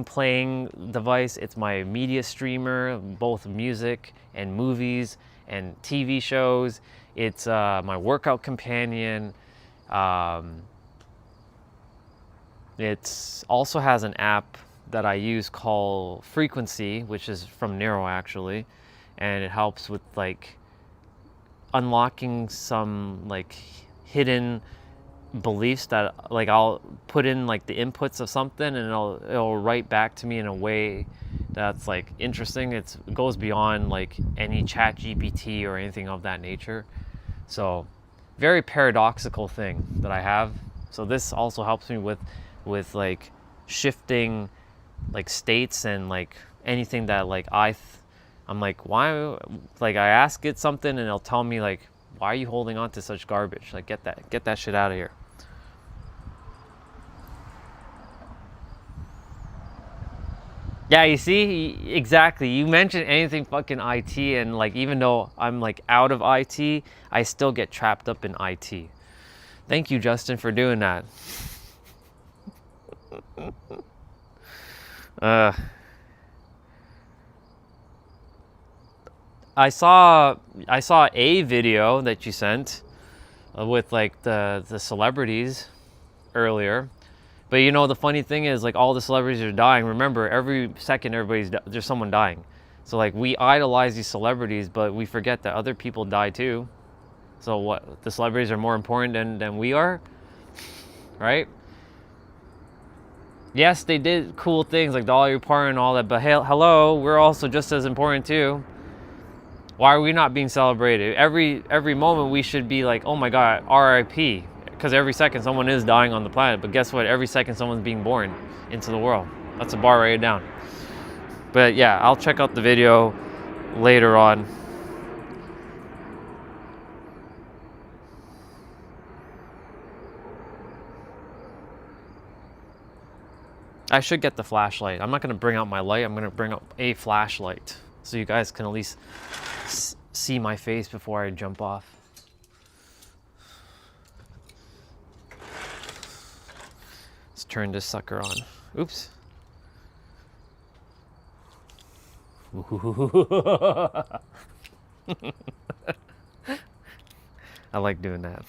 playing device, it's my media streamer, both music and movies and TV shows. It's my workout companion. It also has an app that I use called Frequency, which is from Nero actually, and it helps with like unlocking some like hidden beliefs that like I'll put in like the inputs of something and it'll write back to me in a way that's like interesting. It goes beyond like any chat GPT or anything of that nature. So very paradoxical thing that I have. So this also helps me with like shifting like states and like anything that like I'm like, why? Like I ask it something and it'll tell me like, why are you holding on to such garbage? Like get that shit out of here. Yeah, you see, exactly. You mentioned anything fucking IT, and like even though I'm like out of IT, I still get trapped up in IT. Thank you, Justin, for doing that. Uh, I saw a video that you sent with like the celebrities earlier. But you know, the funny thing is, like, all the celebrities are dying. Remember, every second there's someone dying. So like we idolize these celebrities, but we forget that other people die too. So what? The celebrities are more important than we are, right? Yes, they did cool things like Dolly Parton and all that, but hey, hello, we're also just as important too. Why are we not being celebrated? Every moment we should be like, oh my God, R.I.P. Because every second someone is dying on the planet. But guess what? Every second someone's being born into the world. That's a bar right down. But yeah, I'll check out the video later on. I should get the flashlight. I'm not going to bring out my light. I'm going to bring out a flashlight so you guys can at least see my face before I jump off. Let's turn this sucker on. Oops. I like doing that.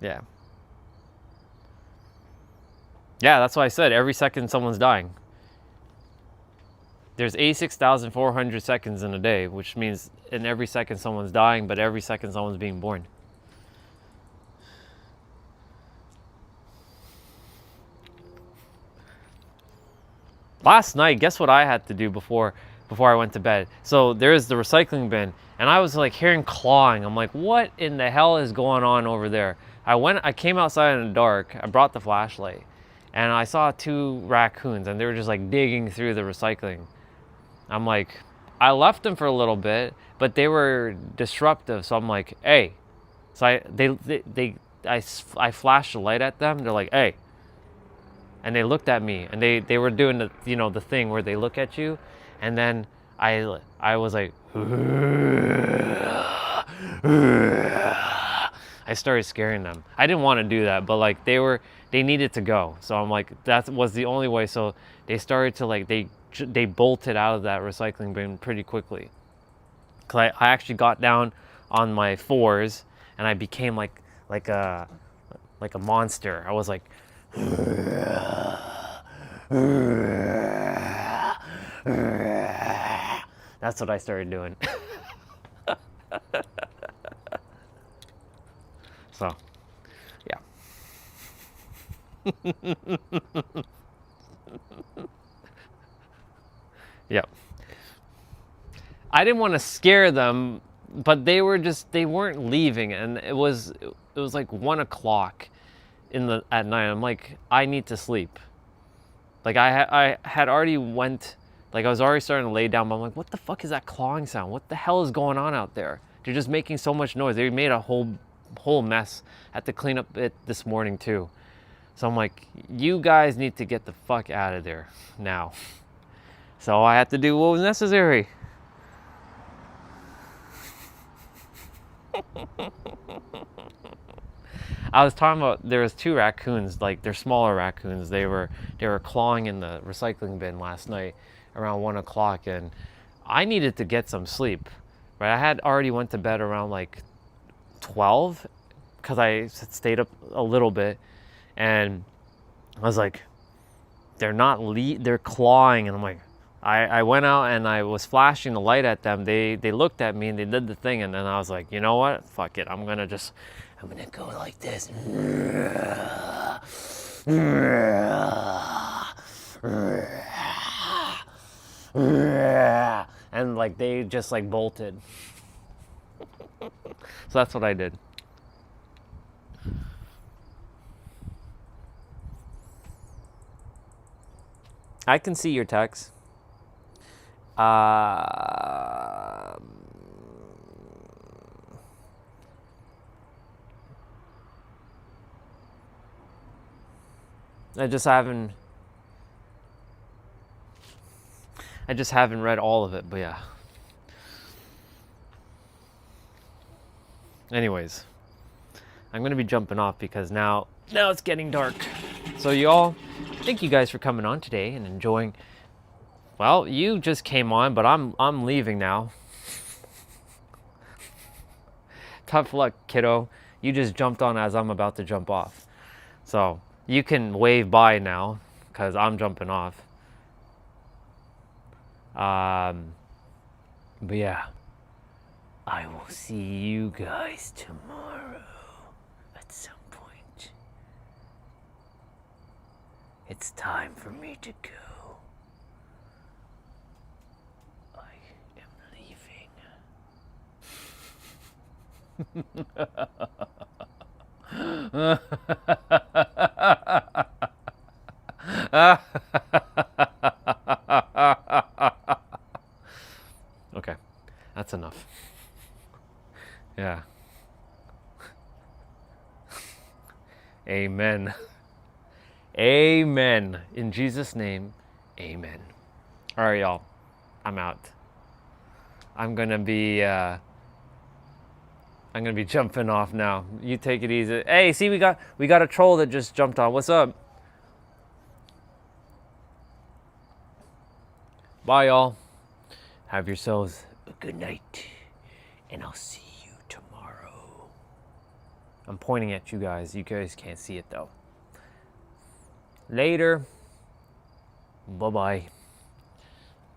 Yeah. Yeah, that's why I said every second someone's dying. There's 86,400 seconds in a day, which means in every second someone's dying, but every second someone's being born. Last night, guess what I had to do before I went to bed? So there's the recycling bin, and I was like hearing clawing. I'm like, what in the hell is going on over there? I came outside in the dark. I brought the flashlight, and I saw 2 raccoons, and they were just like digging through the recycling. I'm like, I left them for a little bit, but they were disruptive. So I'm like, hey. So I flashed the light at them. They're like, hey. And they looked at me, and they were doing the, you know, the thing where they look at you, and then I was like, I started scaring them. I didn't want to do that, but like they needed to go. So I'm like, that was the only way. So they started to like, they bolted out of that recycling bin pretty quickly. Cause I actually got down on my 4s, and I became like a monster. I was like, that's what I started doing. So, yeah. Yep. I didn't want to scare them, but they weren't leaving, and it was like 1 o'clock at night. I'm like, I need to sleep. Like I had already went, like I was already starting to lay down, but I'm like, what the fuck is that clawing sound? What the hell is going on out there? They're just making so much noise. They made a whole mess. I had to clean up it this morning too. So I'm like, you guys need to get the fuck out of there now. So I had to do what was necessary. I was talking about, there was 2 raccoons, like they're smaller raccoons. They were clawing in the recycling bin last night around 1 o'clock, and I needed to get some sleep. Right, I had already went to bed around like 12 because I stayed up a little bit, and I was like, they're clawing, and I'm like, I went out and I was flashing the light at them. They looked at me and they did the thing, and then I was like, you know what? Fuck it. I'm gonna go like this. And like they just like bolted. So that's what I did. I can see your text. I just haven't read all of it, but yeah. Anyways, I'm gonna be jumping off because now it's getting dark. So y'all, thank you guys for coming on today and enjoying. Well, you just came on, but I'm leaving now. Tough luck, kiddo. You just jumped on as I'm about to jump off. So you can wave bye now because I'm jumping off. But yeah, I will see you guys tomorrow at some point. It's time for me to go. I am leaving. Okay, that's enough. Yeah. Amen. Amen. In Jesus' name, amen. All right, y'all. I'm out. I'm gonna be jumping off now. You take it easy. Hey, see, we got a troll that just jumped on. What's up? Bye, y'all. Have yourselves a good night, and I'll see you tomorrow. I'm pointing at you guys. You guys can't see it though. Later. Bye-bye.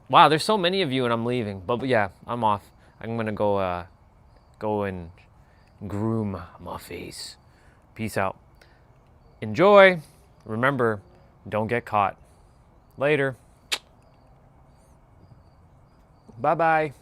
Wow, there's so many of you and I'm leaving. But yeah, I'm off. I'm gonna go and groom my face. Peace out. Enjoy. Remember, don't get caught. Later. Bye-bye.